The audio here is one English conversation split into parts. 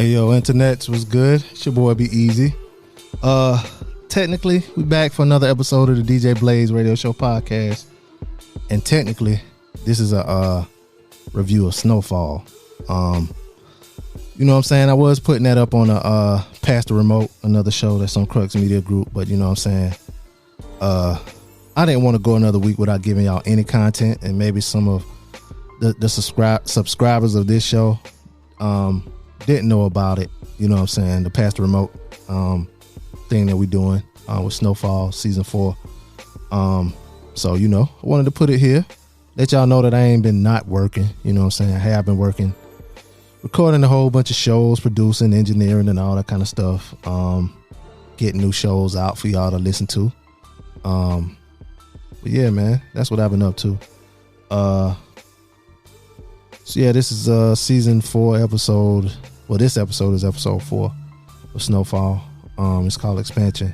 Hey yo, internets was good. It's your boy B-Eazy. Technically, we back for another episode of the DJ Blaze Radio Show podcast. And technically, this is a review of Snowfall. You know what I'm saying? I was putting that up on a Past the Remote, another show that's on Crux Media Group, but you know what I'm saying? I didn't want to go another week without giving y'all any content, and maybe some of the subscribers of this show didn't know about it. You know what I'm saying? The Past the Remote thing that we're doing with Snowfall season 4. So, you know, I wanted to put it here, let y'all know that I ain't been not working. You know what I'm saying? Hey, I've been working, recording a whole bunch of shows, producing, engineering, and all that kind of stuff. Getting new shows out for y'all to listen to. But yeah, man, that's what I've been up to. So yeah, this is season 4 episode. Well, this episode is episode 4 of Snowfall. It's called Expansion.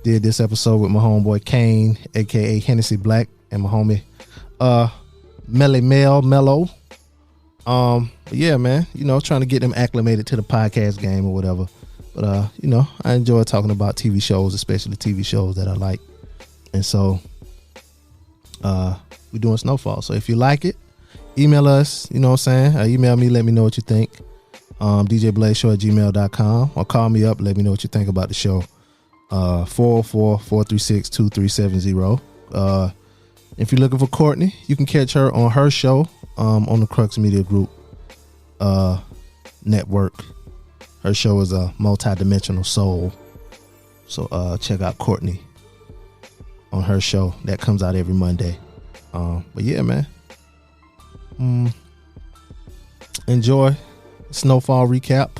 Did this episode with my homeboy Cain, aka Hennessy Black, and my homie Mello. But yeah, man, you know, trying to get them acclimated to the podcast game or whatever. But you know, I enjoy talking about TV shows, especially TV shows that I like. And so we're doing Snowfall. So if you like it, email us, you know what I'm saying? Email me, let me know what you think. DJBlazeShow@gmail.com, or call me up, let me know what you think about the show. 404-436-2370. If you're looking for Courtney, you can catch her on her show on the Crux Media Group network. Her show is a multi-dimensional soul. So check out Courtney on her show. That comes out every Monday. But yeah, man. Enjoy Snowfall recap.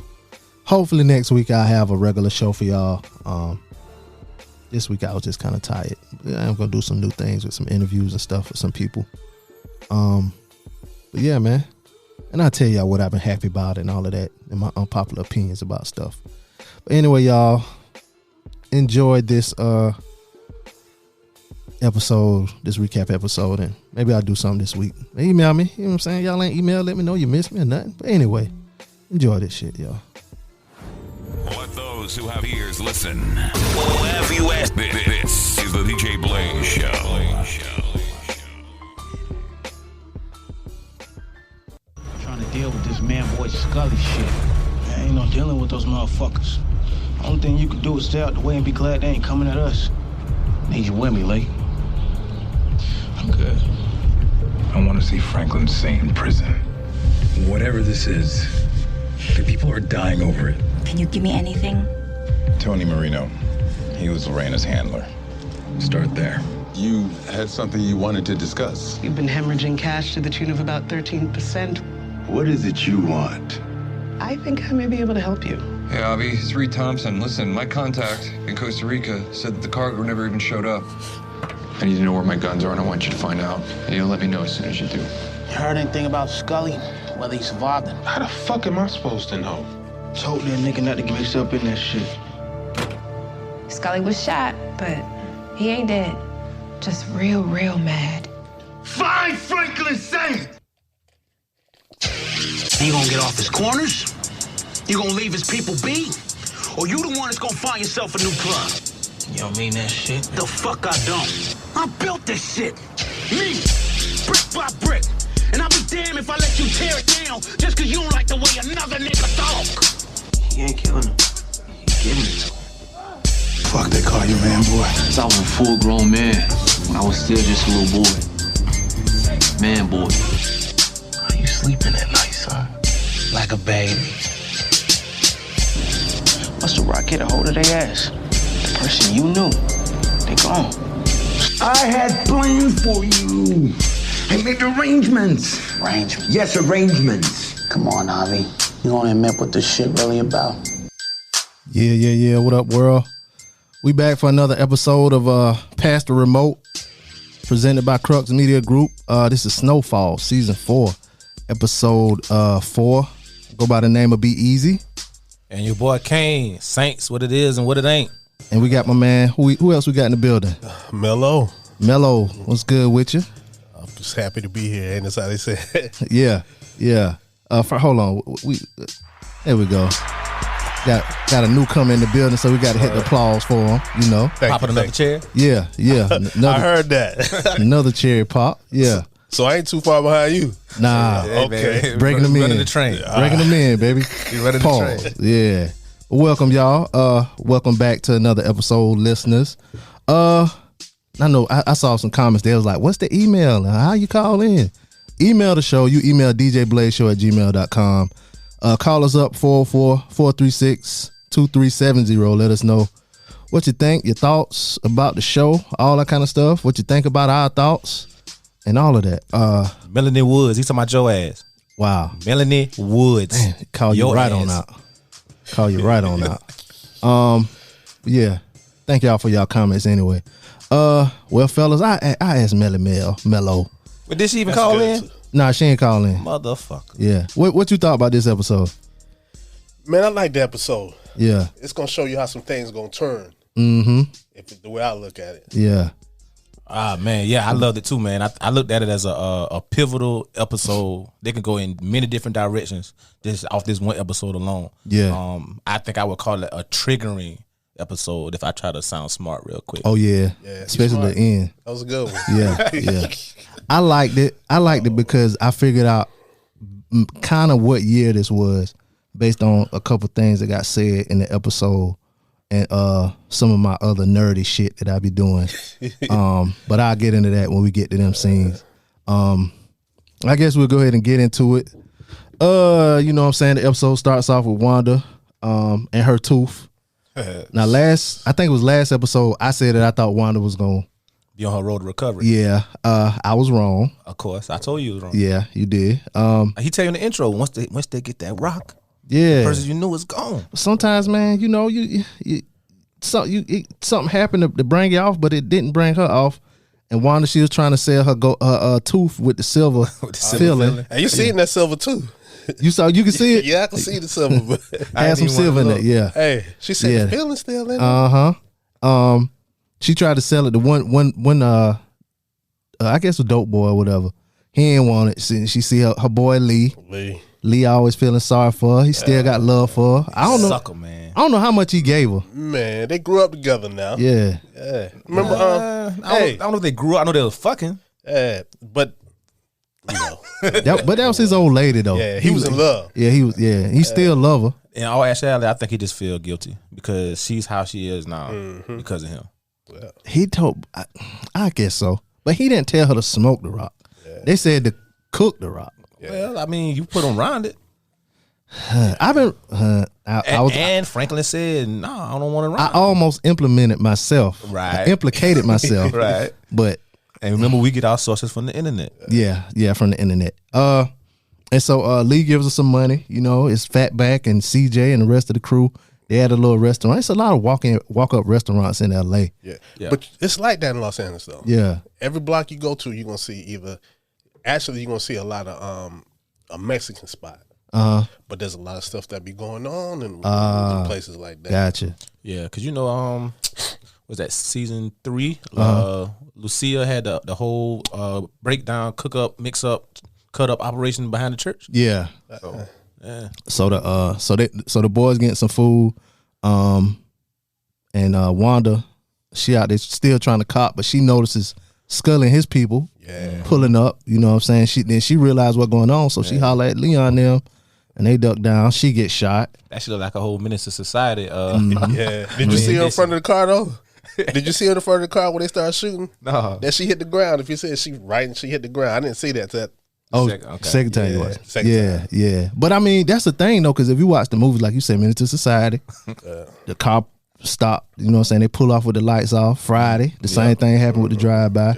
Hopefully next week I'll have a regular show for y'all. This week I was just kind of tired. I'm gonna do some new things with some interviews and stuff with some people. But yeah, man. And I'll tell y'all what I've been happy about and all of that, and my unpopular opinions about stuff. But anyway, y'all, enjoy this episode, this recap episode, and maybe I'll do something this week. Email me, you know what I'm saying? Y'all ain't email, let me know you missed me or nothing. But anyway, enjoy this shit, y'all. Let those who have ears listen. Wherever you at, this is the DJ Blaze Show. Trying to deal with this man boy Scully shit. There ain't no dealing with those motherfuckers. Only thing you can do is stay out the way and be glad they ain't coming at us. Need you with me, Lee? I'm good. I want to see Franklin Saint in prison. Whatever this is, the people are dying over it. Can you give me anything? Tony Marino. He was Lorena's handler. Start there. You had something you wanted to discuss. You've been hemorrhaging cash to the tune of about 13%. What is it you want? I think I may be able to help you. Hey, Avi, it's Reed Thompson. Listen, my contact in Costa Rica said that the cargo never even showed up. I need to know where my guns are, and I want you to find out. And you'll let me know as soon as you do. You heard anything about Scully? Whether he survived it? How the fuck am I supposed to know? Told that nigga not to get mixed up in that shit. Scully was shot, but he ain't dead. Just real mad. Find Franklin Saint! You gonna get off his corners? You gonna leave his people be? Or you the one that's gonna find yourself a new club? You don't mean that shit? The fuck I don't. I built this shit. Me, brick by brick. And I'll be damned if I let you tear it down just cause you don't like the way another nigga talk. You ain't killing him. You giving it to him. Fuck they call you, man, boy. I was a full-grown man when I was still just a little boy. Man, boy. How you sleeping at night, son? Like a baby. Must the rock get a hold of their ass? The person you knew, they gone. I had plans for you. I made arrangements. Arrangements? Yes, arrangements. Come on, Avi. You gonna admit what this shit really about? Yeah. What up, world? We back for another episode of Past the Remote, presented by Crux Media Group. This is Snowfall, season 4, episode 4. Go by the name of B-Eazy. And your boy Cain, Saints, what it is and what it ain't. And we got my man, who else we got in the building? Mello, what's good with you? I'm just happy to be here, and that's how they say it. Yeah. Hold on. There we go. Got a newcomer in the building, so we got to hit the applause for him. You know, popping another chair. Yeah. I heard that. Another cherry pop. Yeah. So I ain't too far behind you. Nah. Hey, okay. baby. Breaking them in. Running the train. Breaking them in, baby. You running the train. Yeah. Welcome, y'all. Welcome back to another episode, listeners. I know I saw some comments. They was like, "What's the email? How you call in?" Email the show. You email djblazeshow@gmail.com. Call us up 404-436-2370. Let us know what you think, your thoughts about the show, all that kind of stuff. What you think about our thoughts and all of that. Melanie Woods. He's talking about your ass. Wow. Melanie Woods. Man, call you right on out. Call you right on out. Yeah. Thank y'all for y'all comments anyway. Well, fellas, I asked Mello. But did she even call in? Nah, she ain't call in. Motherfucker. Yeah. What you thought about this episode? Man, I like the episode. Yeah. It's gonna show you how some things gonna turn. Mm-hmm. If the way I look at it. Yeah. Ah, man, yeah, I loved it too, man. I looked at it as a pivotal episode. They can go in many different directions just off this one episode alone. Yeah. I think I would call it a triggering episode if I try to sound smart real quick. Oh yeah. Especially the end. That was a good one. Yeah. I liked it. Because I figured out kind of what year this was based on a couple things that got said in the episode and some of my other nerdy shit that I be doing. But I'll get into that when we get to them scenes. I guess we'll go ahead and get into it. You know what I'm saying? The episode starts off with Wanda and her tooth. Now I think it was last episode, I said that I thought Wanda was going to be on her road to recovery. Yeah. I was wrong. Of course. I told you it was wrong. Yeah, you did. He tell you in the intro, once they get that rock, yeah, the person you knew is gone. Sometimes, man, you know, something happened to bring you off, but it didn't bring her off. And Wanda, she was trying to sell her tooth with the silver filling. And you seen that silver too. You can see it? Yeah, I can see the silver. Had some silver in it, yeah. Hey, she said the feeling still in it. Uh-huh. She tried to sell it to one I guess a dope boy or whatever. He ain't want it. She see her boy Lee always feeling sorry for her. He still got love for her. I don't know. Sucker, man. I don't know how much he gave her. Man, they grew up together now. Yeah. Remember I don't know if they grew up. I know they was fucking. But you know. But that was his old lady though. Yeah, he was in love. Yeah, he still love her. In all actuality, I think he just feel guilty because she's how she is now because of him. Yeah. He told, I guess so, but he didn't tell her to smoke the rock. Yeah. They said to cook the rock. Yeah. Well, I mean, you put them around it. I've been, and Franklin said, "No, I don't want to ride." I almost implemented myself. Right, I implicated myself. Right, but and remember, we get our sources from the internet. Yeah, from the internet. And so Lee gives us some money. You know, it's Fatback and CJ and the rest of the crew. They had a little restaurant. It's a lot of walk-up restaurants in LA. Yeah. But it's like that in Los Angeles though. Yeah. Every block you go to, you're gonna see you're gonna see a lot of a Mexican spot. But there's a lot of stuff that be going on in places like that. Gotcha. Yeah, because you know, was that season 3? Lucia had the whole breakdown, cook up, mix up, cut up operation behind the church. Yeah. So, yeah. So the boys getting some food, and Wanda, she out there still trying to cop, but she notices Scully and his people pulling up. You know what I'm saying? She realized what's going on, so she holler at Leon and them, and they duck down. She gets shot. That shit look like a whole menace to society. Yeah. Did you see her in front of the car though? Did you see her in front of the car when they started shooting? No. That she hit the ground. If you said she hit the ground, I didn't see that. Second time you watched. Yeah. But I mean, that's the thing though, because if you watch the movies, like you said, Menace to Society, the car stopped. You know what I'm saying? They pull off with the lights off. Friday, the same thing happened with the drive-by.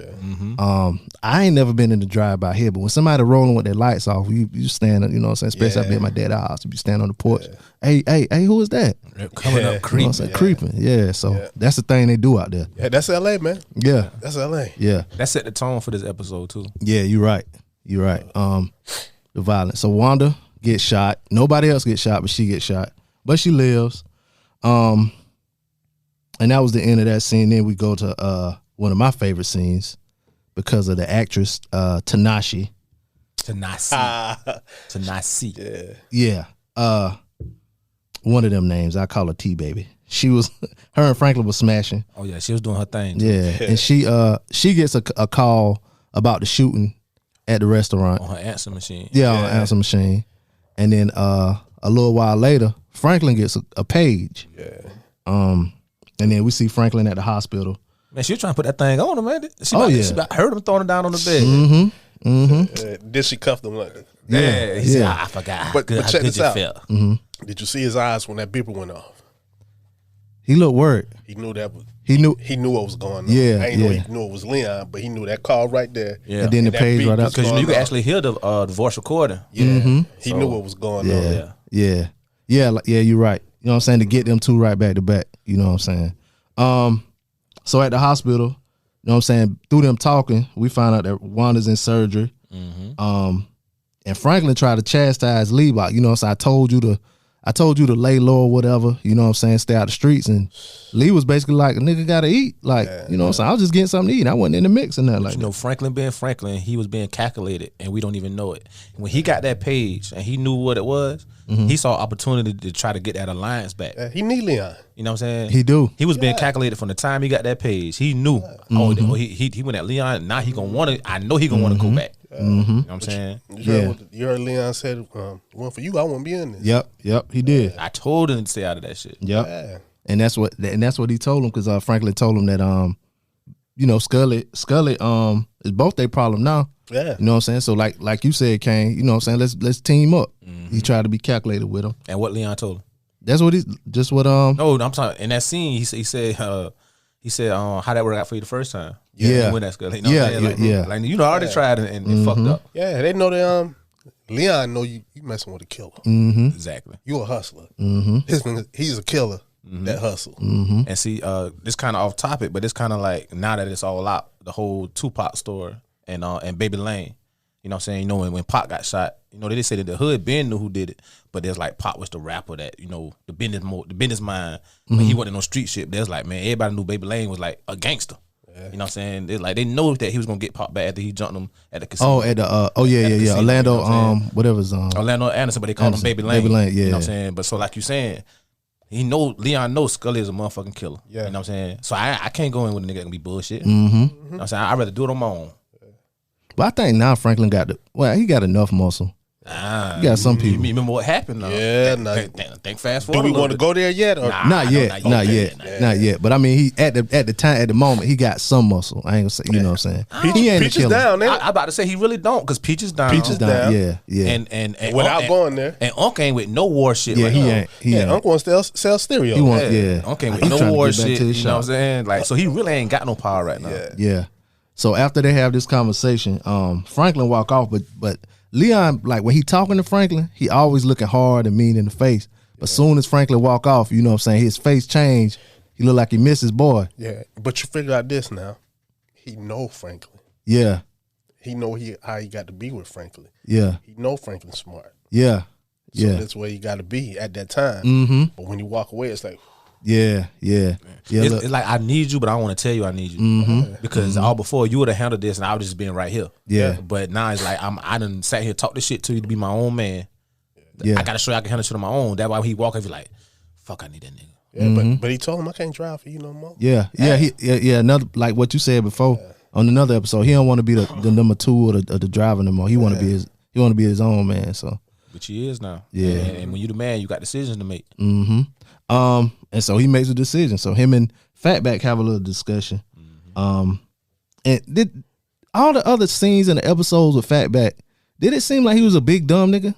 I ain't never been in the drive-by here, but when somebody rolling with their lights off, you stand, you know what I'm saying? Especially I be at my dad's house, you stand on the porch. Hey, who is that? Coming up, creeping. You know what I'm saying? Creeping. Yeah. So that's the thing they do out there. Yeah, that's LA, man. Yeah. That's LA. Yeah. That set the tone for this episode too. Yeah, you're right. The violence. So Wanda gets shot. Nobody else gets shot, but she gets shot. But she lives. And that was the end of that scene. Then we go to one of my favorite scenes because of the actress Tanasi. Tanasi. Yeah. one of them names. I call her T Baby. She was, her and Franklin was smashing. Oh yeah, she was doing her thing. Yeah, and she gets a call about the shooting at the restaurant on her answer machine. Yeah, on her answer machine. And then a little while later, Franklin gets a page. Yeah. And then we see Franklin at the hospital. Man, she was trying to put that thing on him, man. She heard him throwing it down on the bed. Mm-hmm. Mm-hmm. Did she cuff him like that? Yeah. He said, I forgot. But check this out. Mm-hmm. Did you see his eyes when that beeper went off? He looked worried. He knew that was. He knew what was going on. Yeah, I ain't know he knew it was Leon, but he knew that call right there. Yeah. And then the page right up. Because you could actually hear the voice recording. Yeah. Mm-hmm. He knew what was going on. Yeah. You're right. You know what I'm saying? To get them two right back to back. You know what I'm saying? So at the hospital, you know what I'm saying? Through them talking, we found out that Wanda's in surgery. Mm-hmm. And Franklin tried to chastise Lee, like, you know what I'm saying? I told you to lay low or whatever, you know what I'm saying, stay out the streets. And Lee was basically like, a nigga gotta eat. Like, you know what I'm saying? I was just getting something to eat. I wasn't in the mix and that. Like, you know, Franklin being Franklin, he was being calculated and we don't even know it. When he got that page and he knew what it was, he saw opportunity to try to get that alliance back. He need Leon. You know what I'm saying? He do. He was being calculated from the time he got that page. He knew. He went at Leon. Now he gonna want to. I know he gonna want to go back. You know what I'm saying? You heard Leon said, "One for you, I won't be in this." Yep. He did. I told him to stay out of that shit. Yep. Yeah. And that's what he told him, because Franklin told him that you know, Scully is both their problem now. Yeah. You know what I'm saying? So like you said, Cain, you know what I'm saying? Let's team up. He tried to be calculated with him. And what Leon told him? That's what No, I'm talking in that scene. He said how that worked out for you the first time. Yeah. When that Scully. You know like you know, I already tried and fucked up. Yeah, they know that Leon know you messing with a killer. Mm-hmm. Exactly. You a hustler. Mm-hmm. He's a killer. That hustle. Mm-hmm. And see, this kind of off topic, but it's kind of like, now that it's all out, the whole Tupac story and Baby Lane. You know what I'm saying? You know, when Pac got shot, you know, they say that the hood Ben knew who did it, but there's like Pac was the rapper that, you know, the business mind. When he wasn't no street shit, there's like, man, everybody knew Baby Lane was like a gangster. You know what I'm saying? They know that he was gonna get Pac back after he jumped him at the casino. Oh, at the casino, Orlando, you know whatever's Orlando Anderson, but they call him Baby Lane. Baby Lane, yeah. You know what I'm saying? But so like you saying, Leon knows Scully is a motherfucking killer. Yeah. You know what I'm saying? So I can't go in with a nigga that gonna be bullshit. Mm-hmm. You know what I'm saying? I'd rather do it on my own. But I think now Franklin he got enough muscle. You got some people. You remember what happened? Yeah, think fast forward. Do we want to go there yet? Or? Not yet. But I mean, he at the moment, he got some muscle. I ain't gonna say, you know what I'm saying. He ain't Peach is down. I about to say he really don't, because Peach is down. Peach is down. Yeah. And without going there. And Unc ain't with no war shit. Yeah, right he now. ain't. He ain't. Unc wants to sell stereo. He want, Unc ain't with no war shit. You know what I'm saying? Like, so he really ain't got no power right now. Yeah. So after they have this conversation, Franklin walk off, but Leon, like when he talking to Franklin, he always looking hard and mean in the face. But soon as Franklin walk off, you know what I'm saying, his face changed. He look like he missed his boy. Yeah, but you figure out this now. He know Franklin. Yeah. He know how he got to be with Franklin. Yeah. He know Franklin smart. Yeah. So that's where you got to be at that time. Mm-hmm. But when you walk away, it's like, yeah. It's like, I need you, but I don't want to tell you I need you, because all before you would have handled this, and I was just being right here. Yeah. But now it's like I done sat here talk this shit to you to be my own man. Yeah. I gotta show you I can handle shit on my own. That's why he walk over like, fuck, I need that nigga. Yeah, but he told him I can't drive for you no more. Yeah. Another, like what you said before on another episode, he don't want to be the number two or the driver no more. He want to be his own man. So. But he is now. Yeah. And when you the man, you got decisions to make. Mm-hmm. And so he makes a decision. So him and Fatback have a little discussion. And did all the other scenes in the episodes with Fatback, did it seem like he was a big dumb nigga?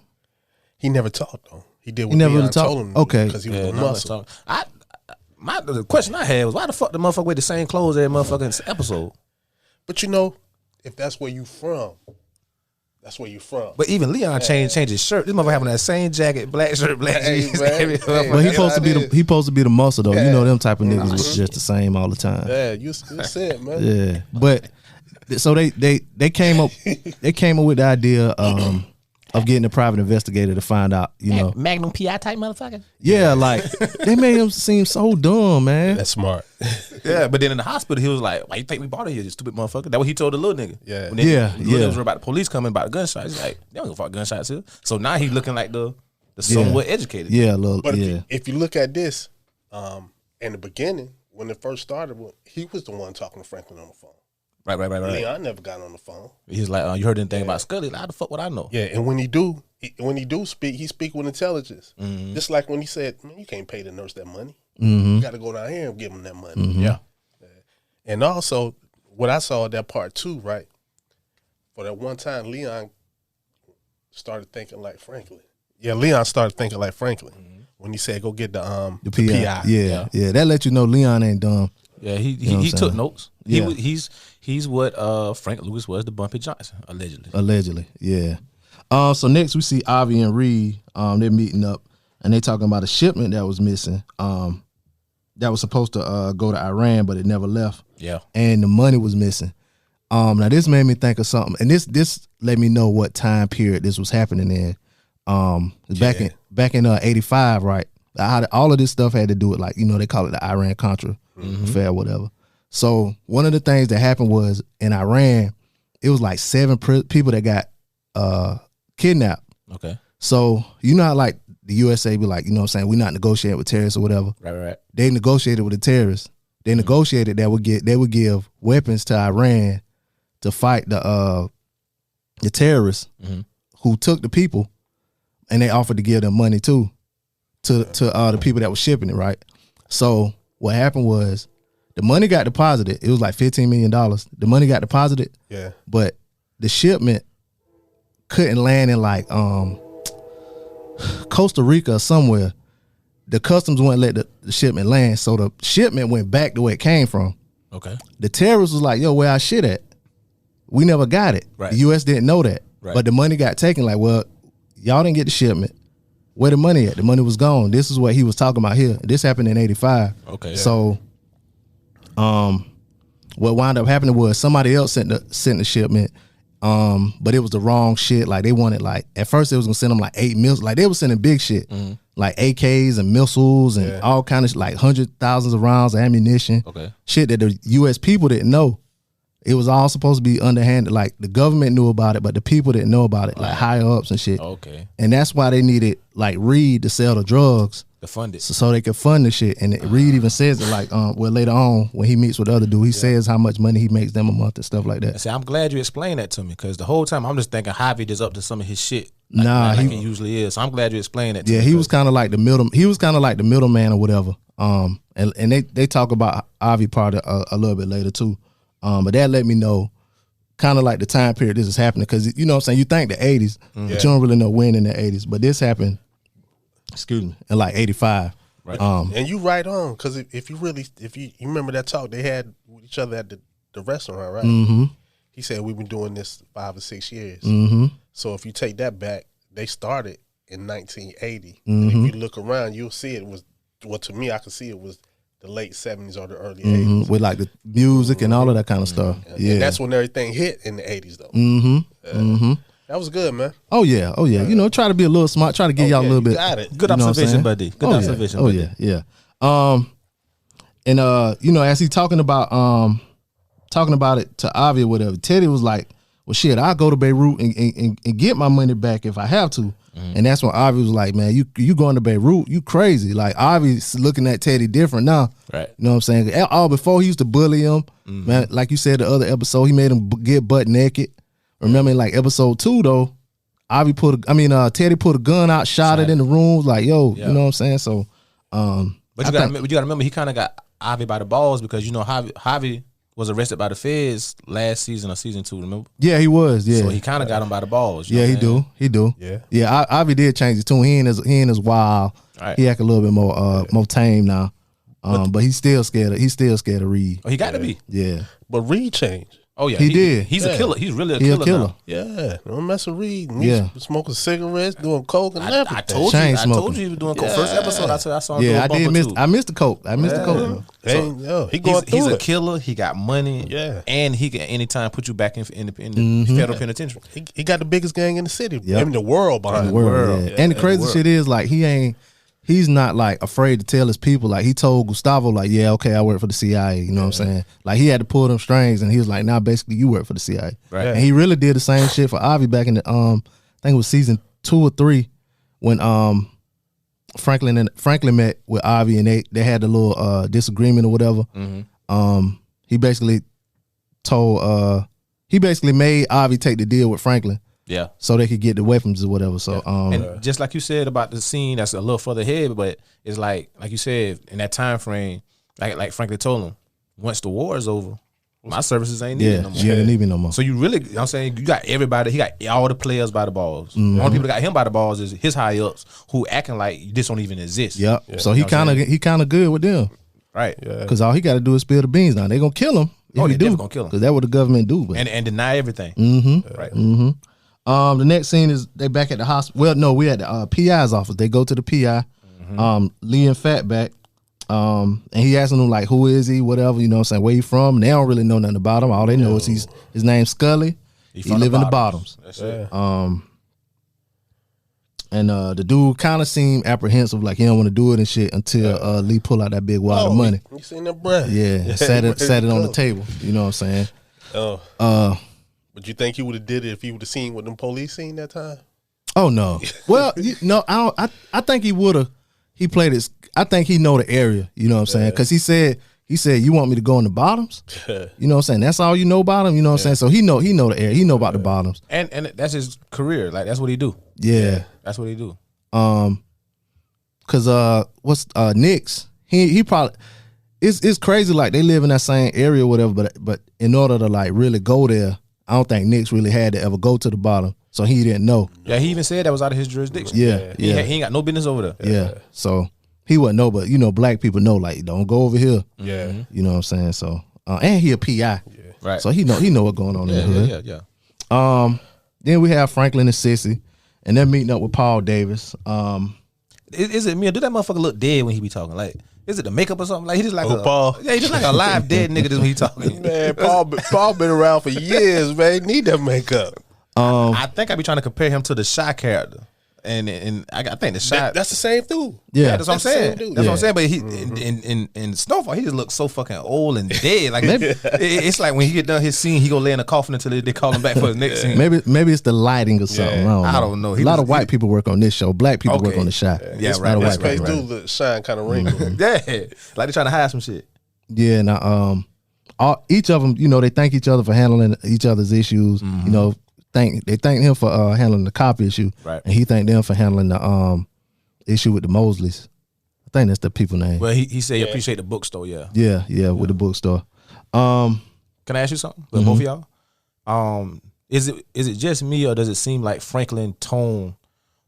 He never talked though. He did what he never Leon really talked. told him. Okay. Because he was a muscle. The question I had was, why the fuck the motherfucker wear the same clothes every motherfucking episode? But you know, if that's where you from, that's where you from. But even Leon changed his shirt. This motherfucker having that same jacket, black shirt, black jeans. But he supposed to be the muscle though. You know them type of niggas was just the same all the time. Yeah, you said, man. Yeah, but so they came up with the idea of getting a private investigator to find out, you know, Magnum PI type motherfucker. Yeah, like they made him seem so dumb, man. That's smart. Yeah, but then in the hospital, he was like, "Why you think we bought it here, you stupid motherfucker?" That's what he told the little nigga. Yeah, when they was about the police coming about the gunshots. He's like, "They don't give a fuck gunshots here." So now he looking like the somewhat educated. Yeah, a little. But yeah. if you look at this, in the beginning when it first started, he was the one talking to Franklin on the phone. Right. Leon never got on the phone. He's like, you heard anything about Scully? Like, how the fuck would I know? Yeah, and when he do speak, he speak with intelligence. Just like when he said, "Man, you can't pay the nurse that money. You got to go down here and give him that money." Yeah. And also, what I saw at that part too, right? For that one time, Leon started thinking like Franklin. Yeah, Leon started thinking like Franklin when he said, "Go get the PI." Yeah. That let you know Leon ain't dumb. Yeah, he took notes. Yeah. He's what Frank Lucas was to Bumpy Johnson, allegedly. Yeah. So next we see Avi and Reed. They're meeting up and they talking about a shipment that was missing. That was supposed to go to Iran, but it never left. Yeah. And the money was missing. Now this made me think of something, and this let me know what time period this was happening in. Back in 85, right? All of this stuff had to do with, like, you know, they call it the Iran-Contra affair, whatever. So one of the things that happened was in Iran, it was like 7 people that got kidnapped. Okay. So you know how, like, the USA be like, you know what I'm saying, we're not negotiating with terrorists or whatever. Right. They negotiated with the terrorists. They negotiated that they would give weapons to Iran to fight the terrorists who took the people, and they offered to give them money too to the people that were shipping it, right? So what happened was the money got deposited. It was like $15 million. The money got deposited. Yeah. But the shipment couldn't land in like Costa Rica or somewhere. The customs wouldn't let the shipment land, so the shipment went back to where it came from. Okay. The terrorists was like, yo, where our shit at? We never got it. Right. The U.S. didn't know that. Right. But the money got taken. Like, well, y'all didn't get the shipment. Where the money at? The money was gone. This is what he was talking about here. This happened in 85. Okay. So, what wound up happening was somebody else sent the shipment, but it was the wrong shit. Like, they wanted, like, at first they was gonna send them like 8 missiles. Like, they were sending big shit, like AKs and missiles and all kind of like thousands of rounds of ammunition. Okay. Shit that the U.S. people didn't know. It was all supposed to be underhanded. Like, the government knew about it, but the people didn't know about it, like higher ups and shit. Okay. And that's why they needed, like, Reed to sell the drugs. To fund it. So they could fund the shit. And Reed even says it, like, well, later on, when he meets with the other dude, he says how much money he makes them a month and stuff like that. See, I'm glad you explained that to me, because the whole time I'm just thinking Javi is up to some of his shit. Like he usually is. So I'm glad you explained that to me. Yeah, he was kind of like the middleman or whatever. And they talk about Avi part a little bit later too. But that let me know kind of like the time period this is happening, because, you know what I'm saying, you think the 80s, but you don't really know when in the 80s. But this happened, in like 85. Right. And you right on, because if you remember that talk they had with each other at the restaurant, right? Mm-hmm. He said we've been doing this 5 or 6 years. Mm-hmm. So if you take that back, they started in 1980. And if you look around, you'll see it was, well, to me, I could see it was the late 70s or the early 80s. With like the music and all of that kind of stuff. Yeah. And that's when everything hit in the 80s, though. That was good, man. Oh yeah. You know, try to be a little smart. Try to give y'all a little bit. Got it. Good observation, buddy. Good observation, buddy. Yeah. And you know, as he talking about it to Avi or whatever, Teddy was like, well, shit, I'll go to Beirut and get my money back if I have to. And that's when Avi was like, man, you going to Beirut, you crazy. Like, Avi's looking at Teddy different now. Right. You know what I'm saying? All before, he used to bully him. Man, like you said, the other episode, he made him get butt naked. Remember, in like episode 2 though, Teddy put a gun out, shot it in the room, like, yo, you know what I'm saying? So, but you gotta remember, he kind of got Avi by the balls, because, you know, Javi was arrested by the feds last season or season 2, remember? Yeah, he was. Yeah, so he kind of got him by the balls. Yeah, he do. Yeah. Avi did change his tune. He ain't as wild. Right. He act a little bit more tame now. But he's still scared. He's still scared of Reed. Oh, he got to be. Yeah. But Reed changed. Oh yeah, he did. He's a killer. He's really a killer now. Yeah, don't mess with Reed. He's smoking cigarettes, doing coke and everything. I told you he was doing coke. First episode, I saw him. Yeah, I missed the coke. I missed the coke. He's a killer. He got money. Yeah, and he can anytime put you back in the federal penitentiary. He got the biggest gang in the city. I mean, the world behind the world. Yeah. And the crazy shit is, like, he's not like afraid to tell his people. Like, he told Gustavo, like, yeah, okay, I work for the CIA. You know what I'm saying? Like, he had to pull them strings, and he was like, nah, basically, you work for the CIA. Right. And he really did the same shit for Avi back in the I think it was season 2 or 3, when Franklin met with Avi and they had a little disagreement or whatever. He basically made Avi take the deal with Franklin. Yeah. So they could get the weapons or whatever. So and just like you said about the scene, that's a little further ahead, but it's like you said, in that time frame, like Franklin told him, once the war is over, my services ain't needed no more. Yeah, they need me no more. So you really, you know what I'm saying, you got everybody, he got all the players by the balls. The only people that got him by the balls is his high ups who acting like this don't even exist. Yep. Yeah. So he kind of good with them. Right. Because all he got to do is spill the beans now. They gonna kill him. They definitely gonna kill him. Because that's what the government do. But. And deny everything. Right. The next scene is they back at the hospital. Well, no, we at the PI's office. They go to the PI. Lee and Fat back. And he asking them like, who is he? Whatever, you know what I'm saying? Where he from? They don't really know nothing about him. All they know is his name's Scully. He live in the bottoms. That's it. And the dude kind of seemed apprehensive, like he don't want to do it and shit until Lee pull out that big wad of money. You seen that bread? Yeah, sat it on the table. You know what I'm saying? But you think he would have did it if he would have seen what them police seen that time? Oh no. Well, no, I think he would have. He played it. I think he know the area. You know what I'm saying? Because he said, you want me to go in the bottoms? You know what I'm saying? That's all you know about him. You know what I'm saying? So he know the area. He know about the bottoms. And that's his career. Like that's what he do. Yeah, that's what he do. Cause what's Nick's? He probably it's crazy. Like they live in that same area, or whatever. But in order to like really go there, I don't think Nick's really had to ever go to the bottom. So he didn't know. Yeah, he even said that was out of his jurisdiction. Yeah. He ain't got no business over there. Yeah. So he wouldn't know, but black people know, like, don't go over here. Yeah. You know what I'm saying? So and he a PI. Yeah. Right. So he know what's going on in the hood. Yeah. Then we have Franklin and Sissy, and they're meeting up with Paul Davis. Is it me or do that motherfucker look dead when he be talking? Like, is it the makeup or something? Like he just like Paul. Yeah, he just like a live dead nigga just when he talking. Man, Paul been around for years, man. He need that makeup. I think I be trying to compare him to the Shy character, and I think the Shy that's the same dude. Yeah, that's what I'm saying. That's what I'm saying. But he in Snowfall, he just looks so fucking old and dead. Like it's like when he get done his scene, he go lay in a coffin until they call him back for his next scene. Maybe it's the lighting or something. I don't know. A lot of white people work on this show. Black people work on the Shy. Yeah, right. His face do look shine kind of wrinkled. Yeah, like they trying to hide some shit. Yeah. Now, each of them, they thank each other for handling each other's issues. They thank him for handling the cop issue, right? And he thanked them for handling the issue with the Mosleys. I think that's the people name. Well, he said he appreciate the bookstore. Yeah, with the bookstore. Can I ask you something? With both of y'all, is it just me or does it seem like Franklin tone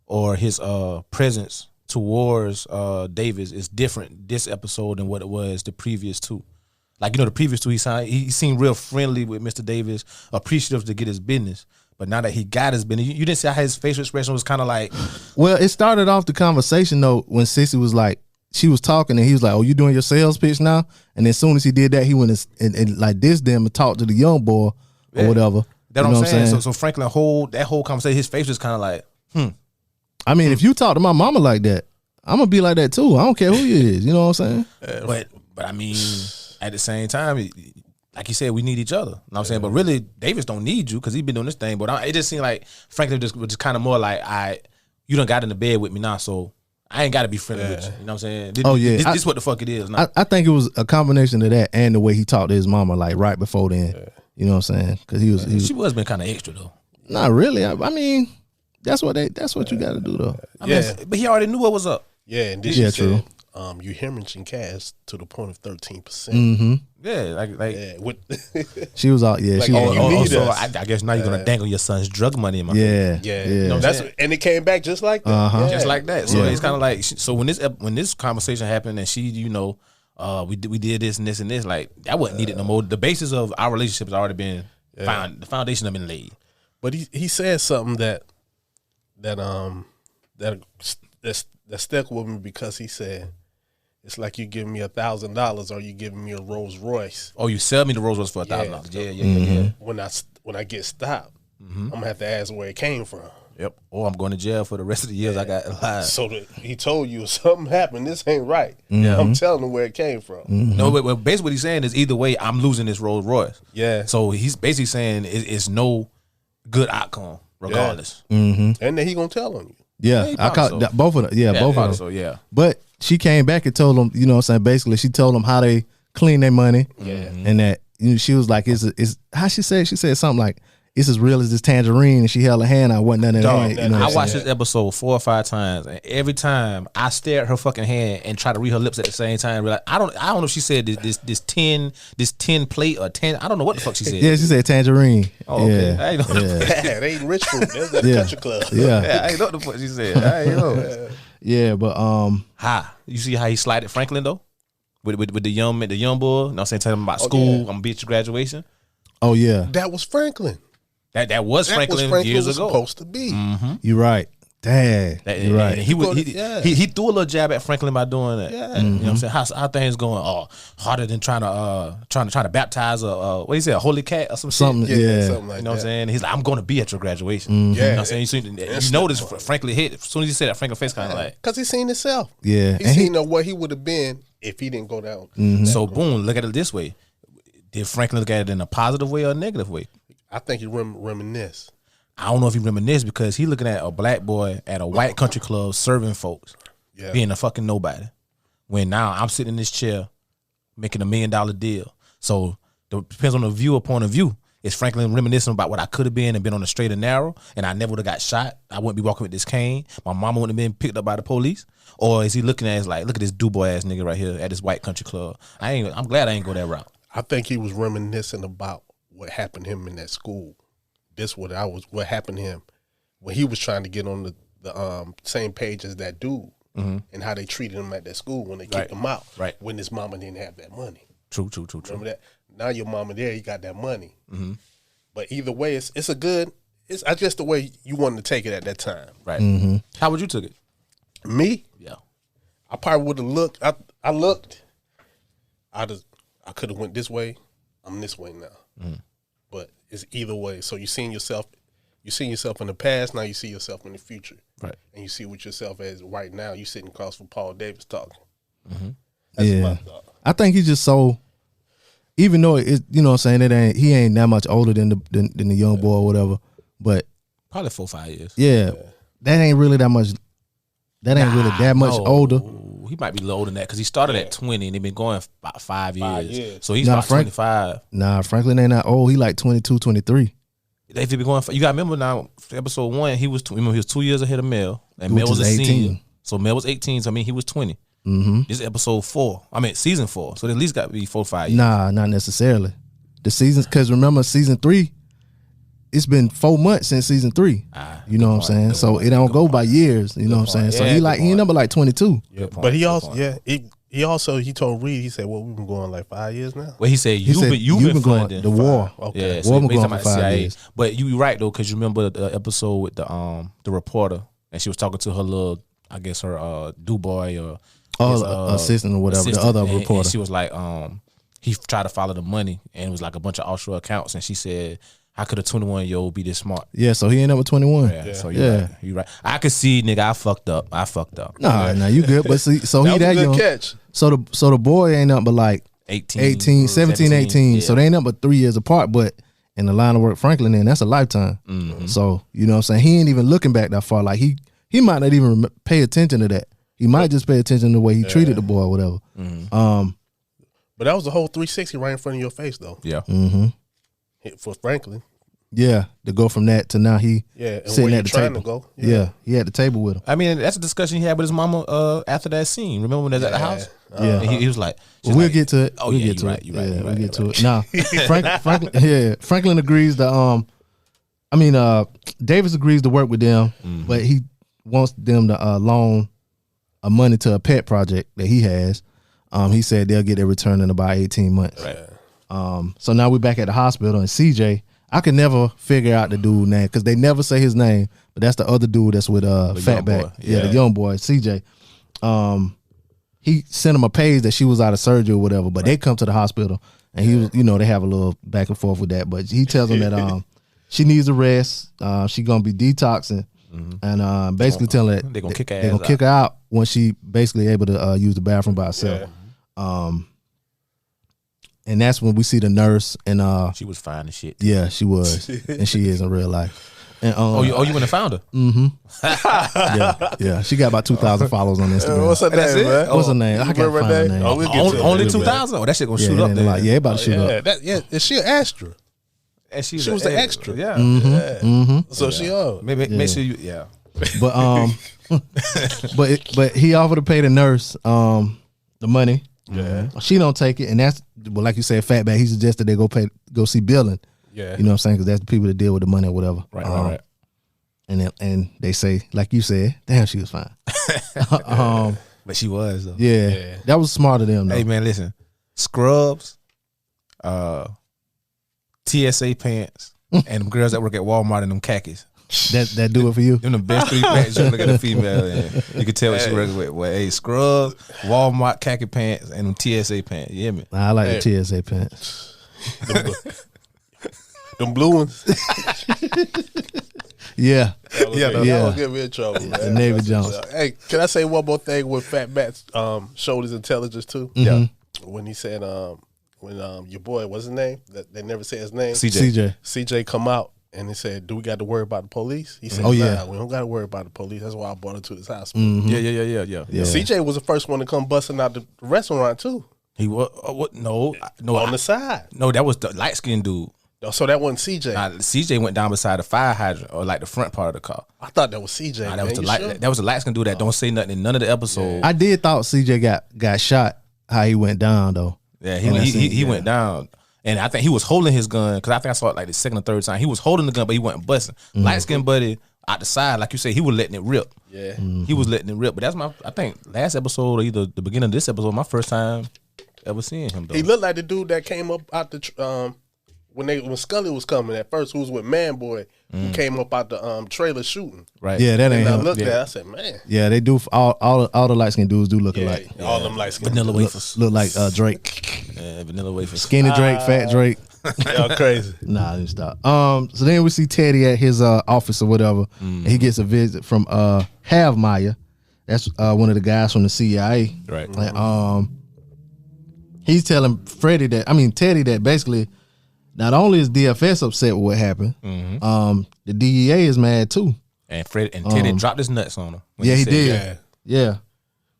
or his presence towards Davis is different this episode than what it was the previous two? Like the previous two, he seemed real friendly with Mr. Davis, appreciative to get his business. But now that he got his business, you didn't see how his facial expression was kind of like. Well, it started off the conversation though when Sissy was like, she was talking and he was like, "Oh, you doing your sales pitch now?" And as soon as he did that, he went and like dissed them and talked to the young boy or whatever. That's what I'm saying. So Franklin that whole conversation, his face was kind of like, I mean, if you talk to my mama like that, I'm gonna be like that too. I don't care who you is. You know what I'm saying? But I mean, at the same time, like you said, we need each other. You know what I'm saying? But really, Davis don't need you because he been doing this thing. But it just seemed like Franklin was just kind of more like, you done got in the bed with me now, so I ain't got to be friendly with you. You know what I'm saying? This is what the fuck it is now. I think it was a combination of that and the way he talked to his mama, like right before then. You know what I'm saying? Because she was been kind of extra though. Not really. I mean, that's what you got to do though. I mean, but he already knew what was up. Yeah, and this she said, you hemorrhaging cash to the point of 13%. Mm-hmm. Yeah, she was out. Yeah, like, she was. So I guess now you're gonna dangle your son's drug money in my face. Yeah. You know and it came back just like that. Just like that. So it's kind of like when this conversation happened and she, we did this and this and this, like that wasn't needed no more. The basis of our relationship has already been found. The foundation has been laid. But he said something that stuck with me because he said, it's like you giving me $1,000 or you giving me a Rolls Royce. Oh, you sell me the Rolls Royce for $1,000. Yeah. When I get stopped, I'm gonna have to ask where it came from. Yep. Or I'm going to jail for the rest of the years I got alive. So he told you if something happened, this ain't right. I'm telling him where it came from. No, but basically what he's saying is either way, I'm losing this Rolls Royce. Yeah. So he's basically saying it's no good outcome regardless. And then he gonna tell on you. Yeah, he I probably caught so. that, both of them. Yeah, both of them. So yeah. But she came back and told them, you know what I'm saying, basically she told them how they clean their money. Yeah. And that, you know, she was like, is how she said something like, it's as real as this tangerine, and she held her hand out, wasn't nothing in her hand. You know what I I'm watched saying? this episode 4 or 5 times, and every time I stare at her fucking hand and try to read her lips at the same time. Like, I don't know if she said this 10 plate or 10. I don't know what the fuck she said. Yeah, she said tangerine. Oh, okay. Yeah. I ain't know. Yeah, they eating rich fruit. That's at the country club. Yeah. I ain't know what the fuck she said. I ain't know. Yeah, but you see how he slided Franklin though, with the young boy. You know what I'm saying, telling him about school. yeah. I'm gonna be at your graduation. oh yeah, That was Franklin. That was Franklin years was ago. supposed to be. you're right. Dang, you're right. He threw a little jab at Franklin by doing that. Yeah. You know what I'm saying? How things going? Oh, harder than trying to baptize a what he said, a holy cat or some Something, shit. yeah. Something like You know what I'm that. saying? He's like, I'm going to be at your graduation. Mm-hmm. You know what I'm saying? You notice Franklin hit. As soon as he said that, Franklin face kind of like. Because he seen himself. Yeah, He and seen what he would have been if he didn't go down. Mm-hmm. So boom, look at it this way. Did Franklin look at it in a positive way or a negative way? I think he reminisce. I don't know if he reminisced because he looking at a black boy at a white country club serving folks, Yeah. being a fucking nobody. When now I'm sitting in this chair making $1 million deal. So it depends on the viewer point of view. Is Franklin reminiscing about what I could have been and been on the straight and narrow, and I never would have got shot? I wouldn't be walking with this cane. My mama wouldn't have been picked up by the police. Or is he looking at it as like, look at this DuBois ass nigga right here at this white country club? I'm glad I ain't go that route. I think he was reminiscing about what happened to him in that school. What happened to him when he was trying to get on the same page as that dude, and how they treated him at that school when they kicked him out. Right. When his mama didn't have that money. True. Remember that? Now your mama there, you got that money. But either way, it's I just the way you wanted to take it at that time. Right. How would you took it? Me? Yeah. I probably would have looked. I looked. I could have went this way. I'm this way now. But it's either way. So you seen yourself in the past. Now you see yourself in the future. Right. And you see what yourself as right now. You sitting across from Paul Davis talking. Yeah, I think he's just so. Even though it, you know what I'm saying, he ain't that much older than the young boy or whatever. But probably 4 or 5 years. Yeah, that ain't really that much. That ain't really that much older. He might be a little older than that because he started at 20 and they've been going about 5 years. 5 years. So he's about 25. Nah, Franklin ain't that old. He like 22, 23. They've been going. You got to remember now. Episode 1, he was 2 years ahead of Mel, and Mel was a 18. senior. So Mel was 18. So I mean, he was 20. This is episode 4. I mean, season 4. So at least got to be 4 or 5 years. Nah, not necessarily. The seasons, because remember season 3, it's been 4 months since season 3. You know what I'm saying? So it don't go by years. You know what I'm saying? So he number like 22. But he also he told Reed, he said, well, we've been going like 5 years now. Well, he said you've been going funding the war. Okay. Yeah, War been based going on for the 5 CIA. years. But you right though, because you remember the episode with the reporter, and she was talking to her little, I guess her DuBois or his, assistant or whatever, the other reporter. And she was like, he tried to follow the money, and it was like a bunch of offshore accounts, and she said, how could a 21-year-old be this smart? Yeah, so he ended up with 21. Yeah, so you're right. I could see, nigga, I fucked up. Nah, you good. But see, so he that young. Catch. So the boy ain't nothing but like 18, 17, 18. Yeah. So they ain't nothing but 3 years apart. But in the line of work Franklin in, that's a lifetime. So, you know what I'm saying? He ain't even looking back that far. Like he might not even pay attention to that. He might just pay attention to the way he treated the boy or whatever. But that was the whole 360 right in front of your face, though. Yeah. For Franklin. Yeah, to go from that to now he and sitting where at the trying table. to go. Yeah, he had the table with him. I mean, that's a discussion he had with his mama after that scene. Remember when they was at the house? Yeah. And he was like, Well, we'll get to it. Oh, we'll yeah, get to you're it. right, you're right, Yeah, you're we'll right, get you're to it. Now, Franklin agrees to Davis agrees to work with them, but he wants them to loan money to a pet project that he has. He said they'll get their return in about 18 months. Right. So now we're back at the hospital, and CJ, I could never figure out the dude name because they never say his name, but that's the other dude that's with Fatback. Yeah, the young boy, CJ. He sent him a page that she was out of surgery or whatever, but they come to the hospital, and he was, they have a little back and forth with that. But he tells them that she needs a rest. She gonna be detoxing, and basically telling her they're gonna kick her they're gonna kick her out when she basically able to use the bathroom by herself. And that's when we see the nurse, and she was fine as shit. Yeah, she was, and she is in real life. And, you went and found her. Yeah. She got about 2,000 followers on Instagram. What's her name, man? What's her name? I can't find her name. Oh, we'll get to it. Only 2,000. Oh, that shit gonna shoot up there. Like, about to shoot up. Is she an extra? And she was the extra. Yeah. So she on. Make sure you. Yeah. But but he offered to pay the nurse the money. Yeah. She don't take it, and that's like you said, Fatback. He suggested they go see Billing. Yeah. You know what I'm saying? Because that's the people that deal with the money or whatever. Right. And they say, like you said, damn, she was fine. But she was though. Yeah. That was smart of them though. Hey man, listen. Scrubs, TSA pants, and them girls that work at Walmart in them khakis. That do it for you? Them the best 3 pants you look at a female and you can tell what she working with. Well, hey, Scrubs, Walmart khaki pants, and them TSA pants. You hear me? I like the TSA pants. Them blue ones. Yeah. That will get me in trouble, man. The Navy Jones. Hey, can I say one more thing with Fatback showed his intelligence too? Yeah. When he said when your boy, what's his name? They never said his name. CJ come out and he said, "Do we got to worry about the police?" He said, Oh, "Nah, yeah. we don't got to worry about the police. That's why I brought him to this hospital." Yeah. CJ was the first one to come busting out the restaurant too. He was what? No. On the side. No, that was the light skinned dude. So that wasn't CJ. Nah, CJ went down beside the fire hydrant or like the front part of the car. I thought that was CJ. Nah, that was the light. That was the light skinned dude that don't say nothing in none of the episodes. I did thought CJ got shot. How he went down though. Yeah, he went down. And I think he was holding his gun because I think I saw it like the second or third time. He was holding the gun, but he wasn't busting. Light skinned buddy out the side, like you say, he was letting it rip. Yeah, he was letting it rip. But that's I think last episode or either the beginning of this episode, my first time ever seeing him. Though he looked like the dude that came up out the when Scully was coming at first, who was with Man Boy, who came up out the trailer shooting. Right. Yeah, that ain't and I him. looked at it, I said, man. Yeah, they do. All the light skinned dudes do look alike. All them light skinned vanilla wafers look like Drake. Vanilla wafers. Skinny Drake, fat Drake. Y'all crazy. Nah, I didn't stop. So then we see Teddy at his office or whatever, and he gets a visit from Havmeyer. That's one of the guys from the CIA. Right. And, he's telling Teddy that basically not only is DFS upset with what happened, the DEA is mad too. And Teddy dropped his nuts on him. Yeah, he did. Yeah.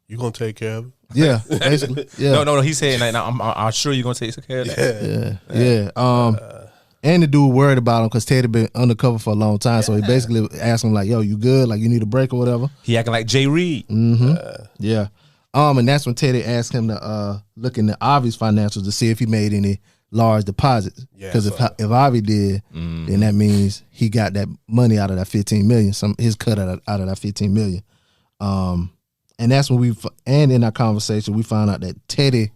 You gonna take care of it? Yeah, basically. Yeah. No. He said, like, I'm sure you're gonna take care of that. Yeah. And the dude worried about him because Teddy been undercover for a long time, so he basically asked him like, "Yo, you good? Like, you need a break or whatever?" He acting like Jay Reed. Yeah. And that's when Teddy asked him to look into Avi's financials to see if he made any large deposits. Because if Avi did, then that means he got that money out of that $15 million, his cut out of that $15 million. And that's when and in our conversation, we found out that Teddy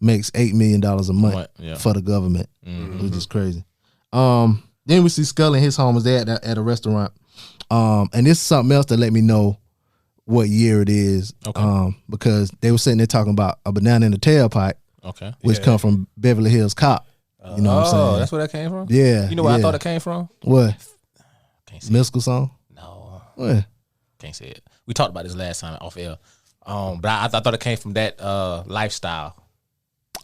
makes $8 million a month for the government, which is crazy. Then we see Scully and his homies there at a restaurant. And this is something else that let me know what year it is. Okay. Because they were sitting there talking about a banana in the tailpipe, which come from Beverly Hills Cop. You know what I'm saying? Oh, that's where that came from? Yeah. You know where I thought it came from? What? Can't say Mystical song? No. What? Can't say it. We talked about this last time off air. But I thought it came from that lifestyle.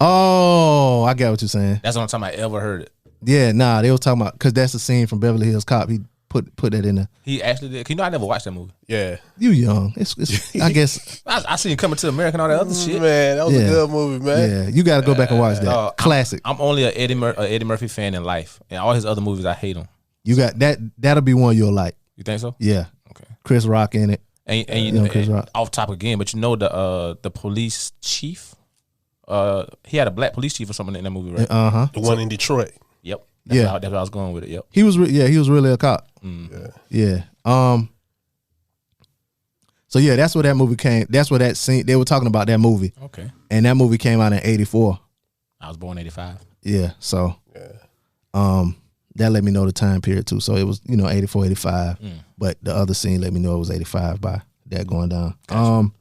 Oh, I get what you're saying. That's the only time I ever heard it. Yeah, nah, they were talking about, because that's the scene from Beverly Hills Cop. He put that in there. He actually did. You know, I never watched that movie. Yeah. You young. It's I guess. I seen Coming to America and all that other shit. Man, that was a good movie, man. Yeah, you got to go back and watch that. Classic. I'm only a Eddie Murphy fan in life. And all his other movies, I hate them. You got that. That'll be one you'll like. You think so? Yeah. Okay. Chris Rock in it. And you know, Chris Rock. Off topic again, but you know the police chief? He had a black police chief or something in that movie, right? The one in Detroit. Yep. That's where I was going with it. Yep. He was really a cop. Yeah. So yeah, that's where that movie came. That's where that scene. They were talking about that movie. Okay. And that movie came out in '84. I was born in '85. Yeah. So. That let me know the time period too. So it was 84, 85. But the other scene let me know it was 85 by that going down. Gotcha.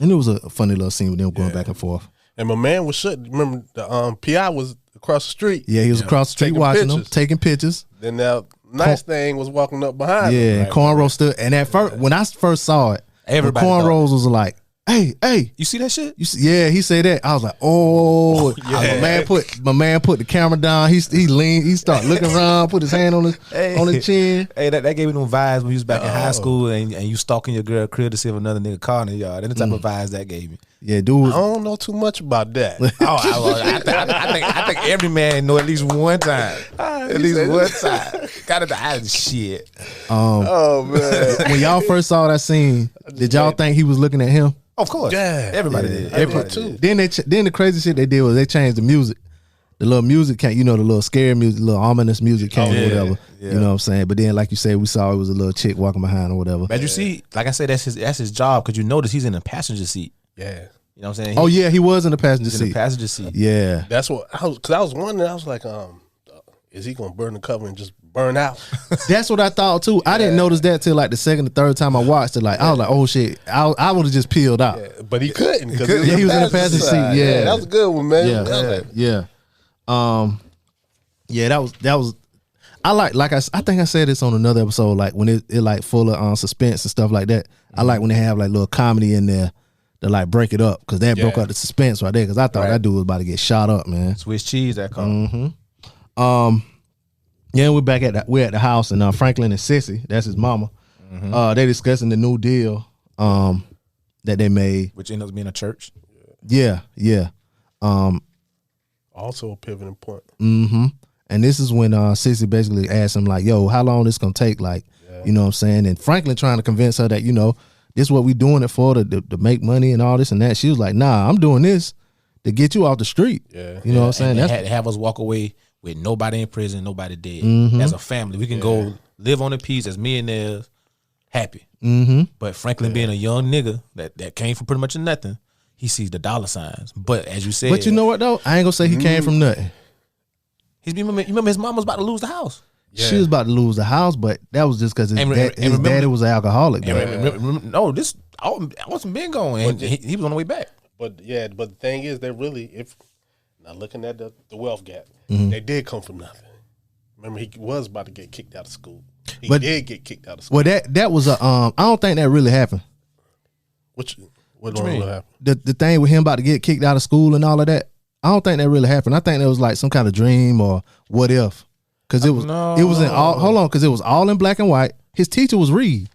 And it was a funny little scene with them going back and forth. And my man was shut. Remember the PI was across the street. Yeah, he was across the street watching them, taking pictures. Then that nice thing was walking up behind him. Yeah, Cornrow stood. And at first, when I first saw it, everybody Cornrows was like, hey, You see that shit? you see, yeah, he said that. I was like, oh, yeah. My man put the camera down. He leaned, he started looking around, put his hand on his chin. Hey, that gave me them vibes when you was back in high school and you stalking your girl crib to see if another nigga car in the yard. That's the type of vibes that gave me. Yeah, dude. I don't know too much about that. I think every man know at least one time. At least one time. Got it out of shit. Oh man. When y'all first saw that scene, did y'all think he was looking at him? Of course. Yeah. Everybody did. Everybody too. did. Then the crazy shit they did was they changed the music. The little music came, the little scary music, the little ominous music came or whatever. Yeah. You know what I'm saying? But then, like you said, we saw it was a little chick walking behind or whatever. But you see, like I said, that's his job because you notice he's in the passenger seat. Yeah. You know what I'm saying? Oh yeah, he was in the passenger He's seat. in the passenger seat. Yeah. That's what I was wondering. I was like, is he gonna burn the cover and just burn out? That's what I thought too. I didn't notice that till like the second or third time I watched it. Like I was like, oh shit, I would have just peeled out. Yeah, but he couldn't because he was in the passenger seat. Yeah, that was a good one, man. Yeah. That was. I think I said this on another episode. Like when it like full of suspense and stuff like that. I like when they have like little comedy in there to like break it up because that broke up the suspense right there. Because I thought that dude was about to get shot up, man. Swiss cheese that call. Yeah, we're back at the house and Franklin and Sissy, that's his mama. They discussing the new deal that they made, which ended up being a church. Yeah. Also a pivoting point. And this is when Sissy basically asked him like, "Yo, how long this gonna take?" Like, you know what I'm saying? And Franklin trying to convince her that this is what we doing it for to make money and all this and that. She was like, "Nah, I'm doing this to get you off the street." Yeah, you know what I'm saying? They had to have us walk away with nobody in prison, nobody dead. As a family, we can go live on the peace as millionaires, happy. But Franklin being a young nigga that came from pretty much nothing, he sees the dollar signs. But as you said, but you know what though? I ain't gonna say he came from nothing. You remember his mom was about to lose the house. Yeah. She was about to lose the house, but that was just because his daddy was an alcoholic. No, this I wasn't been going, and he was on the way back. But the thing is, they really, now looking at the wealth gap, they did come from nothing. Remember, he was about to get kicked out of school. He did get kicked out of school. Well, that was I don't think that really happened. What do you mean? Happened? The thing with him about to get kicked out of school and all of that, I don't think that really happened. I think that was like some kind of dream or what if. Because it was in all, hold on, because it was all in black and white. His teacher was Reed.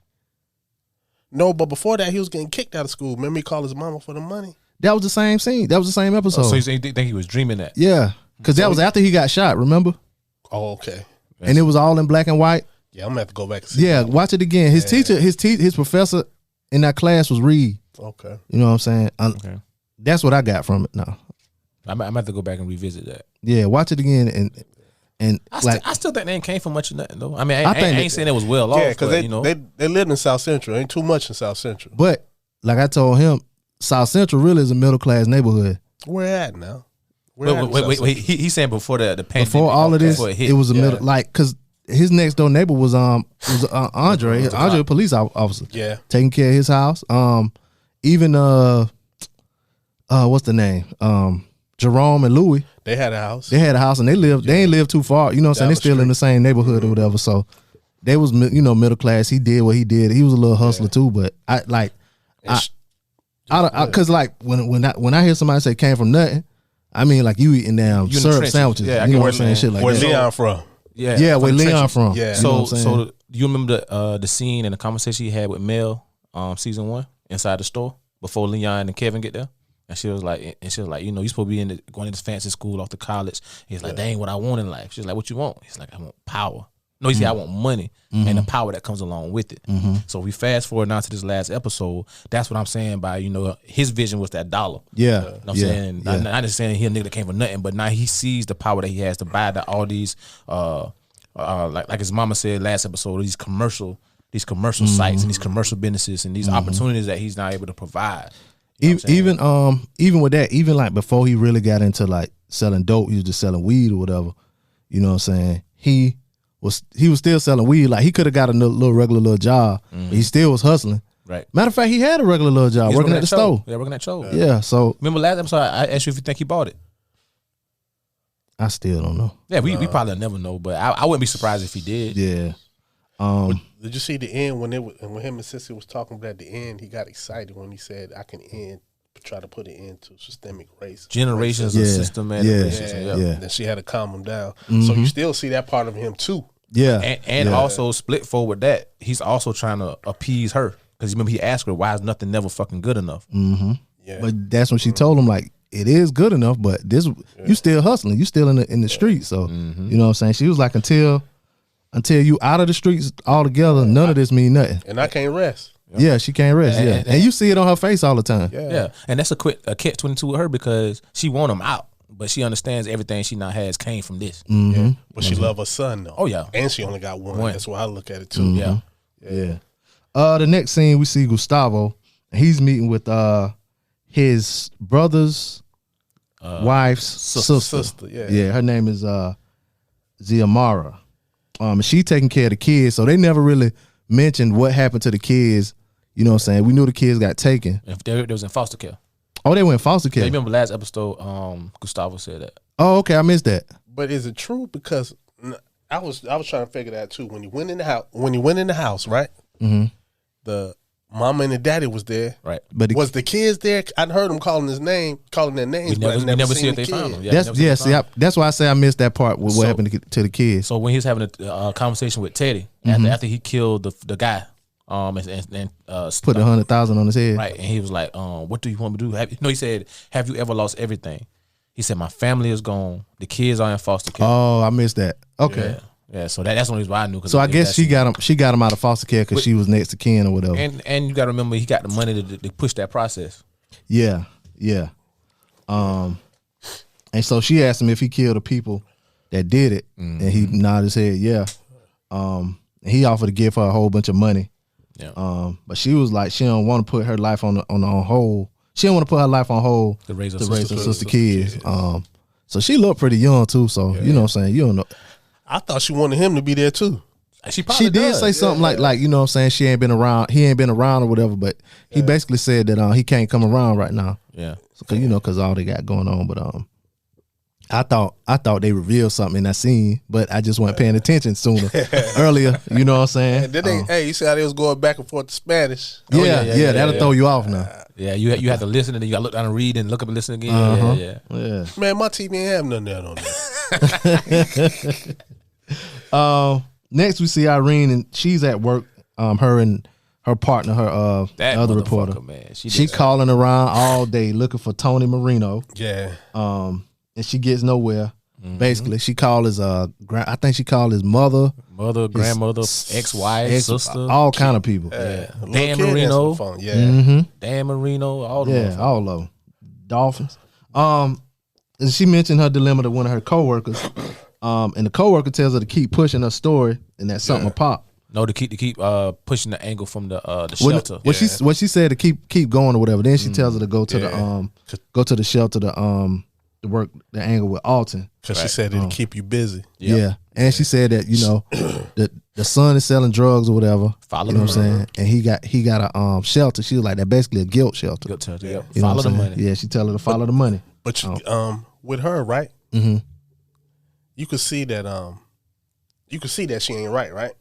No, but before that, he was getting kicked out of school. Remember, he called his mama for the money. That was the same scene. That was the same episode. So you think he was dreaming that? Yeah, because that was after he got shot. Remember? Oh, okay. And it was all in black and white. Yeah, I'm gonna have to go back and see. Yeah, watch it again. His teacher, his professor in that class was Reed. Okay. You know what I'm saying? Okay. That's what I got from it. Now I'm gonna have to go back and revisit that. Yeah, watch it again and I still think they ain't came from much of nothing though. I mean, I ain't saying it was well off. Yeah, because they lived in South Central. Ain't too much in South Central. But like I told him, South Central really is a middle class neighborhood. Where at now? Wait. He's saying before the pandemic. Before all of this, it was a middle because his next door neighbor was Andre, a police officer. Yeah, taking care of his house. Even what's the name? Jerome and Louis. They had a house. They had a house and they ain't lived too far. You know what I'm saying? They still in the same neighborhood or whatever. So they was middle class. He did what he did. He was a little hustler too. But cause like when I hear somebody say came from nothing, I mean like you eating damn syrup sandwiches. Yeah, you know what I'm saying? Shit like where that. Leon from? Yeah, where Leon from? Yeah. So you remember the scene and the conversation he had with Mel, season 1 inside the store before Leon and Kevin get there? And she was like, you supposed to be going to this fancy school off to college. He's like, that ain't what I want in life. She's like, what you want? He's like, I want power. No, he said, I want money and the power that comes along with it. So we fast forward now to this last episode. That's what I'm saying by, his vision was that dollar. Yeah. You know what I'm saying? Not just saying he a nigga that came from nothing, but now he sees the power that he has to buy all these, like his mama said last episode, these commercial sites and these commercial businesses and these opportunities that he's now able to provide. Even with that, even like before he really got into like selling dope, he was just selling weed or whatever. You know what I'm saying? He was still selling weed. Like he could have got a regular little job, but he still was hustling. Right. Matter of fact, he had a regular little job working at the store. Yeah, working at show. Yeah. So remember last episode I asked you if you think he bought it. I still don't know. Yeah, we probably never know, but I wouldn't be surprised if he did. Yeah. Did you see the end when him and Sissy was talking about at the end? He got excited when he said, "I can try to put an end to systemic race, generations of systematic racism." Yeah. Then she had to calm him down. So you still see that part of him too. Yeah, and also split forward that he's also trying to appease her because remember he asked her why is nothing never fucking good enough. Yeah. But that's when she told him like it is good enough, but this you still hustling, you still in the streets. So you know what I'm saying. She was like until you out of the streets altogether, none of this mean nothing. And I can't rest. Yeah, she can't rest. And you see it on her face all the time. Yeah, and that's a catch-22 with her because she want him out, but she understands everything she now has came from this. Yeah. But she love her son though. Oh yeah, and she only got one. That's why I look at it too. Yeah. The next scene we see Gustavo. He's meeting with his brother's wife's sister. Yeah, her name is Ziamara. She taking care of the kids, so they never really mentioned what happened to the kids. You know what I'm saying? We knew the kids got taken. If they was in foster care. Oh, they went in foster care. Yeah, remember last episode, Gustavo said that. Oh, okay, I missed that. But is it true? Because I was trying to figure that out too. When you went in the house, right? Mm-hmm. The mama and the daddy was there, right? But was the kids there? I heard them calling their names, but I never seen if they found them. That's why I say I missed that part with what happened to the kids. So when he was having a conversation with Teddy after he killed the guy, and put 100,000 on his head, right? And he was like, "What do you want me to do?" He said, "Have you ever lost everything?" He said, "My family is gone. The kids are in foster care." Oh, I missed that. Okay. Yeah, so that's one reason why I knew. So I guess she got him out of foster care because she was next to kin or whatever. And you got to remember, he got the money to push that process. Yeah. And so she asked him if he killed the people that did it, and he nodded his head, yeah. And he offered to give her a whole bunch of money. Yeah. But she was like, she don't want to put her life on hold. She don't want to put her life on hold to raise her sister kids. So she looked pretty young too. So you know what I'm saying. You don't know. I thought she wanted him to be there too. She did say something like you know what I'm saying. He ain't been around or whatever. But he basically said that he can't come around right now. Yeah. Because all they got going on. But I thought they revealed something in that scene, but I just wasn't paying attention earlier. You know what I'm saying? And then you see how they was going back and forth to Spanish. Yeah, that'll throw you off now. Yeah, you have to listen and then you got to look down and read and look up and listen again. Yeah. Man, my TV ain't have none of that on there. Next we see Irene and she's at work. Her and her partner, her other reporter, man. She calling around all day looking for Tony Marino. Yeah. And she gets nowhere. Basically, she called his I think she called his mother, grandmother, ex-wife, sister, all kind of people. Dan Marino, Dan Marino, all of them. All of them. Dolphins. And she mentioned her dilemma to one of her coworkers. And the coworker tells her to keep pushing her story, and that something will pop. No, to keep pushing the angle from the shelter. What she said to keep going or whatever. Then she tells her to go to the shelter to work the angle with Alton. Because she said it'll keep you busy. Yeah. And she said that, the son is selling drugs or whatever. Follow what I'm saying? And he got a shelter. She was like, that basically a guilt shelter. Follow the money. Yeah, she tell her to follow the money. But with her, right? Mm-hmm. You could see that she ain't right?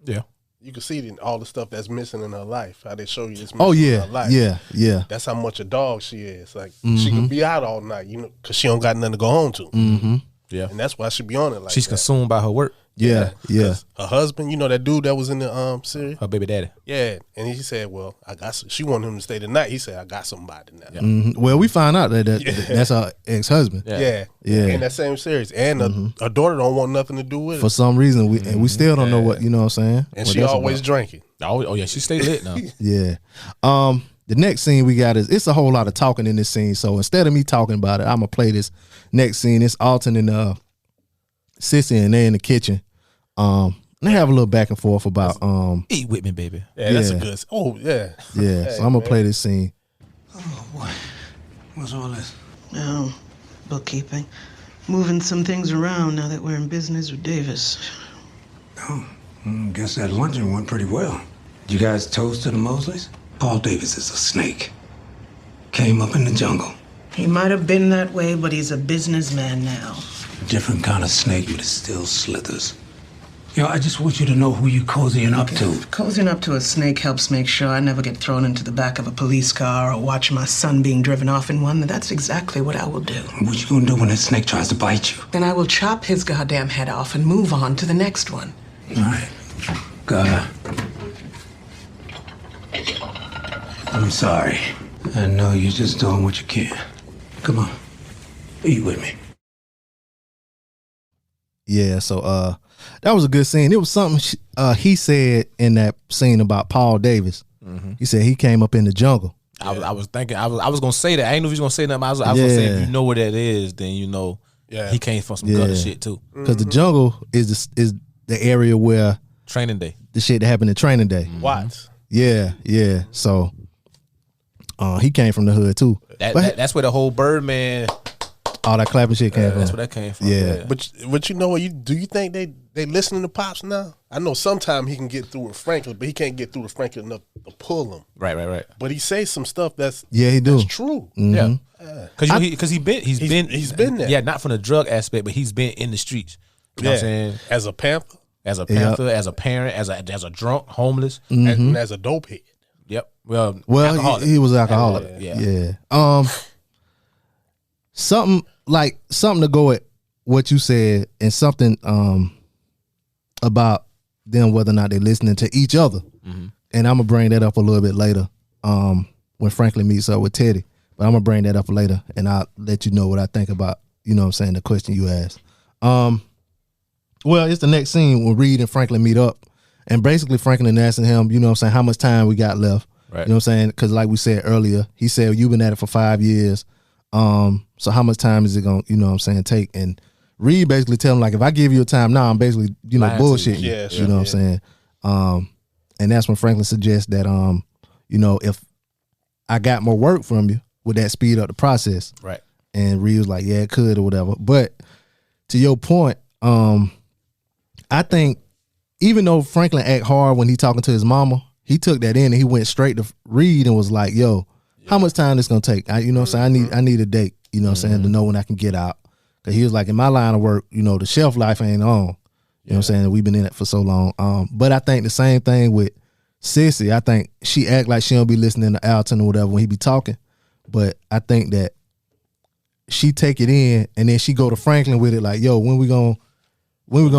Yeah. You can see all the stuff that's missing in her life. How they show you this missing in her life. Yeah. That's how much a dog she is. Like she could be out all night, because she don't got nothing to go home to. Mm-hmm. Yeah, and that's why she be on it. Like she's consumed by her work. Yeah. Her husband, that dude that was in the series, her baby daddy. Yeah, and he said, "Well, I got." She wanted him to stay the night. He said, "I got somebody now." Yeah. Mm-hmm. Well, we find out that's her ex-husband. Yeah. In that same series, and her daughter don't want nothing to do with it for some reason. We still don't know what you know what I'm saying. And she always drinking. Oh yeah, she stay lit now. Yeah. The next scene we got it's a whole lot of talking in this scene. So instead of me talking about it, I'm gonna play this next scene. It's Alton and Sissy, and they're in the kitchen. They have a little back and forth about eat with me, baby. Yeah, that's a good. Oh yeah. Yeah. So I'm gonna play this scene. Oh boy, what's all this? Oh, bookkeeping, moving some things around now that we're in business with Davis. Oh, guess that luncheon went pretty well. Did you guys toast to the Mosleys? Paul Davis is a snake. Came up in the jungle. He might have been that way, but he's a businessman now. A different kind of snake, but it still slithers. Yo, I just want you to know who you cozying up to. Cozying up to a snake helps make sure I never get thrown into the back of a police car or watch my son being driven off in one. That's exactly what I will do. What you gonna do when that snake tries to bite you? Then I will chop his goddamn head off and move on to the next one. All right. God. I'm sorry. I know you're just doing what you can. Come on. Eat with me. Yeah, so that was a good scene. It was something he said in that scene about Paul Davis. He said he came up in the jungle. I was thinking I was gonna say that. I ain't know if he was gonna say nothing. I was gonna say if you know where that is, then you know he came from some gutter shit too. Because the jungle is the area where Training Day, the shit that happened in Training Day. Watts. Yeah. So he came from the hood too. That's where the whole Birdman, all that clapping shit came from. That's where that came from. Yeah. But you know what? Do you think they listening to Pops now? I know sometimes he can get through with Franklin, but he can't get through with Franklin enough to pull him. Right. But he says some stuff that's he do. That's true. Mm-hmm. Yeah. Because he's been there. Yeah, not from the drug aspect, but he's been in the streets. You know what I'm saying? As a panther, as a parent, as a drunk, homeless, and as a dope head. Yep. Well, he was alcoholic. Yeah. Something to go at what you said, and something about them, whether or not they're listening to each other. And I'm gonna bring that up a little bit later when Franklin meets up with Teddy. But I'm gonna bring that up later, and I'll let you know what I think about, you know what I'm saying, the question you asked. Well, it's the next scene when Reed and Franklin meet up, and basically Franklin asking him, you know what I'm saying, how much time we got left. Right. You know what I'm saying? Because like we said earlier, he said, you've been at it for 5 years. So how much time is it going to, you know what I'm saying, take? And Reed basically tell him, like, if I give you a time now, I'm basically, you know, bullshitting you. You know what I'm saying? And that's when Franklin suggests that, you know, if I got more work from you, would that speed up the process? Right. And Reed was like, yeah, it could or whatever. But to your point, I think even though Franklin act hard when he talking to his mama, he took that in and he went straight to Reed and was like, yo, how much time this gonna take? You know what I'm saying? I need a date, you know what I'm saying, to know when I can get out. Cause he was like, in my line of work, you know, the shelf life ain't on. You know what I'm saying? We've been in it for so long. But I think the same thing with Sissy. I think she act like she don't be listening to Alton or whatever when he be talking. But I think that she take it in and then she go to Franklin with it like, yo, when we gonna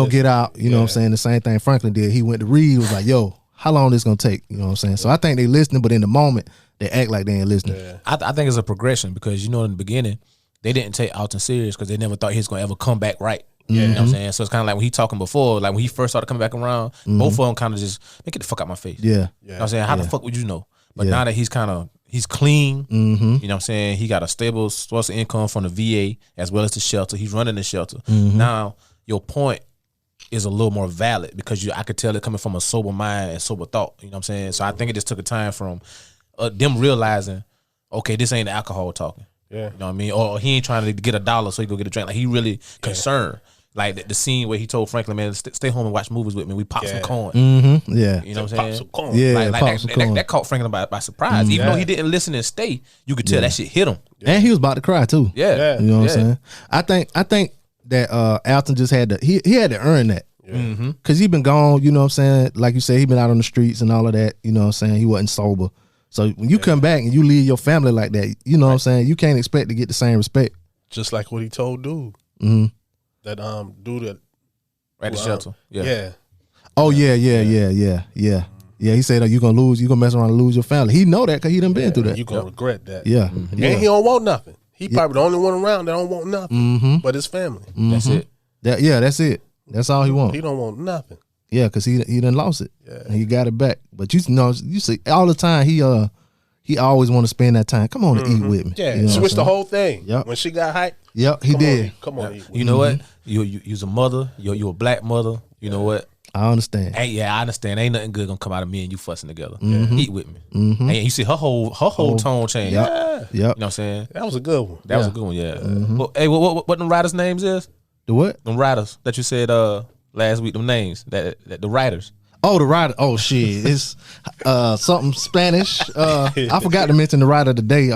get out? You know what I'm saying? The same thing Franklin did. He went to Reed, was like, yo, how long this gonna take? You know what I'm saying? So I think they listening, but in the moment they act like they ain't listening. Yeah. I think it's a progression because, you know, in the beginning they didn't take Alton serious because they never thought he was gonna ever come back right. You know what I'm saying? So it's kind of like when he talking before, like when he first started coming back around, both of them kind of just, man, get the fuck out my face. Yeah. You know what I'm saying? How the fuck would you know? But now that he's clean, you know what I'm saying? He got a stable source of income from the VA as well as the shelter. He's running the shelter. Now, your point is a little more valid because I could tell it coming from a sober mind and sober thought. You know what I'm saying? So I think it just took a time from them realizing, okay, this ain't the alcohol talking. Yeah. You know what I mean? Or he ain't trying to get $1 so he go get a drink. Like he really concerned. Like the scene where he told Franklin, man, stay home and watch movies with me. We pop some corn. Yeah. You know what I'm saying? Pop some corn. Yeah, that caught Franklin by surprise. Even though he didn't listen and stay, you could tell that shit hit him. And he was about to cry too. Yeah. You know what I'm saying? I think that Alton just had to he had to earn that. Cause he been gone, you know what I'm saying? Like you said, he been out on the streets and all of that, you know what I'm saying? He wasn't sober. So when you come back and you leave your family like that, you know what I'm saying? You can't expect to get the same respect. Just like what he told dude. That dude that at the shelter. Yeah. Oh yeah. Yeah, he said, you gonna mess around and lose your family. He know that because he done been through that. You gonna regret that. Yeah. And he don't want nothing. He probably the only one around that don't want nothing but his family. That's it. That's it. That's all he want. He don't want nothing. Yeah, because he done lost it. Yeah. And he got it back. But you see all the time he always want to spend that time. Come on and eat with me. Yeah, you know switch the whole thing. Yep. When she got hyped. Yep, he did. Come on, eat with You know what? You's a mother. You're a black mother. You know what? I understand. Hey, I understand. Ain't nothing good gonna come out of me and you fussing together. Eat with me. And you see her whole tone change. Yep. You know what I'm saying? That was a good one. That was a good one. Yeah. Well, hey, what them writers' names is? The what? Them writers that you said last week. Them names that the writers. Oh, the writer. Oh shit, it's something Spanish. I forgot to mention the writer today.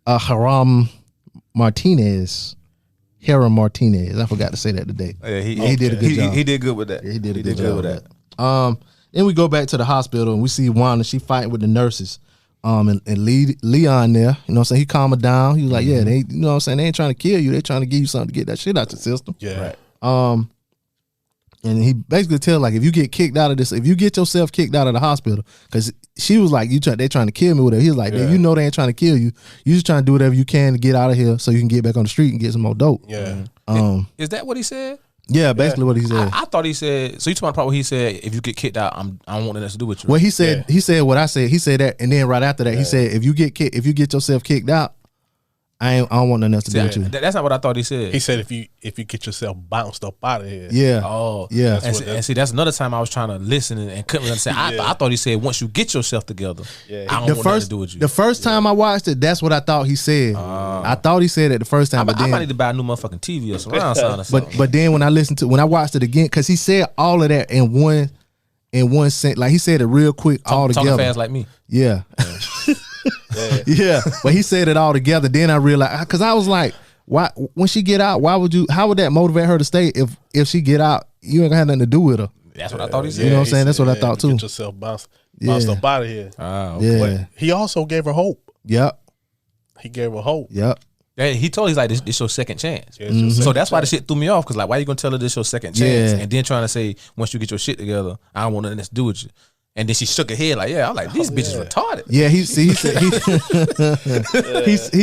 Hiram Martinez. Hera Martinez. I forgot to say that today. Yeah, he did a good job. He did good with that. Yeah, he did a good job with that. Then we go back to the hospital and we see Wanda. She fighting with the nurses. And Leon there, you know what I'm saying? He calmed her down. He was like, yeah, they, you know what I'm saying? They ain't trying to kill you. They trying to give you something to get that shit out your system. Yeah. Right. And he basically tell like, if you get kicked out of this, if you get yourself kicked out of the hospital, because she was like, they trying to kill me with her. He was like, you know they ain't trying to kill you. You just trying to do whatever you can to get out of here so you can get back on the street and get some more dope. Yeah. Is that what he said? Yeah, basically what he said. I thought he said. So you talking about the part where he said, "If you get kicked out, I don't want nothing else to do with you." Well, he said what I said. He said that, and then right after that, he said, "If you get yourself kicked out, I don't want nothing else to do with you." That's not what I thought he said. He said, "If you get yourself bounced up out of here." Yeah. Oh, yeah. And see, that's another time I was trying to listen and couldn't really understand. I thought he said, "Once you get yourself together, I don't want nothing to do with you." The first time I watched it, that's what I thought he said. I thought he said it the first time, but then I might need to buy a new motherfucking TV or surround sound or something. But then when I watched it again, because he said all of that in one sentence, like he said it real quick all together. Talking fast like me. Yeah. Yeah, but he said it all together. Then I realized, because I was like, why when she get out, how would that motivate her to stay if she get out? You ain't gonna have nothing to do with her. That's what I thought he said. You know what I'm saying? That's what I thought too. Get yourself bounced up out of here. Okay. But he also gave her hope. Yep. He gave her hope. Yep. Yeah, he told her, he's like, this your second chance. Yeah, your so second that's why the chance. shit threw me off, because like, why you gonna tell her this your second chance? Yeah. And then trying to say, once you get your shit together, I don't want nothing to do with you. And then she shook her head like, yeah, I'm like, these bitches retarded. Yeah, he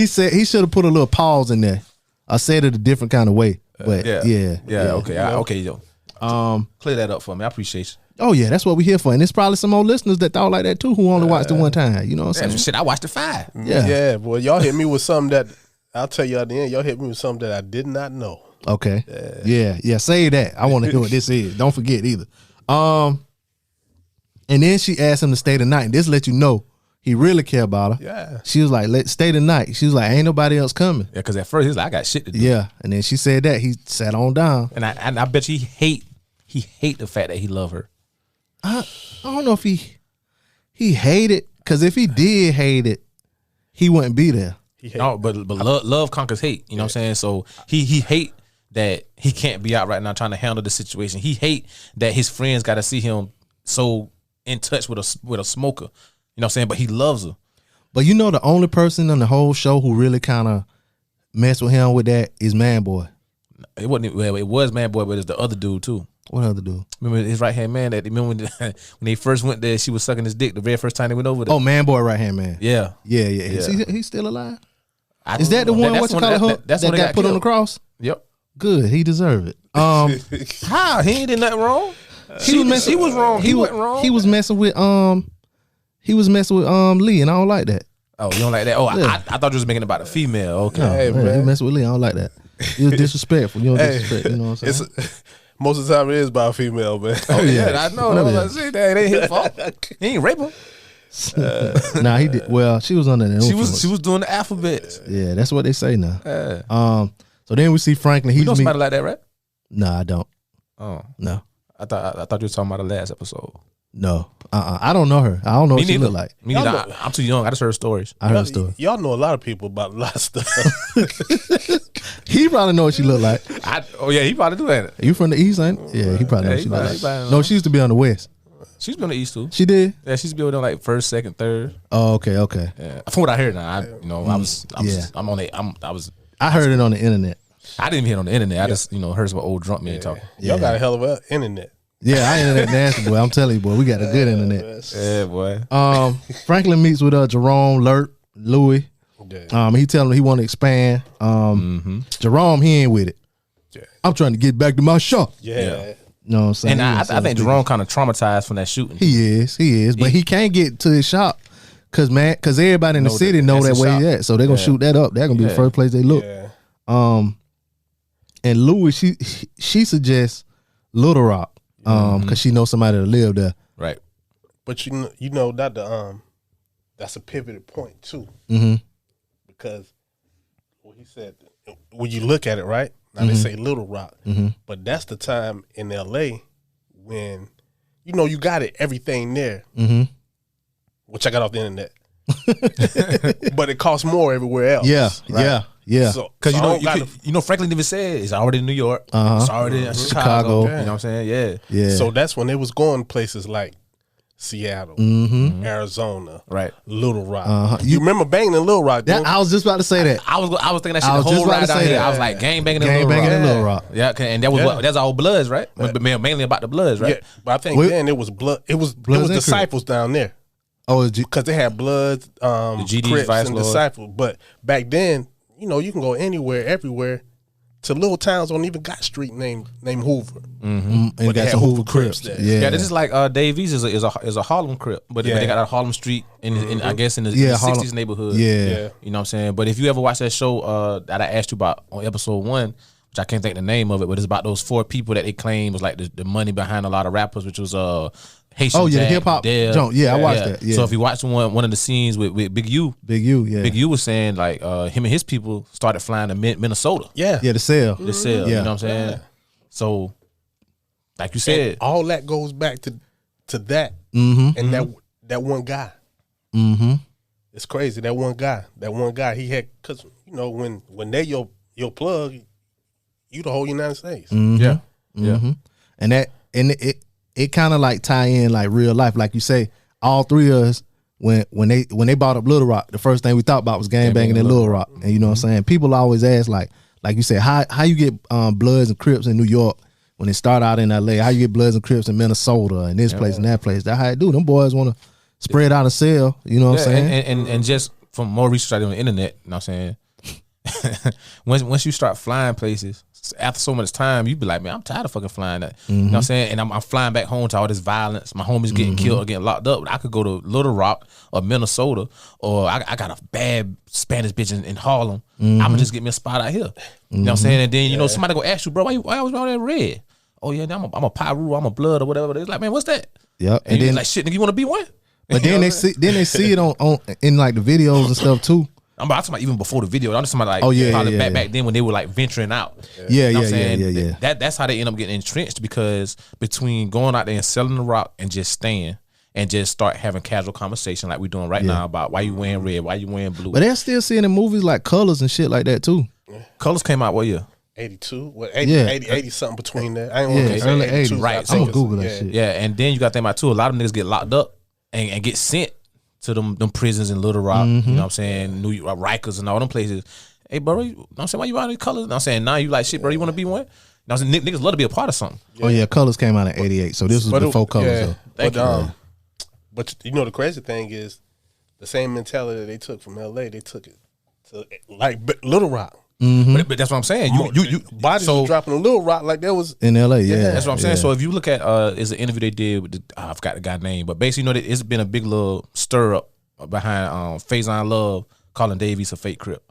said he should have put a little pause in there. I said it a different kind of way, but okay, yo. Clear that up for me. I appreciate you. Oh yeah, that's what we here for, and there's probably some more listeners that thought like that too, who only watched it one time. You know what I'm saying? Shit, I watched it 5. Yeah, boy, y'all hit me with something that I'll tell you at the end. Y'all hit me with something that I did not know. Okay. Yeah. Say that. I want to hear what this is. Don't forget either. And then she asked him to stay the night. This let you know he really care about her. Yeah. She was like, "Let's stay the night." She was like, "Ain't nobody else coming." Yeah, because at first he's like, I got shit to do. Yeah, and then she said that he sat on down. And I bet you he hate the fact that he love her. I don't know if he hated, because if he did hate it, he wouldn't be there. No, but love conquers hate. You know what I'm saying? So he hate that he can't be out right now trying to handle the situation. He hate that his friends got to see him so in touch with a smoker. You know what I'm saying? But he loves her. But you know, the only person on the whole show who really kind of messed with him with that is Man Boy. It wasn't. Well, it was Man Boy, but it's the other dude too. What other dude? Remember his right hand man? Remember when they first went there, she was sucking his dick the very first time they went over there. Oh, Man Boy, right hand man. Yeah. He's still alive. Is that the one? What you call it? That got put on the cross? Yep. Good. He deserved it. How? He ain't did nothing wrong. He was wrong. He wasn't wrong. He was messing with Lee, and I don't like that. Oh, you don't like that? Oh, yeah. I thought you was making it about a female. Okay. No, hey, man. He messing with Lee. I don't like that. He was disrespectful. You don't disrespect. You know what I'm saying? Most of the time it is about a female, man. Oh yeah, I know. That ain't his fault. He ain't rape him. Nah, he did. Well, she was under the influence. She was doing the alphabet. Yeah, that's what they say now. So then we see Franklin. You know somebody like that, right? Nah, I don't. Oh no. I thought you were talking about the last episode. No, I don't know her. I don't know what she look like. Me neither. I'm too young. I just heard stories. I heard stories. Y'all know a lot of people about a lot of stuff. He probably know what she look like. He probably do that. You from the east, ain't? Yeah, he probably know what she look like. No, she used to be on the west. She's been on the east too. She did. Yeah, she's been on like first, second, third. Oh, okay. Yeah, from what I heard now, I heard it on the internet. I didn't even hear it on the internet. I just heard some old drunk men talking. Y'all got a hell of a internet. Yeah, I internet nasty, boy. I'm telling you, boy, we got a good internet. Yeah, boy. Franklin meets with Jerome, Louis. He telling him he want to expand. Jerome, he ain't with it. Yeah. I'm trying to get back to my shop. Yeah. You know what I'm saying? And I think Jerome kind of traumatized from that shooting. He is, but he can't get to his shop because everybody in the city know that way he at, so they're gonna shoot that up. That's gonna be the first place they look. Yeah. And Louis, she suggests Little Rock. Because she knows somebody that live there, right? But you know that that's a pivoted point too, because what he said when you look at it, right now they say Little Rock, but that's the time in L.A. when you got everything there, which I got off the internet, but it costs more everywhere else. Yeah, right? Yeah. Because you know, Franklin even said it's already in New York. It's already in Chicago. You know what I'm saying? Yeah. So that's when they was going places like Seattle, Arizona, right, Little Rock. You remember banging in Little Rock? I was just about to say that. I was thinking that shit the whole ride down here. I was like, gang banging in Little Rock. Yeah, and that was that's all Bloods, right? But mainly about the Bloods, right? Yeah, but I think then it was blood. It was disciples down there. Oh, because they had Bloods, the GDs, Crips, Vice and Lord. disciples. But back then, you know, you can go anywhere, everywhere. To little towns don't even got street named Hoover. And But they got had some Hoover Crips Crips. there. Yeah, this is like Dave-Eazy is a Harlem Crip, but they got a Harlem Street in I guess in the Harlem 60s neighborhood. Yeah. You know what I'm saying? But if you ever watch that show that I asked you about on episode 1, which I can't think the name of it, but it's about those 4 people that they claim was like the money behind a lot of rappers, which was Haitian the Jack, hip hop joint. Yeah, I watched that. Yeah. So if you watch one of the scenes with Big U, Big U was saying like him and his people started flying to Minnesota. Yeah, the sale. The sale. Yeah. You know what I'm saying? Yeah. So, like you said, and all that goes back to that and that one guy. It's crazy. That one guy. He had, because you know when they your plug, you the whole United States. Yeah. And it kind of like tie in like real life, like you say. All 3 of us when they bought up Little Rock, the first thing we thought about was gang banging in Little Rock. And you know what I'm saying? People always ask like you said, how you get Bloods and Crips in New York when they start out in LA? How you get Bloods and Crips in Minnesota and this place and that place? That's how it do. Them boys want to spread out and sell. You know what I'm saying? And just from more research I did on the internet, you know what I'm saying? Once you start flying places, after so much time, you be like, man, I'm tired of fucking flying that. You know what I'm saying? And I'm flying back home to all this violence. My homies getting killed or getting locked up. I could go to Little Rock or Minnesota, or I got a bad Spanish bitch in Harlem. I'm gonna just get me a spot out here. You know what I'm saying? And then, you know, somebody go ask you, bro, why was all that red? Oh, yeah, I'm a Pyru, I'm a Blood or whatever. They're like, man, what's that? Yep. And then like, shit, nigga, you want to be one? But then they see it on in like the videos and stuff too. I'm talking about even before the video. I'm just talking about like back then when they were like venturing out. Yeah, you know yeah. That's how they end up getting entrenched, because between going out there and selling the rock and just staying and just start having casual conversation like we're doing right now about why you wearing red, why you wearing blue. But they're still seeing in movies like Colors and shit like that too. Colors came out what year? 82, 80 something between there. I ain't want to say early 82. 80s. Right. I'm gonna Google that shit. Yeah, and then you got to think about too, a lot of niggas get locked up and get sent to them prisons in Little Rock, you know what I'm saying, New York, Rikers and all them places. Hey, bro, you know what I'm saying, why you out in Colors? You know what I'm saying, now you like, shit, bro, you want to be one? You know what I'm saying, niggas love to be a part of something. Oh yeah, Colors came out in 88, so this was before Colors. But you know the crazy thing is, the same mentality they took from LA, they took it to like Little Rock. But that's what I'm saying. You bodies was dropping a Little Rock like that was in LA. Yeah, that's what I'm saying. So if you look at is an interview they did with I forgot the guy's name, but basically, you know, it's been a big little stir up behind Faison Love calling Dave-Eazy a fake Crip.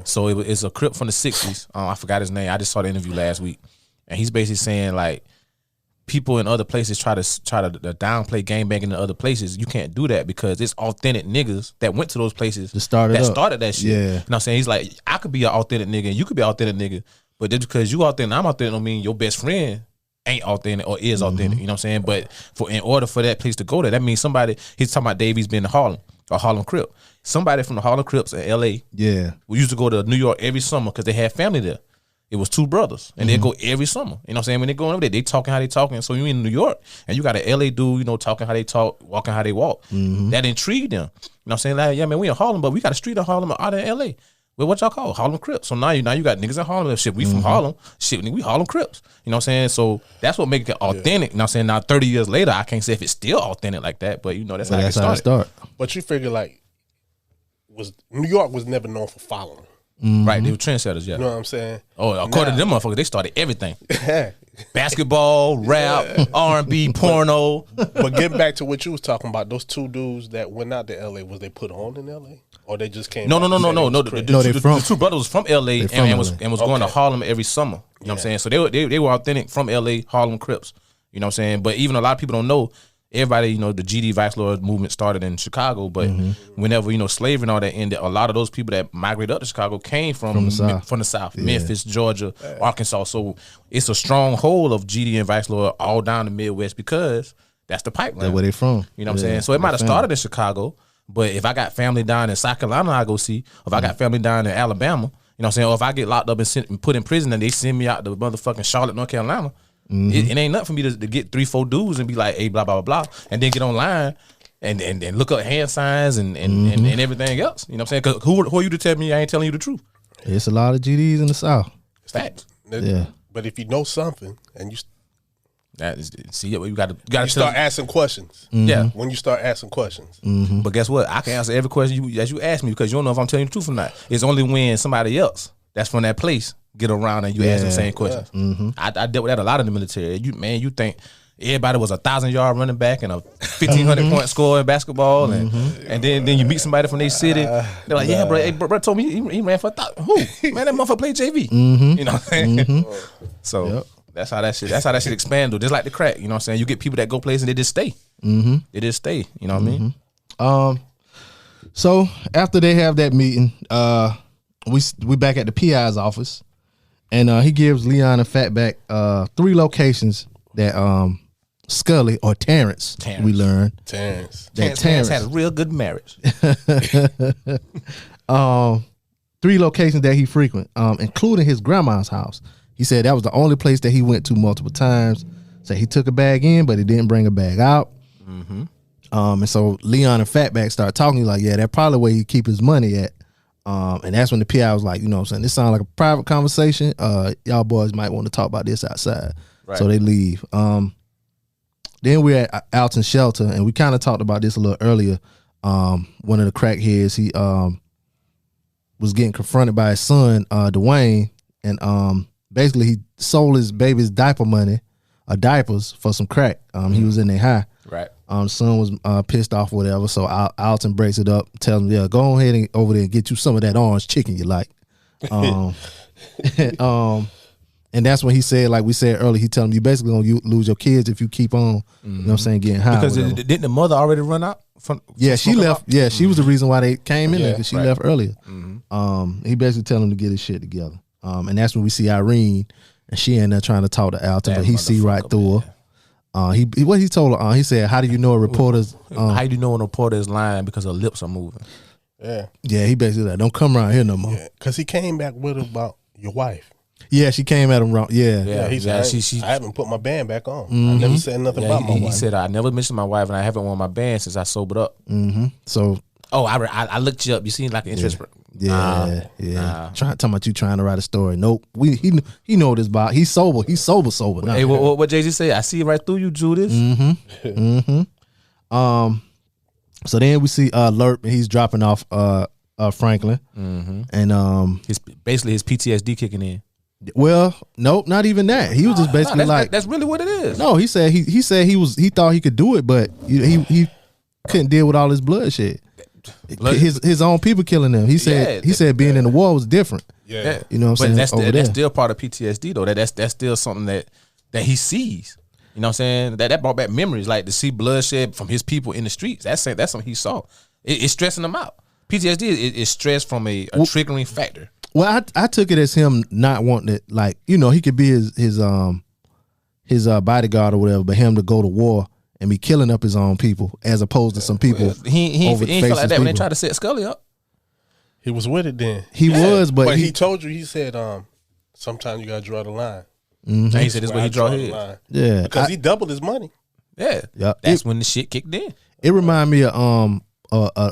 So it's a Crip from the 60s. I forgot his name. I just saw the interview last week, and he's basically saying like, people in other places try to downplay gangbanging in other places. You can't do that because it's authentic niggas that went to those places that started that shit. Yeah. You know what I'm saying? He's like, I could be an authentic nigga and you could be an authentic nigga, but just because you authentic and I'm authentic don't mean your best friend ain't authentic or is authentic. You know what I'm saying? But in order for that place to go there, that means somebody, he's talking about Dave-Eazy being in Harlem or Harlem Crip. Somebody from the Harlem Crips in LA we used to go to New York every summer because they had family there. It was 2 brothers, and they go every summer. You know what I'm saying? When they go over there, they talking how they talking. So you in New York, and you got an LA dude, you know, talking how they talk, walking how they walk. That intrigued them. You know what I'm saying? Like, yeah, man, we in Harlem, but we got a street in Harlem out in LA. Well, what y'all call Harlem Crips? So now you got niggas in Harlem. Shit, we from Harlem. Shit, we Harlem Crips. You know what I'm saying? So that's what makes it authentic. You know what I'm saying? Now 30 years later, I can't say if it's still authentic like that, but you know that's how it started. But you figure like, New York was never known for following. Right, they were trendsetters, yeah. You know what I'm saying? Oh, according to them motherfuckers, they started everything. Basketball, rap, R&B, porno. But getting back to what you was talking about, those 2 dudes that went out to LA, was they put on in LA? Or they just came No. The 2 brothers was from LA and was going to Harlem every summer. You know what I'm saying? So they were authentic from LA, Harlem Crips. You know what I'm saying? But even a lot of people don't know. Everybody, you know, the GD Vice Lord movement started in Chicago, but whenever, you know, slavery and all that ended, a lot of those people that migrated up to Chicago came from the South, Memphis, Georgia, Arkansas. So it's a stronghold of GD and Vice Lord all down the Midwest because that's the pipeline. That's where they from. You know what I'm saying? So it might have started in Chicago, but if I got family down in South Carolina, I go see. If I got family down in Alabama, You know what I'm saying? Or if I get locked up and put in prison and they send me out to motherfucking Charlotte, North Carolina, it ain't nothing for me to get 3-4 dudes and be like, hey, blah, blah, blah, blah, and then get online and look up hand signs and everything else. You know what I'm saying? Because who are you to tell me I ain't telling you the truth? It's a lot of GDs in the South. Facts. Yeah. But if you know something and you start asking questions. Yeah. When you start asking questions. But guess what? I can answer every question that you ask me because you don't know if I'm telling you the truth or not. It's only when somebody else that's from that place get around and you ask them the same questions. I dealt with that a lot in the military. You think everybody was 1,000-yard running back and a 1,500 point score in basketball, and then you meet somebody from their city. They're like, yeah, bro. Hey, bro told me he ran for 1,000. Who? Man, that motherfucker played JV. You know what I'm saying? So that's how that shit expanded. Just like the crack. You know what I'm saying? You get people that go places and they just stay. They just stay. You know what I mean? So after they have that meeting, we back at the PI's office, and he gives Leon and Fatback 3 locations that Scully or Terrence, we learn. Terrence had a real good marriage. 3 locations that he frequent, including his grandma's house. He said that was the only place that he went to multiple times. So he took a bag in, but he didn't bring a bag out. And so Leon and Fatback start talking like, yeah, that's probably where he keep his money at. And that's when the PI was like, you know what I'm saying, this sounds like a private conversation. Y'all boys might want to talk about this outside. Right. So they leave. Then we're at Alton's shelter, and we kind of talked about this a little earlier. One of the crackheads, he was getting confronted by his son, Dwayne, and basically he sold his baby's diapers for some crack. He was in there high. Right. Son was pissed off or whatever, so Alton breaks it up, tells him, yeah, go ahead and over there and get you some of that orange chicken you like. And that's when he said, like we said earlier, he tell him you basically gonna lose your kids if you keep on, you know what I'm saying, getting high. Because didn't the mother already run out? She left. Yeah, she was the reason why they came in there, because she left earlier. He basically tell him to get his shit together. And that's when we see Irene, and she in there trying to talk to Alton, but he see right through her. What he told her, he said, how do you know a reporter's how do you know when a reporter is lying because her lips are moving? Yeah, he basically like, don't come around here no more. Because he came back with her about your wife. Yeah, she came at him wrong. He said, I haven't put my band back on. I never said nothing about my wife. He said, I never mentioned my wife, and I haven't worn my band since I sobered up. So, I looked you up. You seem like an interest. Talking about you trying to write a story. Nope. He know this about. He's sober. He's sober now. Hey, what Jay-Z say? I see right through you, Judas. So then we see Lerp, and he's dropping off Franklin, and his PTSD kicking in. Well, nope, not even that. He was just basically that's really what it is. No, he said he thought he could do it, but he couldn't deal with all this bloodshed. His own people killing him. He said being in the war was different. Yeah, you know what I'm saying. That's still part of PTSD though. That's still something that he sees. You know what I'm saying? That brought back memories, like to see bloodshed from his people in the streets. That's something he saw. It's stressing him out. PTSD is stress from a triggering factor. Well, I took it as him not wanting it, like, you know, he could be his bodyguard or whatever, but him to go to war and be killing up his own people as opposed to some people. He ain't feel like that when they tried to set Scully up. He was with it then. He was, but he told you. He said, sometimes you gotta draw the line. And he said this way he draw his. Yeah, because he doubled his money. Yeah, that's when the shit kicked in. It reminded me of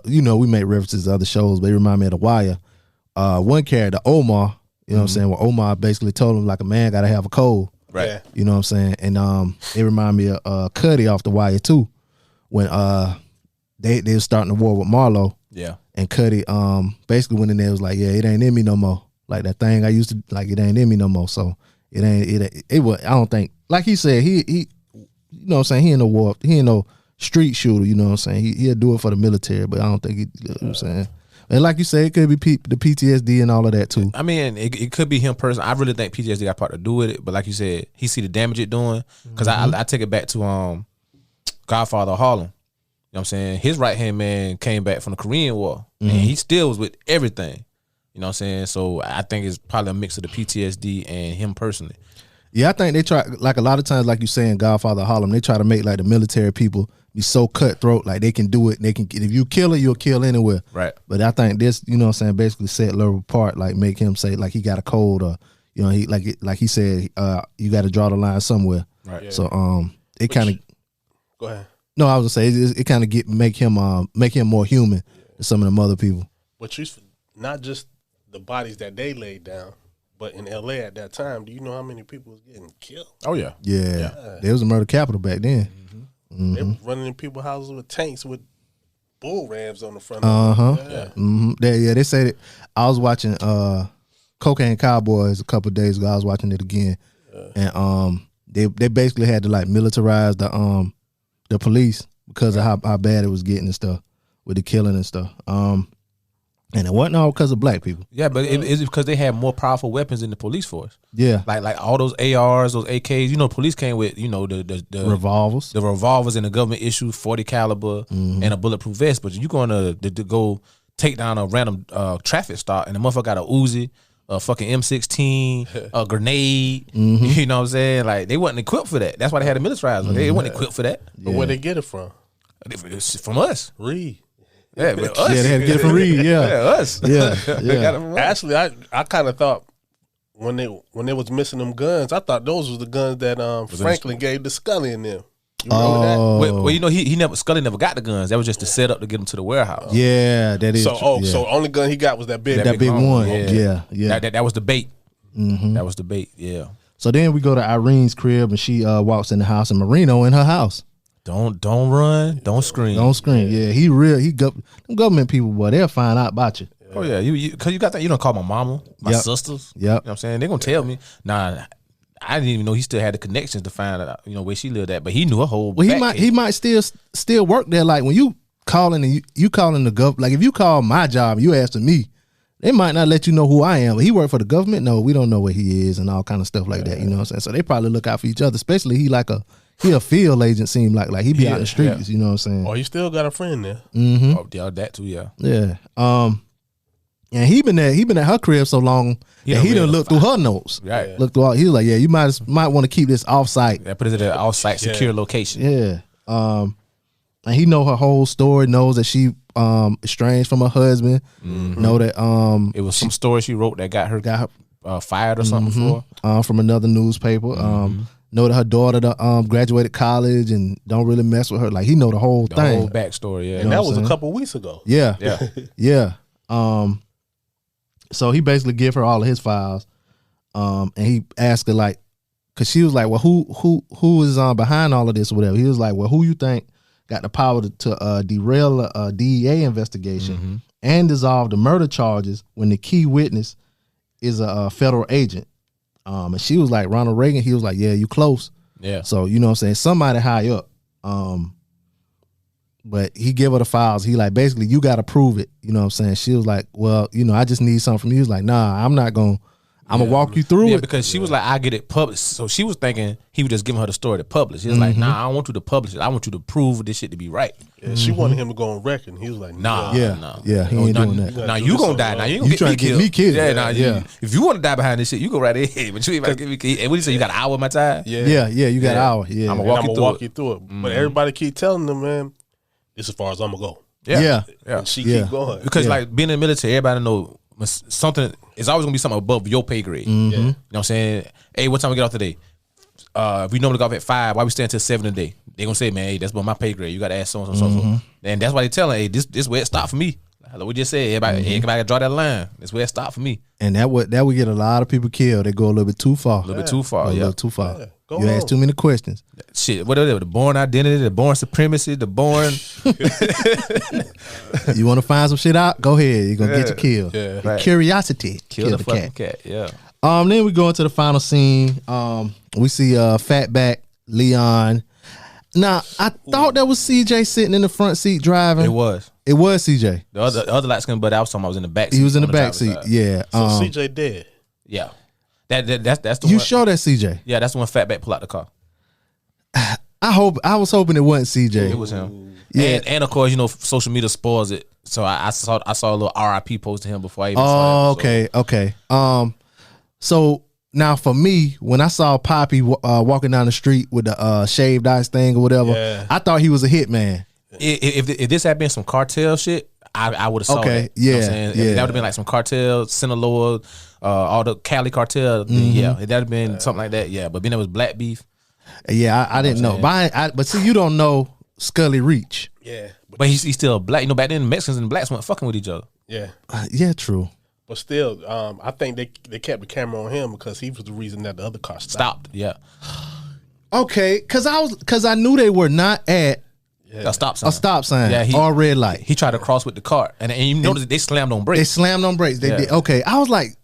you know, we make references to other shows, but it reminded me of The Wire. One character, Omar, you know what I'm saying? Well, Omar basically told him like a man got to have a code. Right. Yeah. You know what I'm saying? And it reminded me of Cuddy off The Wire too, when they were starting the war with Marlo. Yeah. And Cuddy basically went in there and was like, yeah, it ain't in me no more. Like that thing I used to, like, it ain't in me no more. So it was, I don't think, like he said, he you know what I'm saying, he ain't no war, he ain't no street shooter, you know what I'm saying? He'll do it for the military, but I don't think you know what I'm saying? And like you say, it could be the PTSD and all of that too. I mean, it could be him personally. I really think PTSD got part to do with it. But like you said, he see the damage it doing. Because I take it back to Godfather of Harlem. You know what I'm saying? His right-hand man came back from the Korean War. And he still was with everything. You know what I'm saying? So I think it's probably a mix of the PTSD and him personally. Yeah, I think they try, like a lot of times, like you say in Godfather of Harlem, they try to make like the military people be so cutthroat, like they can do it. They can, if you kill her, you'll kill anywhere. Right. But I think this, you know what I'm saying, basically set Lil apart, like make him say like he got a code, or you know, he like he said, you got to draw the line somewhere. Right. Yeah. So it kind of. Go ahead. No, I was gonna say it kind of make him more human than some of them other people. But you not just the bodies that they laid down, but in LA at that time, do you know how many people was getting killed? Oh yeah. Yeah. There was a murder capital back then. They were running in people's houses with tanks with bull rams on the front. They said it. I was watching Cocaine Cowboys a couple of days ago. I was watching it again, and they basically had to like militarize the police because of how bad it was getting and stuff with the killing and stuff. And it wasn't all because of black people. Yeah, but it's because they had more powerful weapons in the police force. Yeah, like all those ARs, those AKs. You know, police came with the revolvers, and the government issued 40 caliber and a bulletproof vest. But you going to go take down a random traffic stop, and the motherfucker got a Uzi, a fucking M16, a grenade. You know what I'm saying? Like they wasn't equipped for that. That's why they had to militarize them. They wasn't equipped for that. But where they get it from? It's from us. Reed. Yeah, but us. Yeah, they had to get it from Reed. Yeah, us. Yeah. Actually, I kind of thought when they was missing them guns, I thought those was the guns that Franklin gave to Scully and them. You remember that? Well, you know, Scully never got the guns. That was just the setup to get them to the warehouse. Yeah, that is. So so only gun he got was that big one. Yeah. That was the bait. That was the bait. Yeah. So then we go to Irene's crib, and she walks in the house, and Marino in her house. Don't run. Don't scream. Don't scream. Yeah, them government people, boy, they'll find out about you. Oh yeah, because you got that. You don't call my mama, my sisters. Yep. You know what I'm saying? They're gonna tell me. Nah, I didn't even know he still had the connections to find out, you know, where she lived at. But he knew a whole. Well, he might still work there. Like when you calling and you calling the government. Like if you call my job, you asking me, they might not let you know who I am. But he work for the government. No, we don't know where he is and all kind of stuff like that. You know what I'm saying? So they probably look out for each other. Especially he a field agent. Seem like he be out in the streets. You know what I'm saying? Oh, he still got a friend there. Mm-hmm. Oh, yeah, that too. Yeah. Yeah. And he been at her crib so long that he done look through her notes. Right. Look through all. He was like, yeah, you might want to keep this off-site. Yeah, put it at an off-site secure location. Yeah. And he know her whole story. Knows that she estranged from her husband. Know that it was some story she wrote that got her fired or something from another newspaper. Know that her daughter graduated college and don't really mess with her. Like he know the whole thing. The whole backstory. Yeah. And that was a couple weeks ago. Yeah. Yeah. So he basically give her all of his files, and he asked her like, cause she was like, well, who is behind all of this or whatever. He was like, well, who you think got the power to derail a DEA investigation and dissolve the murder charges when the key witness is a federal agent? And she was like, Ronald Reagan. He was like, yeah, you close. Yeah. So you know what I'm saying, somebody high up. But he gave her the files. He like, basically, you got to prove it. You know what I'm saying? She was like, well, you know, I just need something from you. He was like, nah, I'm not going to. I'm going to walk you through it. Because she was like, I get it published. So she was thinking he was just giving her the story to publish. He was like, nah, I don't want you to publish it. I want you to prove this shit to be right. Yeah, she wanted him to go on record. And he was like, nah. He ain't doing that. Now you going to die. Now you going to get me killed. Yeah, if you want to die behind this shit, you go right ahead. But you ain't about to get me killed. And what do you say? You got an hour of my time? Yeah, you got an hour. Yeah. I'm going to walk you through it. But everybody keep telling them, man, this as far as I'm going to go. Yeah. And she keep going. Because like being in the military, everybody know something. It's always gonna be something above your pay grade. You know what I'm saying? Hey, what time we get off today? If we normally go off at 5, why we stay until 7 today? They gonna say, man, hey, that's about my pay grade. You gotta ask so and and that's why they telling, hey, this where it stopped for me. Like we just said, everybody draw that line. That's where it stopped for me. And that would get a lot of people killed. They go a little bit too far. A little bit too far. A little too far. You ask too many questions. Shit, what are they? The born identity, the born supremacy, the born. You want to find some shit out? Go ahead. You're gonna get you killed. Yeah. Right. Curiosity. Kill the fucking cat. Yeah. Then we go into the final scene. We see Fatback Leon. Now I thought that was CJ sitting in the front seat driving. It was CJ. The other light skin, but I was talking about was in the back seat. He was in the back seat. Yeah. So CJ dead. Yeah. That's the you one. sure that's CJ? Yeah, that's the one Fatback pull out the car. I was hoping it wasn't CJ. It was him. Yeah, and of course, you know, social media spoils it. So I saw a little RIP post to him before I even saw it. Okay. So Now for me, when I saw Poppy walking down the street with the shaved ice thing or whatever, I thought he was a hitman. If this had been some cartel shit, I would have saw that. Yeah, you know what I'm saying? If that would have been like some cartel, Sinaloa, all the Cali cartel. Then yeah, if that had been something like that. Yeah, but then it was black beef. Yeah, I didn't know. But see, you don't know Scully Reach. Yeah, but he's still black. You know, back then the Mexicans and the blacks weren't fucking with each other. Yeah, yeah, true. But still, I think they kept the camera on him because he was the reason that the other car stopped. Yeah. Okay, because I knew they were not at a stop sign. A stop sign. Yeah, or a red light. He tried to cross with the car, and you notice they slammed on brakes. They slammed on brakes. They did. Okay, I was like,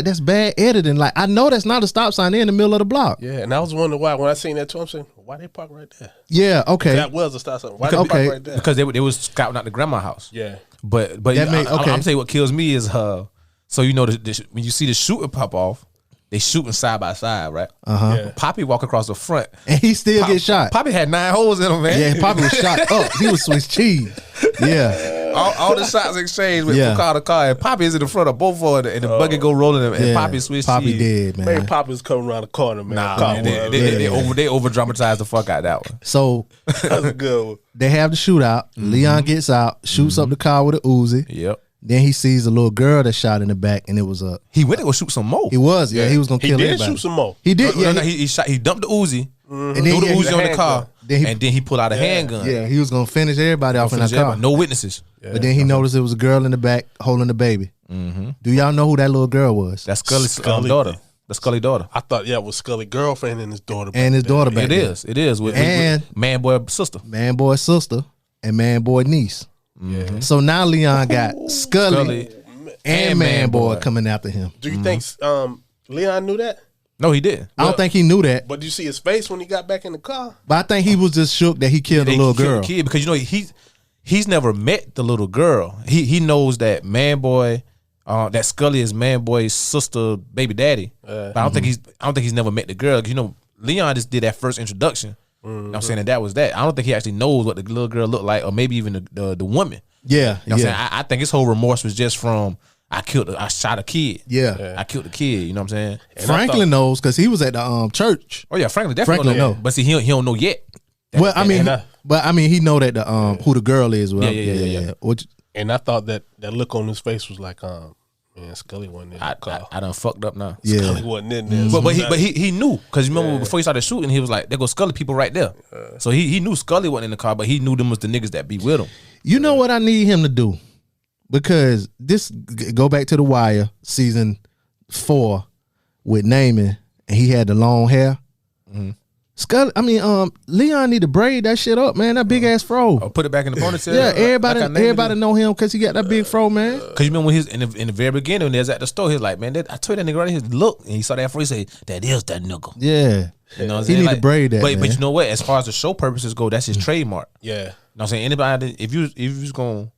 that's bad editing. Like, I know that's not a stop sign. They're in the middle of the block. Yeah, and I was wondering why when I seen that too. I'm saying, why they park right there? Yeah, okay. That was a stop sign. Why they park right there? Because they was scouting out the grandma house. Yeah, but I'm saying what kills me is so you know when you see the shooting pop off, they shooting side by side, right? Yeah. Poppy walk across the front, and he still get shot. Poppy had 9 holes in him, man. Yeah, Poppy was shot up. He was Swiss cheese. Yeah, all the shots exchanged with car to car, and Poppy is in the front of both of them, and the buggy go rolling them, and Poppy Swiss Poppy cheese. dead, man. Maybe Poppy's coming around the corner, man. Nah, man, they over dramatized the fuck out of that one. So that's a good one. They have the shootout. Leon gets out, shoots up the car with a Uzi. Yep. Then he sees a little girl that shot in the back, and it was a. He went to go shoot some more. He was, he was gonna kill everybody. He did shoot some more. He did, No, he shot. He dumped the Uzi, and threw then the Uzi on the car, and then he pulled out a handgun. Yeah, he was gonna finish everybody off in that car. No witnesses. But then he noticed it was a girl in the back holding the baby. Do y'all know who that little girl was? That's Scully's daughter. The Scully daughter. I thought it was Scully girlfriend and his daughter. And his daughter back there. It is. With man boy sister. Man boy sister and man boy niece. So now Leon got Scully and man boy coming after him. Do you think Leon knew that? No, he didn't. I don't think he knew that. But did you see his face when he got back in the car? But I think he was just shook that he killed the little girl. The kid because you know he's never met the little girl. He knows that man boy, that Scully is man boy's sister, baby daddy. But I don't think he's never met the girl. You know, Leon just did that first introduction. You know what I'm saying that was that. I don't think he actually knows what the little girl looked like, or maybe even the woman. Yeah, you know what I'm saying? I think his whole remorse was just from I shot a kid. Yeah. I killed a kid. You know what I'm saying? And Franklin knows because he was at the church. Oh yeah, Franklin definitely know. But see, he don't know yet. Well, I mean, he know that who the girl is. Well, yeah. And I thought that look on his face was like, man, Scully wasn't in the car. I done fucked up now. Yeah. Scully wasn't in there. But he knew because remember before he started shooting, he was like, "There go Scully people right there." So he knew Scully wasn't in the car, but he knew them was the niggas that be with him. You know what I need him to do? Because this go back to The Wire season 4 with Naaman, and he had the long hair. Scully, Leon need to braid that shit up, man. That big ass fro. Oh, put it back in the ponytail. Yeah, everybody know him because he got that big fro, man. Because you remember when he's in the very beginning when they was at the store, he was like, man, I told that nigga right here, look, and he saw that fro, he said, that is that nigga. Yeah. You know what I'm he saying? need to braid that, but you know what? As far as the show purposes go, that's his trademark. Yeah. You know what I'm saying? Anybody, if you was gonna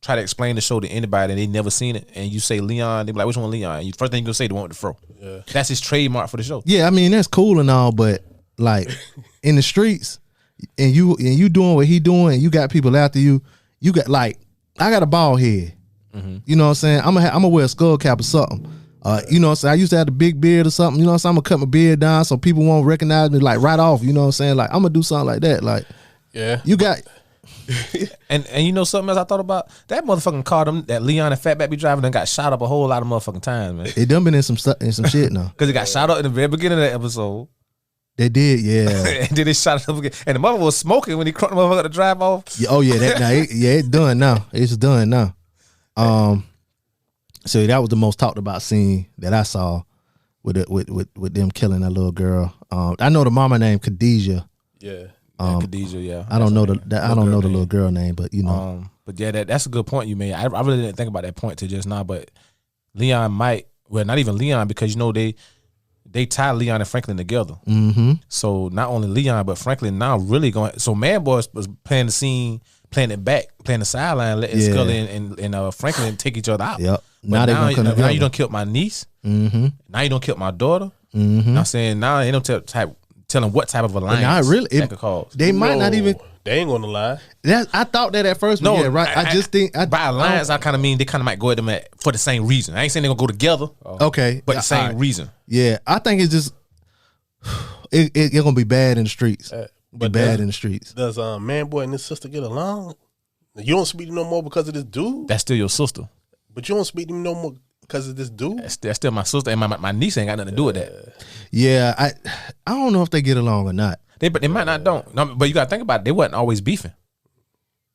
try to explain the show to anybody and they never seen it, and you say Leon, they be like, which one Leon? And first thing you gonna say, the one with the fro. Yeah. That's his trademark for the show. Yeah, I mean that's cool and all, but like in the streets, and you doing what he doing, and you got people after you. You got like, I got a bald head. You know what I'm saying? I'm gonna wear a skull cap or something. You know what I'm saying? I used to have the big beard or something. You know what I'm saying? I'm gonna cut my beard down so people won't recognize me like right off. You know what I'm saying? Like I'm gonna do something like that. Like, yeah, you got. and you know something else I thought about? That motherfucking car that Leon and Fatback be driving done got shot up a whole lot of motherfucking times, man. It done been in some shit now. Because it got shot up in the very beginning of the episode. They did, yeah. And then they shot it up again. And the mother was smoking when he crunked the motherfucker to drive off. Yeah, oh yeah, it's done now. It's done now. So that was the most talked about scene that I saw with them killing that little girl. I know the mama named Khadijah. Yeah. Khadijah, yeah. I don't know the little girl name, but you know. But yeah, that's a good point you made. I really didn't think about that point till just now, but Leon might, well, not even Leon, because you know they tie Leon and Franklin together. So not only Leon, but Franklin now really going. So Man Boy was playing the scene, playing it back, playing the sideline, letting Scully and Franklin take each other out. Yep. Now you done killed my niece. Now you done killed my daughter. I'm saying now they don't telling what type of alliance that could cause. They might not even. They ain't gonna lie. I thought that at first. But yeah, right. I just think by alliance, I kind of mean they kind of might go at them for the same reason. I ain't saying they're gonna go together. Okay, but the same reason. Yeah, I think it's just it's gonna be bad in the streets. Be bad in the streets. Does Man Boy and his sister get along? You don't speak to him no more because of this dude. That's still your sister. But you don't speak to him no more because of this dude. That's still my sister, and my niece ain't got nothing to do with that. Yeah, I don't know if they get along or not. They might not don't. No, but you gotta think about it. They wasn't always beefing.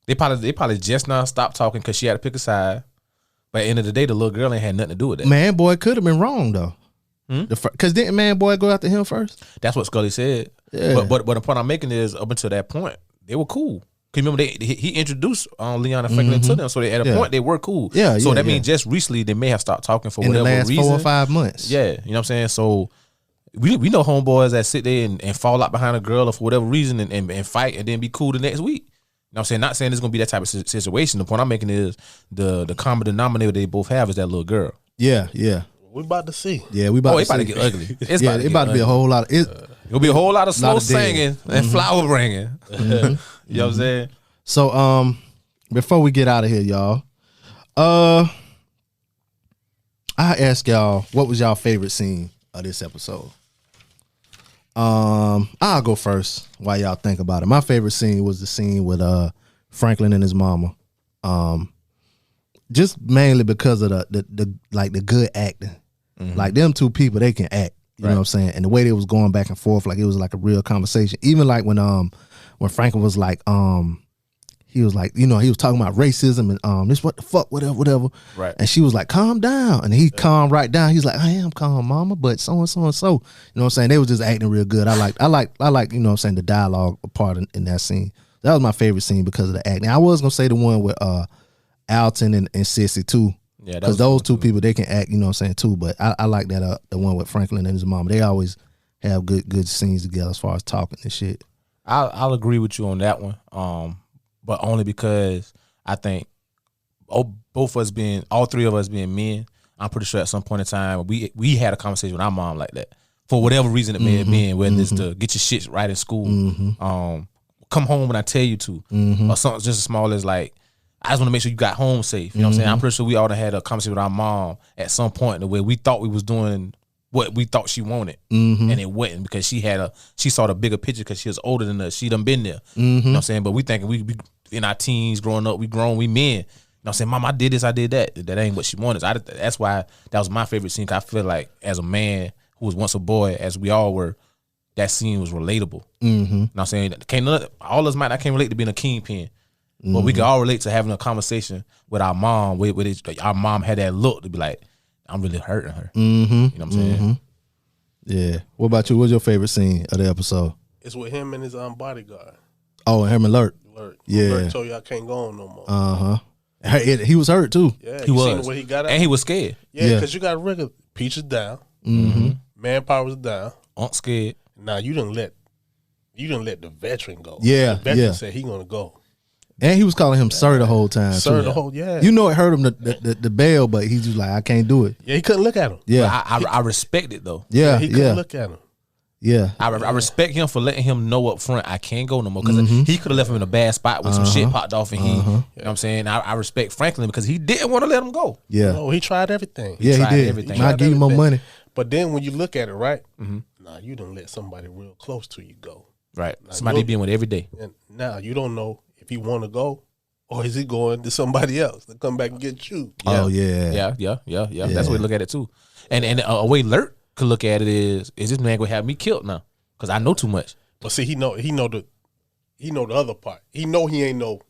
They probably just now stopped talking because she had to pick a side. But at the end of the day, the little girl ain't had nothing to do with that. Man Boy could have been wrong though. Because didn't Man Boy go after him first? That's what Scully said. Yeah. But the point I'm making is up until that point, they were cool. Cause remember he introduced Leon and Franklin to them, so at a point they were cool. Yeah. So that means just recently they may have stopped talking for in whatever the last reason. 4 or 5 months. Yeah, you know what I'm saying. So we know homeboys that sit there and fall out behind a girl or for whatever reason and fight and then be cool the next week. You know what I'm saying? Not saying it's gonna be that type of situation. The point I'm making is the common denominator they both have is that little girl. Yeah. We about to see. Yeah, we about to see. About to get ugly. It's about to be a whole lot of it'll be a whole lot of slow singing and flower bringing. You know what I'm saying? So before we get out of here, y'all, I ask y'all, what was y'all favorite scene of this episode? I'll go first while y'all think about it. My favorite scene was the scene with Franklin and his mama. Just mainly because of the good acting. Like them two people, they can act. You know what I'm saying? And the way they was going back and forth, like it was like a real conversation. Even like when Franklin was like, he was like, you know, he was talking about racism and this what the fuck, whatever. Right. And she was like, calm down. And he calmed right down. He's like, I am calm, mama, but so and so and so. You know what I'm saying? They was just acting real good. I like, you know what I'm saying, the dialogue part in that scene. That was my favorite scene because of the acting. I was gonna say the one with Alton and Sissy too. Yeah, because those two people, they can act, you know what I'm saying, too. But I like that the one with Franklin and his mama. They always have good scenes together as far as talking and shit. I'll agree with you on that one. But only because I think all three of us being men, I'm pretty sure at some point in time we had a conversation with our mom like that. For whatever reason it may have been, whether it's to get your shit right in school, come home when I tell you to, or something just as small as like, I just want to make sure you got home safe. You know what I'm saying? I'm pretty sure we all had a conversation with our mom at some point where we thought we was doing what we thought she wanted, and it wasn't because she saw the bigger picture because she was older than us. She done been there. You know what I'm saying? But we thinking we in our teens growing up, we grown, we men. You know what I'm saying? Mom, I did this, I did that. That ain't what she wanted. That's why that was my favorite scene. Cause I feel like as a man who was once a boy, as we all were, that scene was relatable. You know what I'm saying? All of us might not can relate to being a kingpin. But we can all relate to having a conversation with our mom. Our mom had that look to be like, I'm really hurting her. You know what I'm saying? Yeah. What about you? What's your favorite scene of the episode? It's with him and his bodyguard. Oh, and him and Lurk. Yeah. Lurk told you I can't go on no more. He was hurt too. Yeah, he was. Seen the way he got out? And he was scared. Yeah, because you got to reckon Peach is down. Manpower is down. Aunt scared. Now you didn't let the veteran go. Yeah, the veteran said he gonna go. And he was calling him sir the whole time. Sir too. the whole, yeah. You know it hurt him the bell, but he's just like, I can't do it. Yeah, he couldn't look at him. Yeah. I respect it though. Yeah, he couldn't look at him. Yeah. I respect him for letting him know up front I can't go no more. Because he could have left him in a bad spot when some shit popped off and he, you know what I'm saying? I respect Franklin because he didn't want to let him go. Yeah. No, he tried everything. He did. Everything. I give you more money. But then when you look at it, right? Nah, you didn't let somebody real close to you go. Right. Now, somebody being with every day. And now you don't know if he want to go or is he going to somebody else to come back and get you. Yeah. Oh, yeah. Yeah. That's the way to look at it too. And a way Lurk could look at it is this man gonna have me killed now? Because I know too much. But see, he know the other part. He know he ain't no.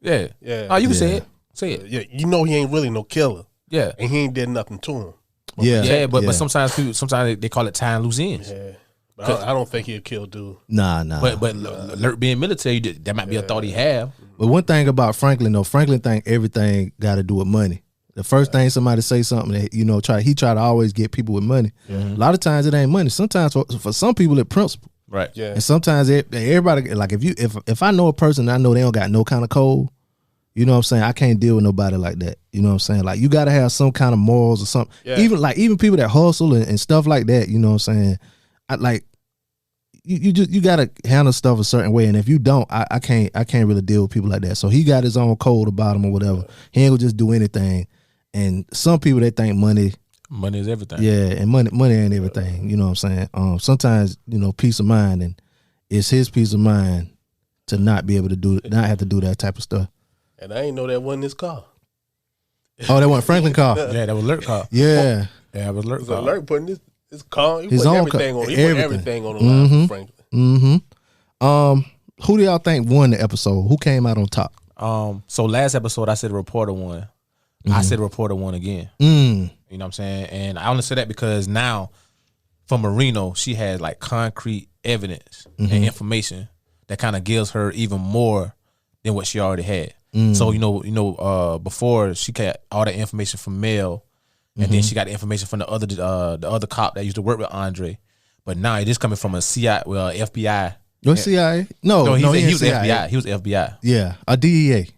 Yeah. Oh, you can say it. Say it. Yeah, you know he ain't really no killer. Yeah. And he ain't did nothing to him. But sometimes they call it tying loose ends. Yeah. But I don't think he'll kill dude. Nah. But Lurk being military, that might be a thought he have. But one thing about Franklin though, Franklin think everything got to do with money. The first thing somebody say something that, you know, he try to always get people with money. A lot of times it ain't money. Sometimes for some people it's principle. Right. Yeah. And sometimes everybody, like if I know a person, I know they don't got no kind of code. You know what I'm saying? I can't deal with nobody like that. You know what I'm saying? Like you got to have some kind of morals or something. Yeah. Even people that hustle and stuff like that. You know what I'm saying? you gotta handle stuff a certain way, and if you don't, I can't really deal with people like that. So he got his own code about him or whatever. He ain't gonna just do anything. And some people, they think money is everything. Yeah, and money ain't everything. You know what I'm saying? Sometimes, peace of mind, and it's his peace of mind to not be able to not have to do that type of stuff. And I ain't know that wasn't his car. Oh, that wasn't Franklin car. Yeah, that was Lurk car. Yeah, that was Lurk car. Lurk putting his car. He his put own everything car. on. He put everything on the line for Franklin. Who do y'all think won the episode? Who came out on top? So last episode I said reporter won. I said reporter won again. You know what I'm saying? And I only say that because now for Marino, she has like concrete evidence and information that kind of gives her even more than what she already had. So before she got all that information from Mel, and then she got the information from the other cop that used to work with Andre. But now it is coming from a FBI. What CIA? No, he was CIA. FBI. He was FBI. Yeah, a DEA.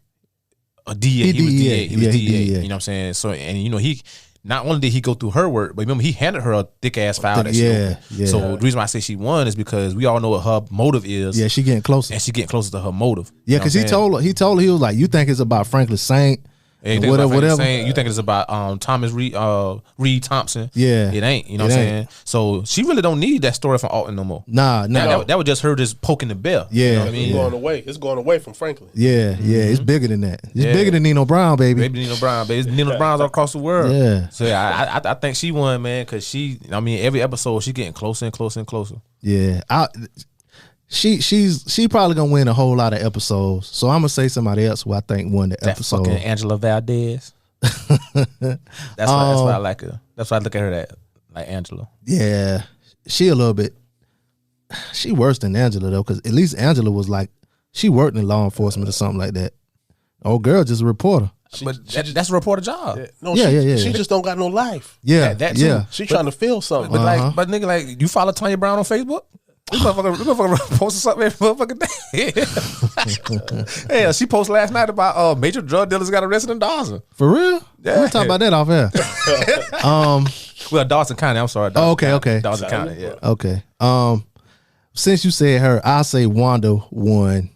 A DEA. He was DEA. He was DEA. DEA. You know what I'm saying? So, and he not only did he go through her work, but remember he handed her a thick ass file that she opened. Yeah. So the reason why I say she won is because we all know what her motive is. Yeah, she getting closer. And she getting closer to her motive. Yeah, because he told her, he was like, you think it's about Franklin Saint? And whatever. You think it's about Thomas Reed Thompson? Yeah, it ain't. You know what I'm saying? So she really don't need that story from Alton no more. Nah. That was just her just poking the bell. Yeah, you know what I mean? It's going away from Franklin. Yeah, it's bigger than that. It's bigger than Nino Brown, baby. Nino Brown, baby. It's Nino Browns all across the world. Yeah. So I think she won, man, because every episode she getting closer and closer and closer. Yeah, She probably gonna win a whole lot of episodes. So I'm gonna say somebody else who I think won the episode. Fucking Angela Valdez. That's why I like her. That's why I look at her like Angela. Yeah, she a little bit. She worse than Angela though, because at least Angela was like she worked in law enforcement or something like that. Old girl just a reporter. That's a reporter job. She just don't got no life. Yeah, that too. Yeah. She trying to feel something. But nigga, like you follow Tanya Brown on Facebook? This motherfucker posted something every motherfucking day. Yeah, she posted last night about major drug dealers got arrested in Dawson. For real? Yeah. We'll talk about that off air. Well, Dawson County. I'm sorry. Okay. Dawson County. Yeah. Okay. Since you said her, I'll say Wanda won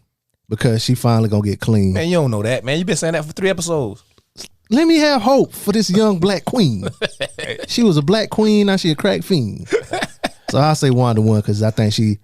because she finally gonna get clean. Man, you don't know that, man. You been saying that for 3 episodes. Let me have hope for this young black queen. She was a black queen, now she a crack fiend. So I say Wanda won because I think she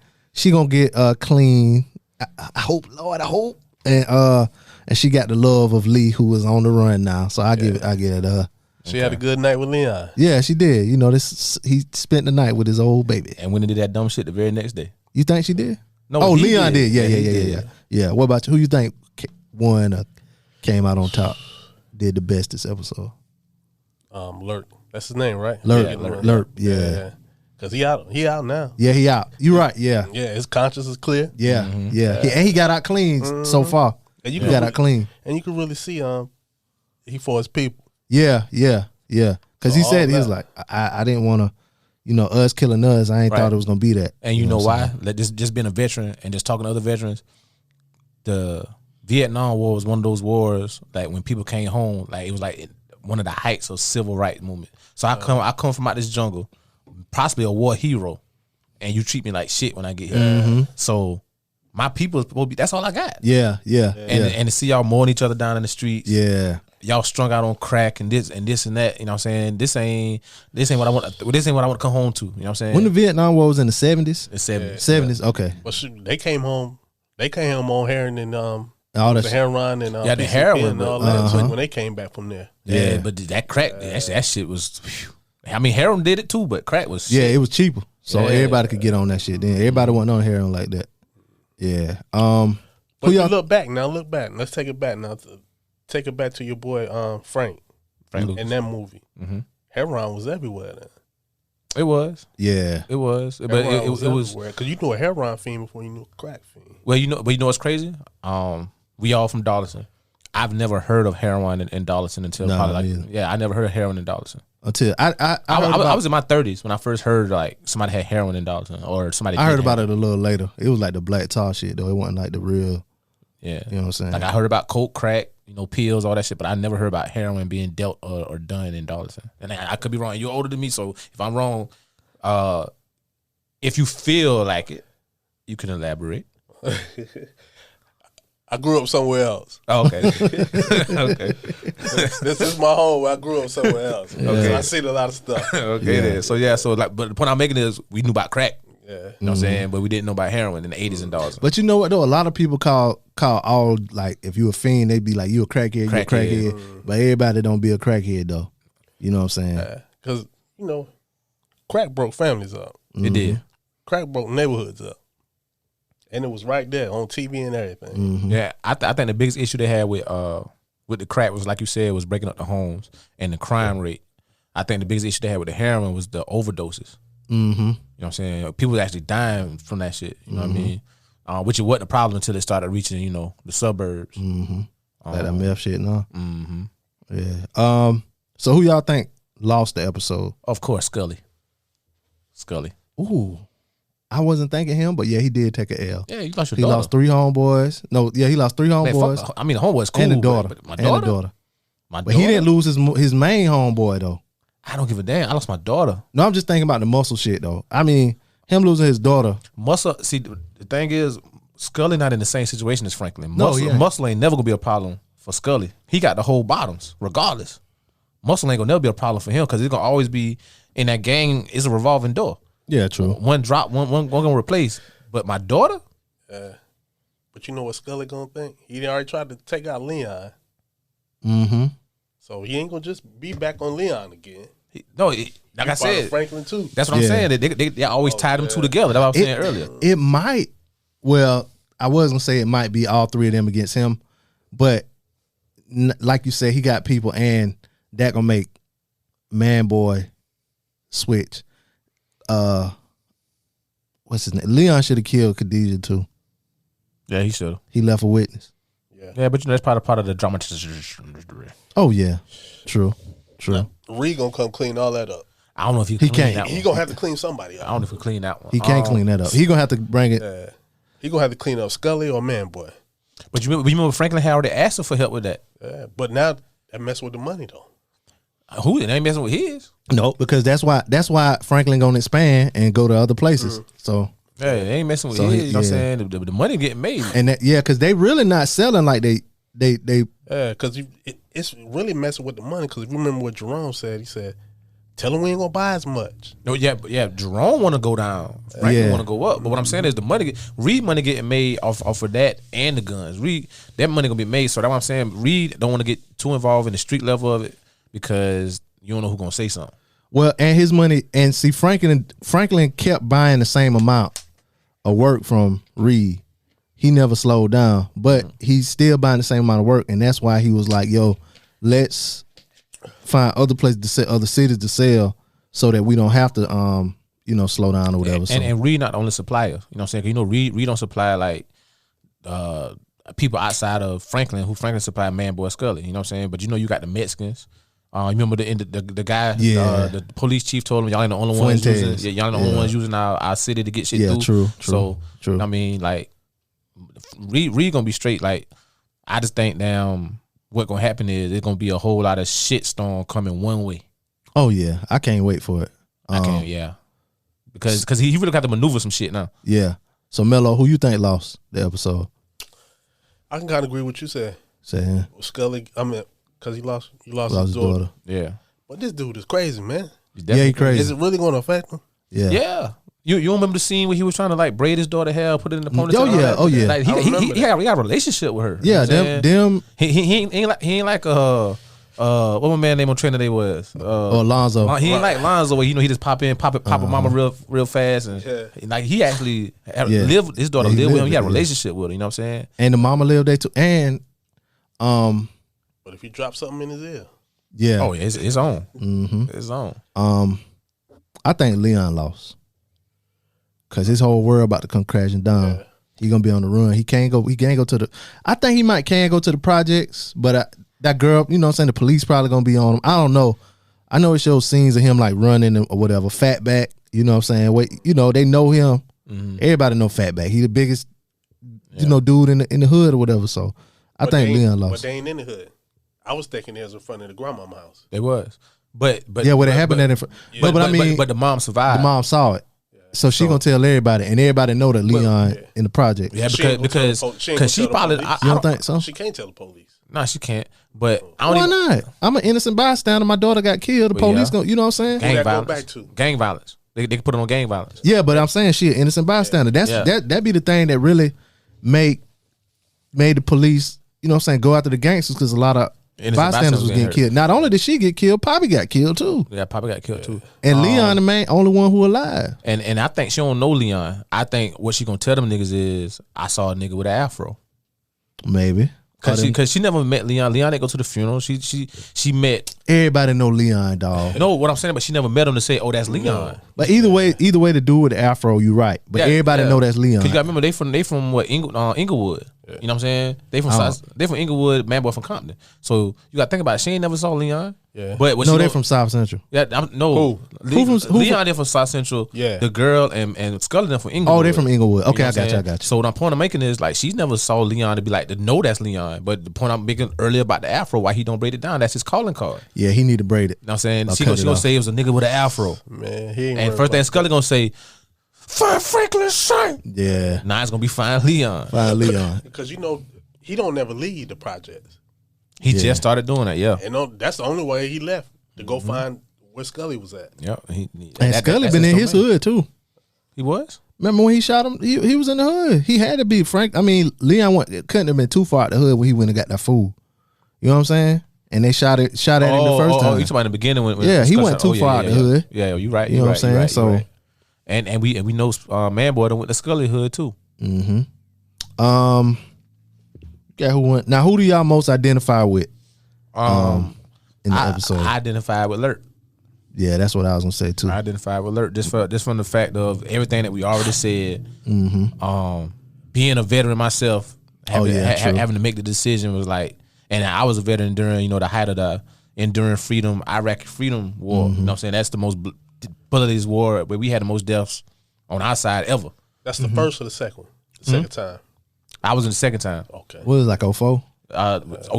gonna get clean. I hope, Lord, I hope. And she got the love of Lee, who is on the run now. So I give it. She had a good night with Leon. Yeah, she did. He spent the night with his old baby. And when he did that dumb shit the very next day. You think she did? No. Leon did. Yeah. What about you? Who you think won? Came out on top? Did the best this episode? Lurk. That's his name, right? Lurk. Yeah. Cause he out now. Yeah, he out. You right. Yeah. Yeah, his conscience is clear. Yeah. And he got out clean so far. And he got out clean. And you can really see he for his people. Yeah. Because he said he was like, I didn't want to, us killing us. I ain't thought it was gonna be that. And you know why? Like just being a veteran and just talking to other veterans, the Vietnam War was one of those wars like when people came home, like it was like one of the heights of civil rights movement. So I come from out this jungle, possibly a war hero, and you treat me like shit when I get here. Mm-hmm. So my people will be. That's all I got. Yeah. And to see y'all mowing each other down in the streets. Yeah. Y'all strung out on crack and this and that. You know what I'm saying? This ain't what I want. This ain't what I want to come home to. You know what I'm saying? When the Vietnam War was in the 70s. The 70s. 70s. Okay. But they came home. They came home on heroin and all that the heroin and the heroin and all that when they came back from there. Yeah, but that crack, that shit was. Whew. I mean, heroin did it too, but crack was shit. Yeah, it was cheaper, so everybody could get on that shit. Then everybody wasn't on heroin like that. Yeah. But you look back. Let's take it back now. Take it back to your boy Frank in that movie. Mm-hmm. Heroin was everywhere then. It was. Yeah. It was. But it was because you knew a heroin fiend before you knew a crack fiend. Well, you know what's crazy? We all from Darlington. I've never heard of heroin in Darlington until probably I never heard of heroin in Darlington. Until I was in my 30s when I first heard like somebody had heroin in Darlington or somebody. I heard about it a little later. It was like the black tar shit though. It wasn't like the real. Yeah, you know what I'm saying. Like I heard about coke, crack, pills, all that shit, but I never heard about heroin being dealt or done in Darlington. And I could be wrong. You're older than me, so if I'm wrong, if you feel like it, You can elaborate. I grew up somewhere else. Oh, okay. Okay. This is my home. I grew up somewhere else. Okay. So I seen a lot of stuff. Okay, then. So like, but the point I'm making is we knew about crack. Yeah. You know what I'm saying? But we didn't know about heroin in the 80s and dollars. But you know what though? A lot of people call all, like, if you a fiend, they be like, you a crackhead, you a crackhead. But everybody don't be a crackhead though. You know what I'm saying? Because, you know, crack broke families up. It did. Crack broke neighborhoods up. And it was right there on TV and everything. Yeah, I think the biggest issue they had with the crack was, like you said, was breaking up the homes and the crime rate. I think the biggest issue they had with the heroin was the overdoses. You know what I'm saying? People were actually dying from that shit. You know what I mean? Which it wasn't a problem until it started reaching, you know, the suburbs. Like that meth shit, no? Yeah. So who y'all think lost the episode? Of course, Scully. Ooh. I wasn't thinking him, but yeah, he did take an L. Yeah, he lost your He daughter. lost 3 homeboys. No, yeah, he lost 3 homeboys. I mean, the homeboy's cool. And the daughter. But my daughter? But he didn't lose his main homeboy, though. I don't give a damn. I lost my daughter. No, I'm just thinking about the muscle shit, though. I mean, him losing his daughter. Muscle, see, the thing is, Scully not in the same situation as Franklin. No, Muscle ain't never going to be a problem for Scully. He got the whole bottoms, regardless. Muscle ain't going to never be a problem for him because it's going to always be, in that gang, it's a revolving door. Yeah, true. One drop, one gonna replace. But my daughter? But you know what Scully gonna think? He already tried to take out Leon. So he ain't gonna just be back on Leon again. Like I said, Franklin too. That's what I'm saying. They always tie them two together. That's what I was saying earlier. It might, well, I was gonna say it might be all 3 of them against him, but like you said, he got people, and that gonna make Man Boy switch. What's his name? Leon should have killed Khadijah too. Yeah, he should have. He left a witness. Yeah, but you know that's part of the drama. Oh yeah, true. Reed gonna come clean all that up. I don't know if he can't. That he gonna have to clean somebody up. I don't know if he clean that one. He can't clean that up. He gonna have to bring it. He gonna have to clean up Scully or Man Boy. But you remember Franklin had already asked him for help with that. But now that mess with the money though. Who? They ain't messing with his. No, because that's why Franklin gonna expand and go to other places. So yeah, they ain't messing with his. You know what I'm saying? The money getting made. And that, because they really not selling like they. Because it's really messing with the money. Because if you remember what Jerome said, he said, "Tell him we ain't gonna buy as much." No, yeah. Jerome want to go down. Franklin want to go up. But what I'm saying is the money, Reed money getting made off of that and the guns. Reed, that money gonna be made. So that's what I'm saying. Reed don't want to get too involved in the street level of it because you don't know who's gonna say something. Well, and his money, and see, Franklin kept buying the same amount of work from Reed. He never slowed down, but he's still buying the same amount of work, and that's why he was like, "Yo, let's find other places to sell, other cities to sell, so that we don't have to, slow down or whatever." And Reed not the only supplier. You know what I'm saying? You know, Reed don't supply like people outside of Franklin, who Franklin supplied Man Boy Scully. You know what I'm saying? But you know, you got the Mexicans. Remember the guy, the police chief told him, y'all ain't the only ones using, y'all ain't the only ones using our city to get shit through. True. I mean, like, Reed gonna be straight. Like, I just think what gonna happen is there's gonna be a whole lot of shitstorm coming one way. Oh yeah, I can't wait for it. I can't, because he really got to maneuver some shit now. Yeah. So Mello, who you think lost the episode? I can kind of agree with what you said. Say Scully, I mean, because he lost his daughter. Yeah. But this dude is crazy, man. Yeah, he crazy. Is it really going to affect him? Yeah. Yeah. You remember the scene where he was trying to like braid his daughter hair, put it in the ponytail? Oh yeah. Like, he got a relationship with her. Yeah, them. He ain't like what my man name on Trainer Day was? Lonzo. He ain't like Lonzo where he just pop a mama real fast, and like he actually lived, his daughter lived with him. He had a relationship with her. You know what I'm saying? And the mama lived there too. And but if he drops something in his ear, oh yeah, it's on. It's on. I think Leon lost. Cause his whole world about to come crashing down. Yeah. He gonna be on the run. He can't go to the. I think he can go to the projects, but that girl, you know what I'm saying, the police probably gonna be on him. I don't know. I know it shows scenes of him like running or whatever, Fatback. You know what I'm saying? Wait, they know him. Everybody know Fatback. He the biggest, dude in the hood or whatever. So I think Leon lost. But they ain't in the hood. I was thinking they was in front of the grandmama house. They was, but yeah, what happened at in front. But I mean, but the mom survived. The mom saw it. So she gonna tell everybody, and everybody know that Leon in the project. Yeah, because she probably. You don't think so? She can't tell the police. No, she can't. But why not? I'm an innocent bystander. My daughter got killed. The police gonna, you know what I'm saying? Gang violence. Gang violence. They can put it on gang violence. Yeah, but I'm saying she an innocent bystander. That be the thing that really made the police, you know what I'm saying, go after the gangsters, because a lot of bystanders was getting killed. Not only did she get killed, Poppy got killed too. Yeah, Poppy got killed too. And Leon, the only one who alive. And I think she don't know Leon. I think what she gonna tell them niggas is, I saw a nigga with an afro. Maybe. Cause she never met Leon. Leon didn't go to the funeral. She met. Everybody know Leon, dog. No, what I'm saying, but she never met him to say, oh, that's Leon. No. But either way, the dude with the afro, you right. But everybody know that's Leon. Cause you gotta remember they from what, Inglewood. Yeah. You know what I'm saying? They from Inglewood, man boy from Compton. So you gotta think about it. She ain't never saw Leon. Yeah. But no, they're from South Central. Yeah, no. Leon they're from South Central. Yeah. The girl and Scully them from Inglewood. Oh, they're from Inglewood. Okay, you know I got you. So the point I'm making is, like, she's never saw Leon to be like, to know that's Leon. But the point I'm making earlier about the afro, why he don't braid it down, that's his calling card. Yeah, he need to braid it. You know what I'm saying? She gonna say it was a nigga with an afro. Man, he ain't. And first thing Scully gonna say, find Franklin Saint. Yeah. Now it's gonna be find Leon. Find Leon. Because he don't never leave the projects. He just started doing that, yeah. And that's the only way he left, to go find where Scully was at. Yeah. And Scully been in his hood too. He was? Remember when he shot him? He was in the hood. He had to be Frank. I mean, Leon couldn't have been too far out the hood when he went and got that food. You know what I'm saying? And they shot at him the first time. Oh, you talking about in the beginning when he went too far out the hood. Yeah, you right. You know what I'm saying? Right, so, right. And we know Man Boy done went to Scully hood too. Mm-hmm. Who went? Now, who do y'all most identify with? In the episode, I identify with Lurk. Yeah, that's what I was gonna say too. I identify with Lurk just from the fact of everything that we already said. Mm-hmm. Being a veteran myself, having to make the decision was like, and I was a veteran during the height of the enduring freedom, Iraqi freedom war. Mm-hmm. You know what I'm saying? That's the most bloodiest war where we had the most deaths on our side ever. That's the first or the second one? The second time. I was in the second time. Okay. What was it, like 04?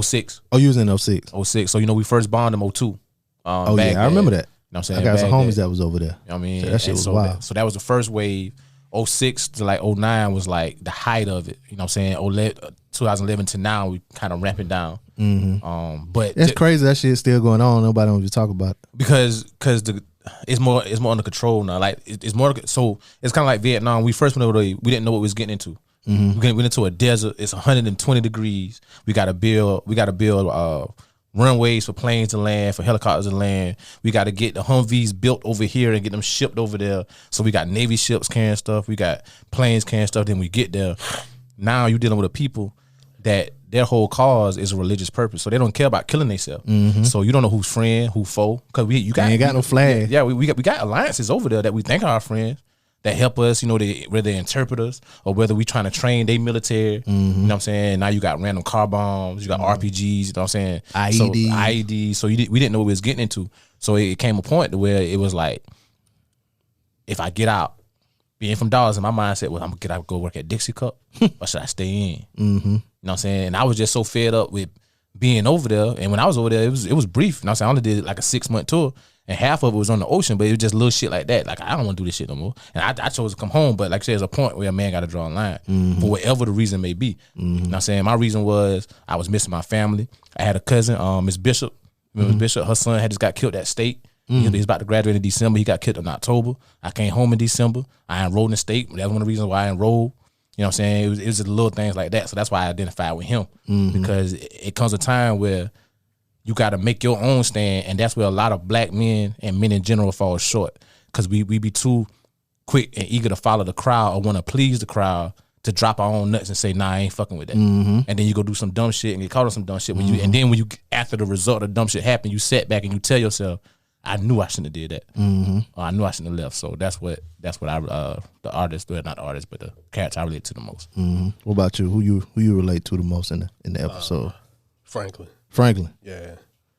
06. Oh, you was in 06. 06. So we first bombed them 02. Oh yeah, I remember that. You know what I'm saying? I got some homies that was over there. You know what I mean? So that shit was wild. So that was the first wave. 06 to like 09 was like the height of it. You know what I'm saying? 2011 to now, we kind of ramping down. Mm-hmm. But it's crazy that shit's still going on. Nobody wants to talk about it because it's more under control now. Like it's more, so it's kind of like Vietnam. We first went over there, we didn't know what we was getting into. Mm-hmm. We went into a desert. It's 120 degrees. We got to build runways for planes to land, for helicopters to land. We got to get the Humvees built over here and get them shipped over there. So we got Navy ships carrying stuff. We got planes carrying stuff. Then we get there. Now you're dealing with a people that their whole cause is a religious purpose. So they don't care about killing themselves. Mm-hmm. So you don't know who's friend, who foe. Because you ain't got no flag. Yeah, we got alliances over there that we think are our friends, that help us, whether they interpret us or whether we trying to train their military. Mm-hmm. You know what I'm saying? Now you got random car bombs, you got RPGs, you know what I'm saying? IED. So we didn't know what we was getting into. So it came a point to where it was like, if I get out, being from Dallas, in my mindset was, I'm gonna get out, go work at Dixie Cup, or should I stay in? Mm-hmm. You know what I'm saying? And I was just so fed up with being over there. And when I was over there, it was brief. You know what I'm saying? I only did like a 6-month tour. And half of it was on the ocean, but it was just little shit like that. Like, I don't want to do this shit no more. And I chose to come home, but like I said, there's a point where a man got to draw a line for whatever the reason may be. You know what I'm saying? My reason was I was missing my family. I had a cousin, Miss Bishop. Miss Bishop, her son had just got killed at state. He's about to graduate in December. He got killed in October. I came home in December. I enrolled in the state. That's one of the reasons why I enrolled. You know what I'm saying? It was just little things like that. So that's why I identified with him. Because it comes a time where you got to make your own stand, and that's where a lot of black men and men in general fall short, because we be too quick and eager to follow the crowd or want to please the crowd to drop our own nuts and say, nah, I ain't fucking with that. And then you go do some dumb shit and get caught on some dumb shit. And then when you, after the result of dumb shit happen, you set back and you tell yourself, I knew I shouldn't have did that. Or I knew I shouldn't have left. So that's what I the artist, well, not the artist, but the character I relate to the most. What about you? Who you relate to the most in the episode? Franklin. Yeah.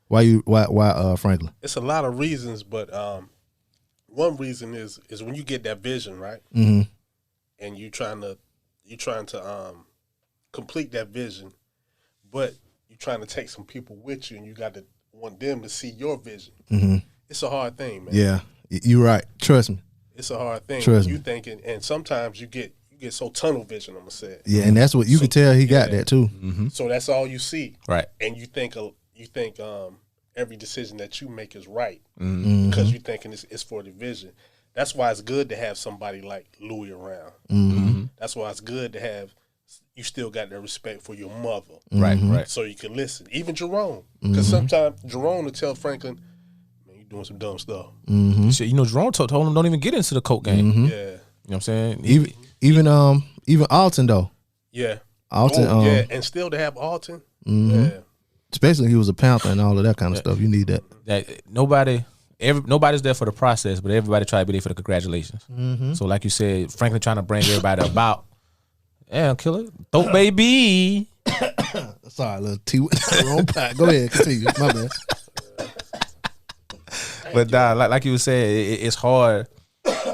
Why Franklin? It's a lot of reasons, but one reason is when you get that vision, right? And you trying to complete that vision, but you're trying to take some people with you, and you got to want them to see your vision. It's a hard thing, man. Yeah, you're right. Trust me. It's a hard thing. Trust me. You thinking, and sometimes you get so tunnel vision. I'm gonna say. Yeah, and that's what you can tell he got that too. So that's all you see, Right. And you think every decision that you make is right Mm-hmm. because you're thinking it's for the vision. That's why it's good to have somebody like Louis around. Mm-hmm. That's why it's good to have. You still got that respect for your mother, Right, right. So you can listen. Even Jerome, because sometimes Jerome will tell Franklin, "Man, you doing some dumb stuff." Shit, you know, Jerome told him don't even get into the coke game. Yeah, You know what I'm saying? Even Alton though. yeah, Alton, yeah, and still to have Alton. Mhm. Yeah. Especially he was a Panther and all of that kind of stuff. You need that. That nobody's there for the process, but everybody try to be there for the congratulations. Mhm. So like you said, Franklin trying to bring everybody about. Yeah, killer. Dope baby. Sorry, little T. Wrong pack. Go ahead, continue. My bad. But like you were saying, it's hard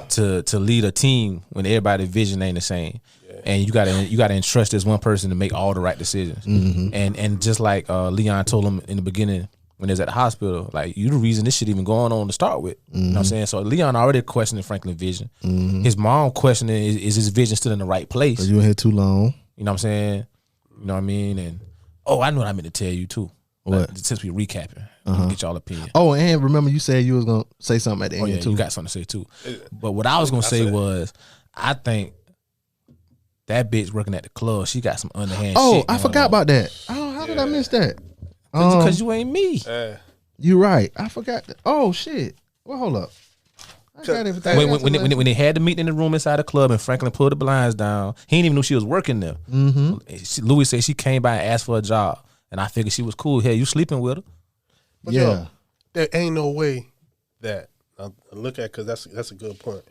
to lead a team when everybody's vision ain't the same. And you gotta entrust this one person to make all the right decisions. And just like Leon told him in the beginning when they was at the hospital, like, you the reason this shit even going on to start with. You know what I'm saying? So Leon already questioning Franklin's vision. His mom questioning is his vision still in the right place? You in here too long. You know what I'm saying? You know what I mean? And I know what I meant to tell you too. What? Since we recapping, get y'all opinion. Oh, and remember you said you was gonna say something at the end too. You got something to say too. But what I was gonna say was, I think that bitch working at the club, she got some underhand shit. Oh, I forgot about that. Oh, how did I miss that? Because you ain't me. You right. I forgot that. Oh shit. Well, hold up. I got everything. When they had the meeting in the room inside the club and Franklin pulled the blinds down, he didn't even know she was working there. Louis said she came by and asked for a job, and I figured she was cool. Hell, you sleeping with her? But yo, there ain't no way that I look at, because that's a good point.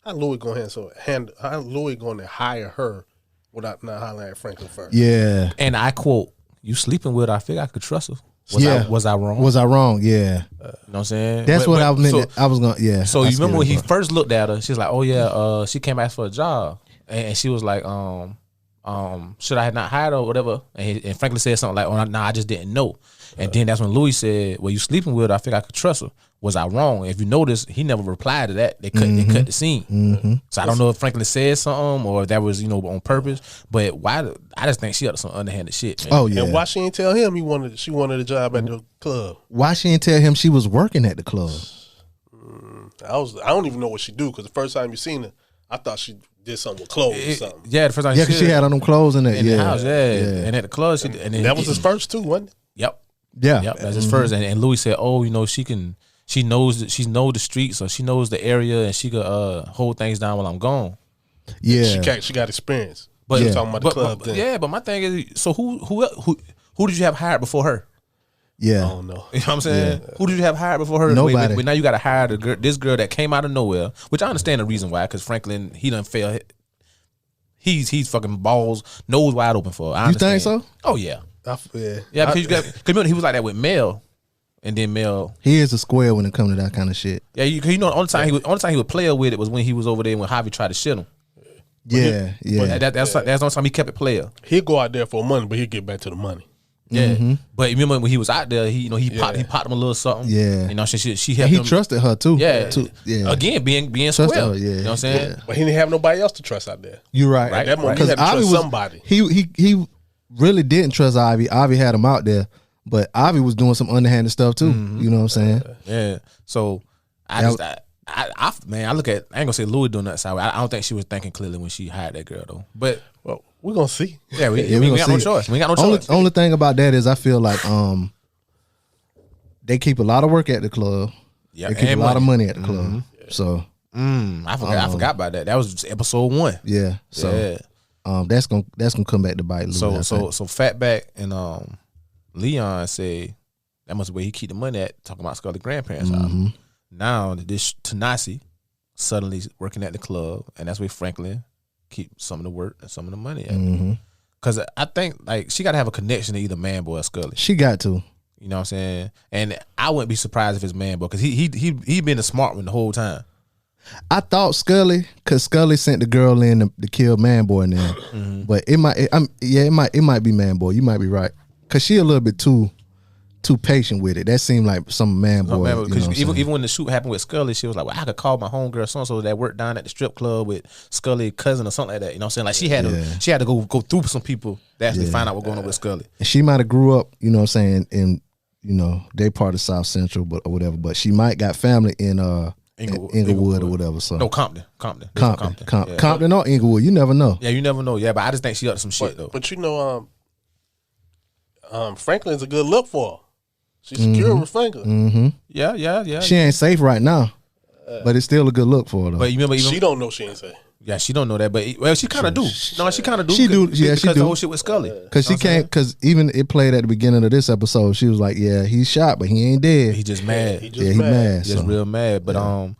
How Louis going to hire her without not hollering at Franklin first? Yeah. And I quote, "You sleeping with her? I figured I could trust her." Was I wrong? Was I wrong? Yeah. You know what I'm saying? That's what I meant. I was going to, yeah. So you remember when he first looked at her, she's like, "Oh yeah, she came ask for a job," and she was like, should I have not hired her or whatever?" And Franklin said something like, "Oh, nah, I just didn't know." And then that's when Louis said, "Well, you sleeping with her? I think I could trust her. Was I wrong?" If you notice, he never replied to that. They cut the scene. So I don't know if Franklin said something or if that was on purpose. But why? I just think she had some underhanded shit. Man. Oh yeah. And why she didn't tell him she wanted a job at the club? Why she didn't tell him she was working at the club? I don't even know what she do, because the first time you seen her, I thought she did something with clothes or something. Yeah, the first time. Yeah, because she had on them clothes in the house. Yeah, and at the club, and that was his first too, wasn't it? Yep. Yeah. Yep. That's his first. And Louis said, "Oh, she knows the streets, or she knows the area, and she could hold things down while I'm gone." Yeah, she got experience. But talking about the club thing. Yeah, but my thing is, so who did you have hired before her? Yeah, I don't know. You know what I'm saying? Yeah. Who did you have hired before her? Nobody. But now you got to hire this girl that came out of nowhere, which I understand the reason why, because Franklin, he done fail. He's fucking balls, nose wide open for her. You think so? Oh yeah. Yeah, because remember he was like that with Mel, and then Mel. He is a square when it comes to that kind of shit. Yeah, you know, the only time he would play her with it was when he was over there when Javi tried to shit him. Yeah. That's the only time he kept it player. He'd go out there for money, but he'd get back to the money. Yeah, but remember when he was out there, he popped him a little something. Yeah, you know, she helped him. He trusted her too. Yeah, yeah. Again, being square. Her, you know what I'm saying? But he didn't have nobody else to trust out there. You're right. At that moment, he had to trust somebody. He really didn't trust Ivy. Ivy had him out there, but Ivy was doing some underhanded stuff too. You know what I'm saying? Yeah. So I look at. I ain't gonna say Louis doing that side. I don't think she was thinking clearly when she hired that girl though. But well, we're gonna see. Yeah, we got no choice. We got no choice. Only thing about that is I feel like they keep a lot of work at the club. Yeah, they keep a lot of money at the club. So I forgot about that. That was episode 1. Yeah. So that's gonna come back to bite Louis. So Fatback and Leon say that must be where he keep the money at, talking about Scully's grandparents' house. Now this Tanasi suddenly working at the club, and that's where Franklin keep some of the work and some of the money at. Because I think like she got to have a connection to either Man Boy or Scully. She got to. You know what I'm saying? And I wouldn't be surprised if it's Man Boy, because he been the smart one the whole time. I thought Scully, because Scully sent the girl in to kill Man Boy now, but it might be Man Boy. You might be right, because she a little bit too too patient with it. That seemed like some man boy. You know what I'm saying? Even when the shoot happened with Scully, she was like, well, I could call my homegirl so that worked down at the strip club with Scully's cousin or something like that. You know what I'm saying? Like she had to go through some people to actually find out what's going on with Scully. And she might have grew up, you know what I'm saying, in, you know, they part of South Central or whatever, but she might got family in Inglewood or whatever. So no, Compton or Inglewood. You never know. Yeah, you never know. Yeah, but I just think she up to some shit though. But you know, Franklin's a good look for her. She's secure with Franklin. Mm-hmm. Yeah. She ain't safe right now, but it's still a good look for her though. But you remember, she don't know she ain't safe. Yeah, she don't know that, but she kind of do. No, she kind of do. She do. Yeah, she do. The whole shit with Scully. Because she can't. Because even it played at the beginning of this episode. She was like, "Yeah, he's shot, but he ain't dead. He just mad. He mad. Just real mad." But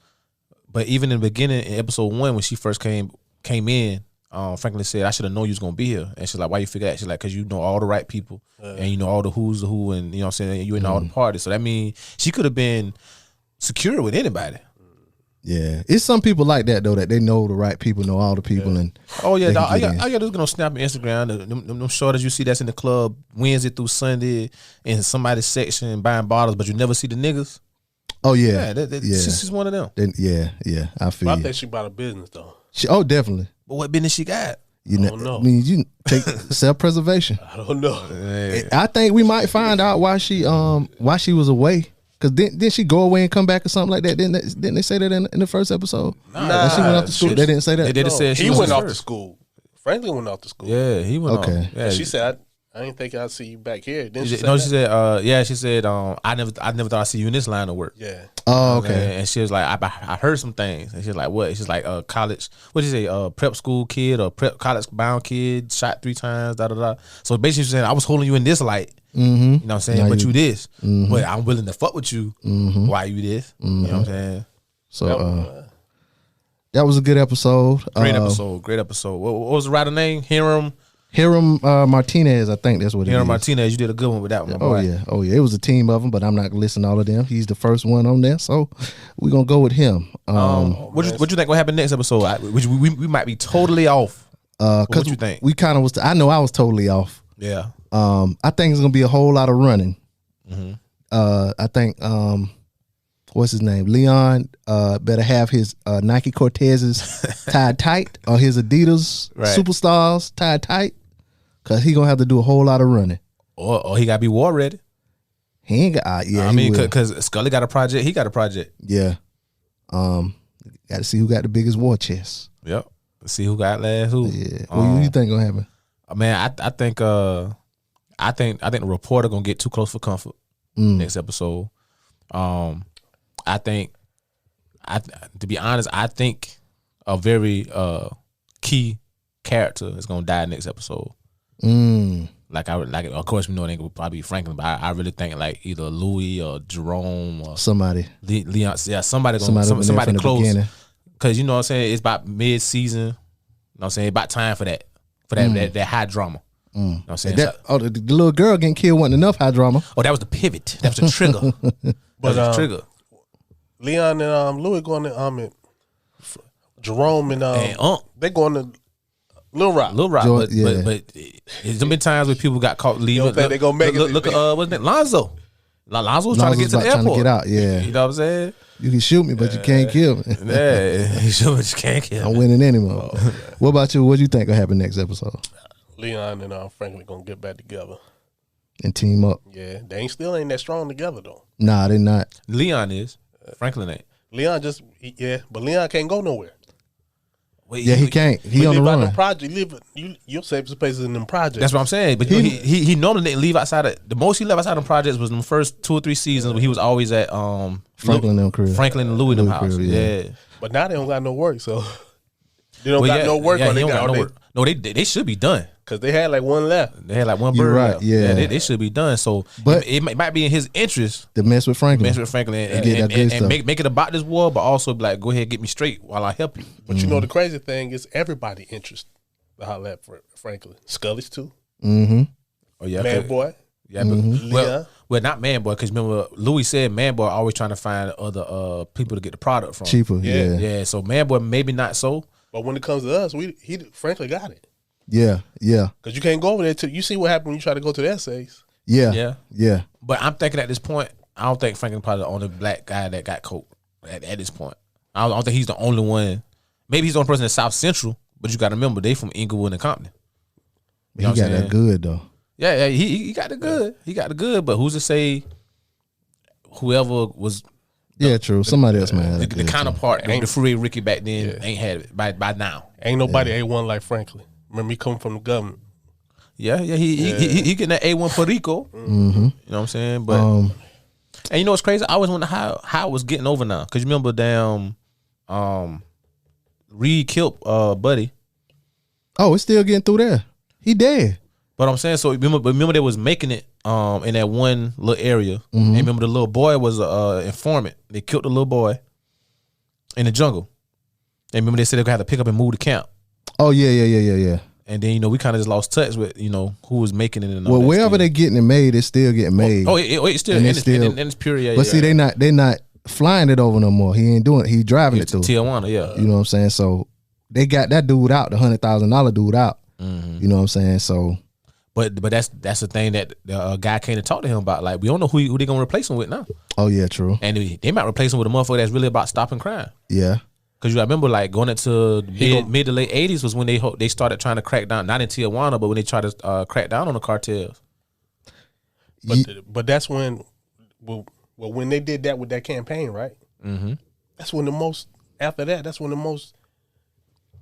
but even in the beginning, in episode 1, when she first came in, Franklin said, "I should have known you was gonna be here." And she's like, "Why you figure that?" She's like, "Cause you know all the right people, and you know all the who's the who, and you know what I'm saying, you in all the parties." So that means she could have been secure with anybody. Yeah, it's some people like that though, that they know the right people, know all the people, and dog, I got this on Snap and Instagram. Them shorters you see that's in the club Wednesday through Sunday in somebody's section buying bottles, but you never see the niggas. Oh yeah, she's one of them. Yeah, I feel. I think she bought a business though. Definitely. But what business she got? I don't know. I mean, you take self-preservation. I don't know. I think we might find out why she was away. Cause didn't she go away and come back or something like that? Didn't they say that in the first episode? Nah, she went off to school. They didn't say that. They didn't say he went off to school. Franklin went off to school. Yeah, he went off. Yeah. She said, "I didn't think I'd see you back here." Didn't she? No, she said, she said, I never thought I'd see you in this line of work. Yeah. Oh, okay. And she was like, I heard some things. And she's like, what? She's like, college. What did you say? Prep school kid or prep college bound kid shot 3 times. Da da da. So basically, she said, I was holding you in this light. Mm-hmm. You know what I'm saying? Now but you this. Mm-hmm. But I'm willing to fuck with you. Mm-hmm. Why you this? You know what I'm saying? So that was a good episode. Great episode. What was the writer name? Hiram Martinez, I think that's what it is. Hiram Martinez, you did a good one with that one, my boy. Oh yeah. It was a team of them, but I'm not gonna listen to all of them. He's the first one on there, so we're gonna go with him. What you think will happen next episode? We might be totally off. What you think? We kind of was. I know I was totally off. Yeah. I think it's gonna be a whole lot of running. Mm-hmm. I think what's his name? Leon better have his Nike Cortezes tied tight or his Adidas Superstars tied tight, cause he gonna have to do a whole lot of running. Or he gotta be war ready. He ain't got. Yeah, I mean, cause Scully got a project. He got a project. Yeah. Got to see who got the biggest war chest. Yep. See who got last who. Yeah. What you think gonna happen? Man, I think the reporter gonna get too close for comfort next episode. I think, to be honest, I think a very key character is gonna die next episode. Like of course we know it ain't probably be Franklin, but I really think like either Louis or Jerome or somebody. Leon, yeah, somebody close. Because you know what I'm saying, it's about mid season. You know what I'm saying, about time for that high drama. You know what I'm saying? The little girl getting killed wasn't enough high drama. Oh, that was the pivot. That was the trigger. But trigger. Leon and Louis going to Jerome and they going to Little Rock. But there's been times where people got caught leaving. You don't think they gonna make it? Look at what's name? Lonzo. Lonzo was trying to get to the airport. Trying to get out. Yeah, you know what I'm saying. You can shoot me, but you can't kill me. Yeah, you shoot, but you can't kill me. I'm winning anyway. What about you? What do you think will happen next episode? Leon and Franklin gonna get back together and team up. Yeah, they still ain't that strong together though. Nah, they not. Leon is. Franklin ain't. Leon but Leon can't go nowhere. Wait, he can't. He on the run. Your safest places in them projects. That's what I'm saying. But he normally didn't leave outside of the most he left outside of projects was in the first 2 or 3 seasons when he was always at Franklin and Louis them house. Yeah. But now they don't got no work, so they don't got no work. Yeah, they don't got no work. No, they should be done. Because they had like one left. They had like one bird left. Yeah. They should be done. So but it might be in his interest to mess with Franklin. And make it about this war, but also be like, go ahead, get me straight while I help you. But you know the crazy thing is everybody interested to holler at Franklin. Scully's too. Mm-hmm. Oh yeah. Man Boy. Yeah, but well, not Man Boy, because remember Louis said Man Boy always trying to find other people to get the product from. Cheaper, yeah. So Man Boy maybe not so. But when it comes to us, Franklin got it. Yeah. Because you can't go over there till you see what happened when you try to go to the essays. Yeah. But I'm thinking at this point, I don't think Franklin probably the only black guy that got coke at this point. I don't think he's the only one. Maybe he's the only person in South Central, but you got to remember they from Inglewood and Compton. He got that good though. Yeah, he got the good. He got the good, but who's to say whoever was true. Somebody else might have the counterpart, the Free Ricky back then ain't had it by now. Ain't nobody A1 like Franklin. Remember, he come from the government. Yeah, he getting that A1 Puerto Rico. Mm-hmm. You know what I'm saying? But and you know what's crazy? I always wonder how it was getting over now. Cause you remember Reed killed Buddy. Oh, it's still getting through there. He dead. But I'm saying, so remember they was making it in that one little area. Mm-hmm. And remember the little boy was a informant. They killed the little boy in the jungle. And remember they said they gonna have to pick up and move the camp. Oh yeah. And then we kind of just lost touch with who was making it. And all well, that wherever stuff. they getting it made, it's still getting made. It's still, and it's pure. Yeah, but see, they not flying it over no more. He ain't doing it. He driving it through Tijuana. Yeah, you know what I'm saying. So they got that dude out, the $100,000 dude out. Mm-hmm. You know what I'm saying. So, but that's the thing that the guy came to talk to him about. Like we don't know who they gonna replace him with now. Oh yeah, true. And they might replace him with a motherfucker that's really about stopping crime. Yeah. Because you remember, like going into mid to late 80s was when they started trying to crack down, not in Tijuana, but when they tried to crack down on the cartels. But that's when, when they did that with that campaign, right? Mm-hmm. That's when the most. After that, that's when the most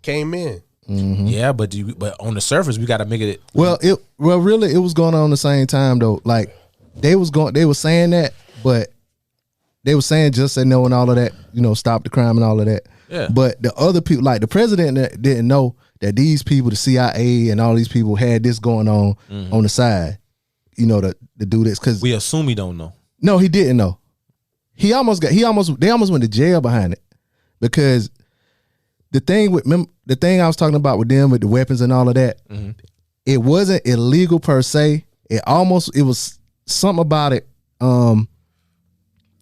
came in. Mm-hmm. Yeah, but on the surface, we got to make it. Well, really, it was going on the same time though. Like they were saying that, but they were saying just say no and all of that. Stop the crime and all of that. Yeah. But the other people, like the president, didn't know that these people, the CIA and all these people, had this going on the side. To do this because we assume he don't know. No, he didn't know. They almost went to jail behind it because the thing I was talking about with them with the weapons and all of that, it wasn't illegal per se. It was something about it.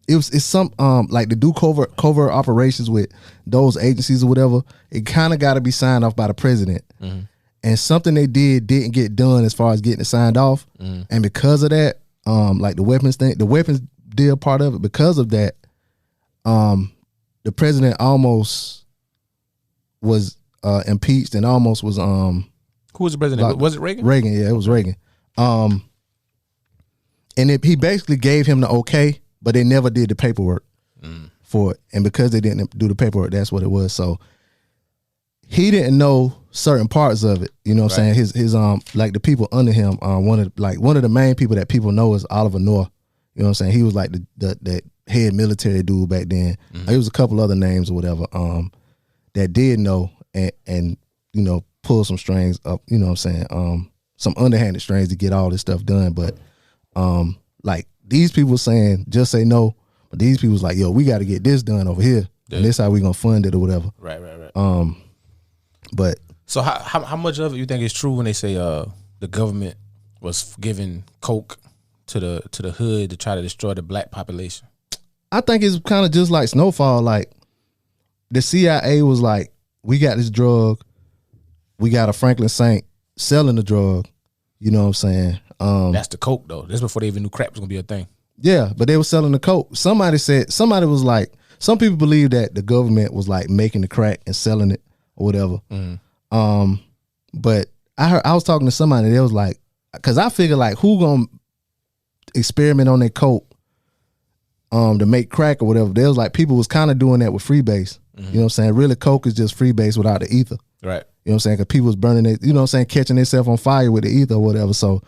It's some like to do covert operations with those agencies or whatever. It kind of got to be signed off by the president, and something they didn't get done as far as getting it signed off. And because of that, like the weapons deal part of it. Because of that, the president almost was impeached and almost was Who was the president? Was it Reagan? Reagan, yeah, it was Reagan. And he basically gave him the okay. But they never did the paperwork for it. And because they didn't do the paperwork, that's what it was. So he didn't know certain parts of it. You know what I'm saying? His like the people under him, one of the main people that people know is Oliver North. You know what I'm saying? He was like the head military dude back then. There was a couple other names or whatever that did know and pull some strings up, you know what I'm saying? Some underhanded strings to get all this stuff done. But like these people saying just say no, but these people's like, yo, we got to get this done over here, and this how we gonna fund it or whatever. Right. But so how much of it you think is true when they say the government was giving coke to the hood to try to destroy the black population? I think it's kind of just like Snowfall. Like the CIA was like, we got this drug, we got a Franklin Saint selling the drug. You know what I'm saying? That's the coke though. That's before they even knew crack was gonna be a thing. Yeah, but they were selling the coke. Somebody was like, some people believe that the government was like making the crack and selling it or whatever. But I was talking to somebody, they was like, because I figured like who gonna experiment on their coke to make crack or whatever. They was like people was kind of doing that with freebase. You know what I'm saying? Really, coke is just freebase without the ether. Right. You know what I'm saying? Because people was burning it, you know what I'm saying, catching themselves on fire with the ether or whatever. So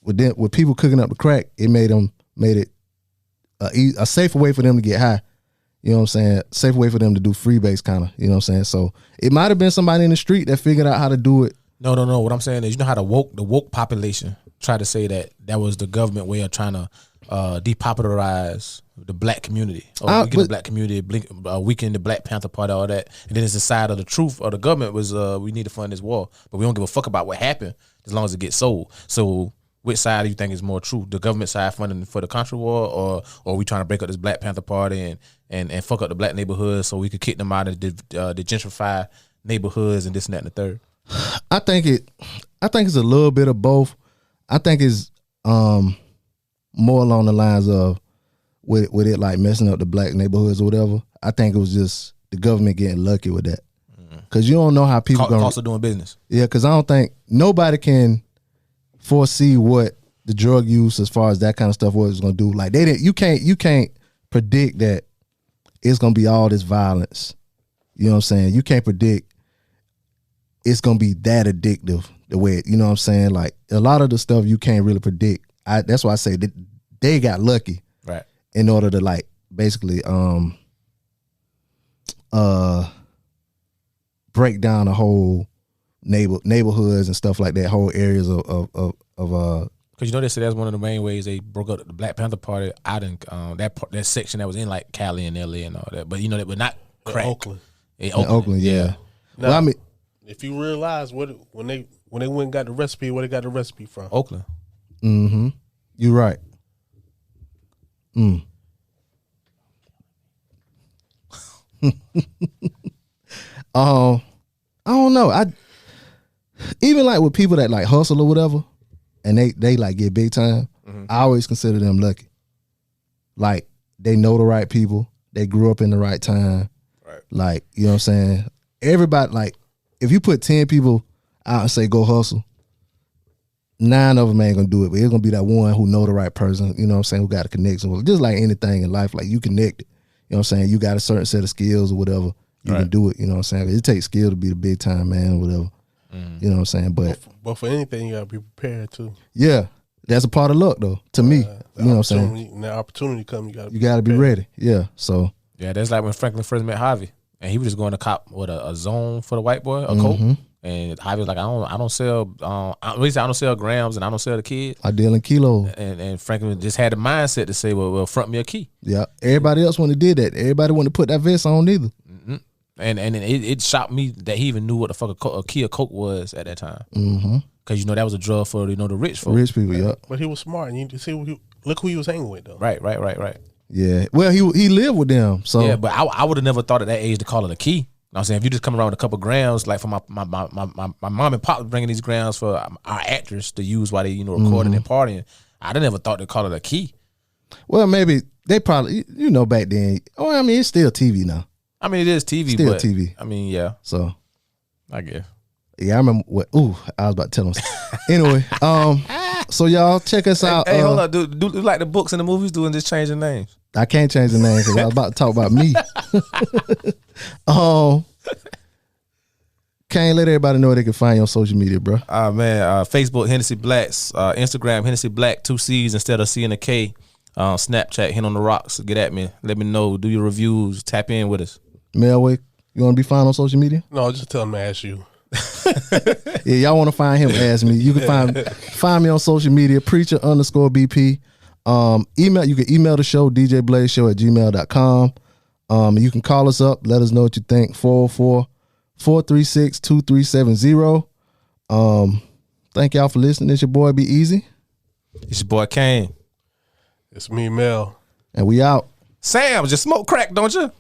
with people cooking up the crack, it made it a safer way for them to get high. You know what I'm saying? Safer way for them to do freebase kind of. You know what I'm saying? So it might have been somebody in the street that figured out how to do it. No. What I'm saying is, you know how the woke population try to say that was the government way of trying to depopularize the black community, or weaken the black community, weaken the Black Panther Party, all that. And then it's the side of the truth of the government was we need to fund this war, but we don't give a fuck about what happened as long as it gets sold. So which side do you think is more true? The government side funding for the Contra war, or we trying to break up this Black Panther Party and fuck up the black neighborhoods so we could kick them out of the gentrify neighborhoods and this and that and the third? I think it's a little bit of both. I think it's more along the lines of with it like messing up the black neighborhoods or whatever. I think it was just the government getting lucky with that. Because you don't know how people cost of doing business. Yeah, because I don't think nobody can foresee what the drug use as far as that kind of stuff was going to do. Like they didn't. You can't predict that it's going to be all this violence. You know what I'm saying? You can't predict it's going to be that addictive the way, you know what I'm saying? Like a lot of the stuff you can't really predict. That's why I say that they got lucky. Right. In order to like basically break down the whole neighborhoods and stuff like that, whole areas of because you know they said that's one of the main ways they broke up the Black Panther Party out in that section that was in like Cali and LA and all that. But you know, that would not crack. Oakland. In Oakland, yeah. Now, well, I mean, if you realize when they went and got the recipe, where they got the recipe from? Oakland. Mm-hmm. You're right. I don't know. I even like with people that like hustle or whatever, and they like get big time. I always consider them lucky. Like they know the right people, they grew up in the right time. Right. Like, you know what I'm saying? Everybody, like, if you put 10 people out and say go hustle, 9 of them ain't gonna do it, but it's gonna be that one who know the right person, you know what I'm saying, who got a connection with. Just like anything in life, like you connected. You know what I'm saying? You got a certain set of skills or whatever, you can do it, you know what I'm saying? It takes skill to be the big time man or whatever. You know what I'm saying? But for anything, you gotta be prepared too. Yeah. That's a part of luck though, to me. You know what I'm saying? When the opportunity comes, you gotta be ready. Yeah. So yeah, that's like when Franklin first met Harvey, and he was just going to cop with a zone for the white boy, a coat. And Harvey was like, I don't sell. At least I don't sell grams, and I don't sell the kids. I deal in kilos. And Franklin just had the mindset to say, well, front me a key. Yeah. Everybody else wouldn't have did that. Everybody wouldn't have put that vest on either. And it shocked me that he even knew what the fuck a key of coke was at that time. Because you know that was a drug for the rich folks. Rich people, yeah. But he was smart, and you see, look who he was hanging with though. Right. Yeah. Well, he lived with them, so yeah. But I would have never thought at that age to call it a key. You know what I'm saying? If you just come around with a couple grams, like for my mom and pop was bringing these grams for our actors to use while they recording and partying, I'd have never thought to call it a key. Well, maybe they probably back then. Oh, I mean, it's still TV now. I mean, it is TV, still but TV. I mean, yeah. So I guess. Yeah, I remember what. Ooh, I was about to tell them. Anyway, so y'all check us out. Hey, hold on. Do like the books and the movies doing just changing names? I can't change the name because I was about to talk about me. Can't let everybody know where they can find you on social media, bro. Facebook Hennessy Blacks, Instagram Hennessy Black 2 C's instead of C and a K. Snapchat Hen on the Rocks. Get at me. Let me know. Do your reviews. Tap in with us. Melwick, you want to be found on social media? No, just tell him to ask you. Yeah, y'all want to find him? Ask me. You can find me on social media. Preacher_BP. Email. You can email the show djblazeshow@gmail.com. You can call us up. Let us know what you think. 404-436-2370. Thank y'all for listening. It's your boy B-Eazy. It's your boy Cain. It's me, Mel. And we out. Sam, just smoke crack, don't you?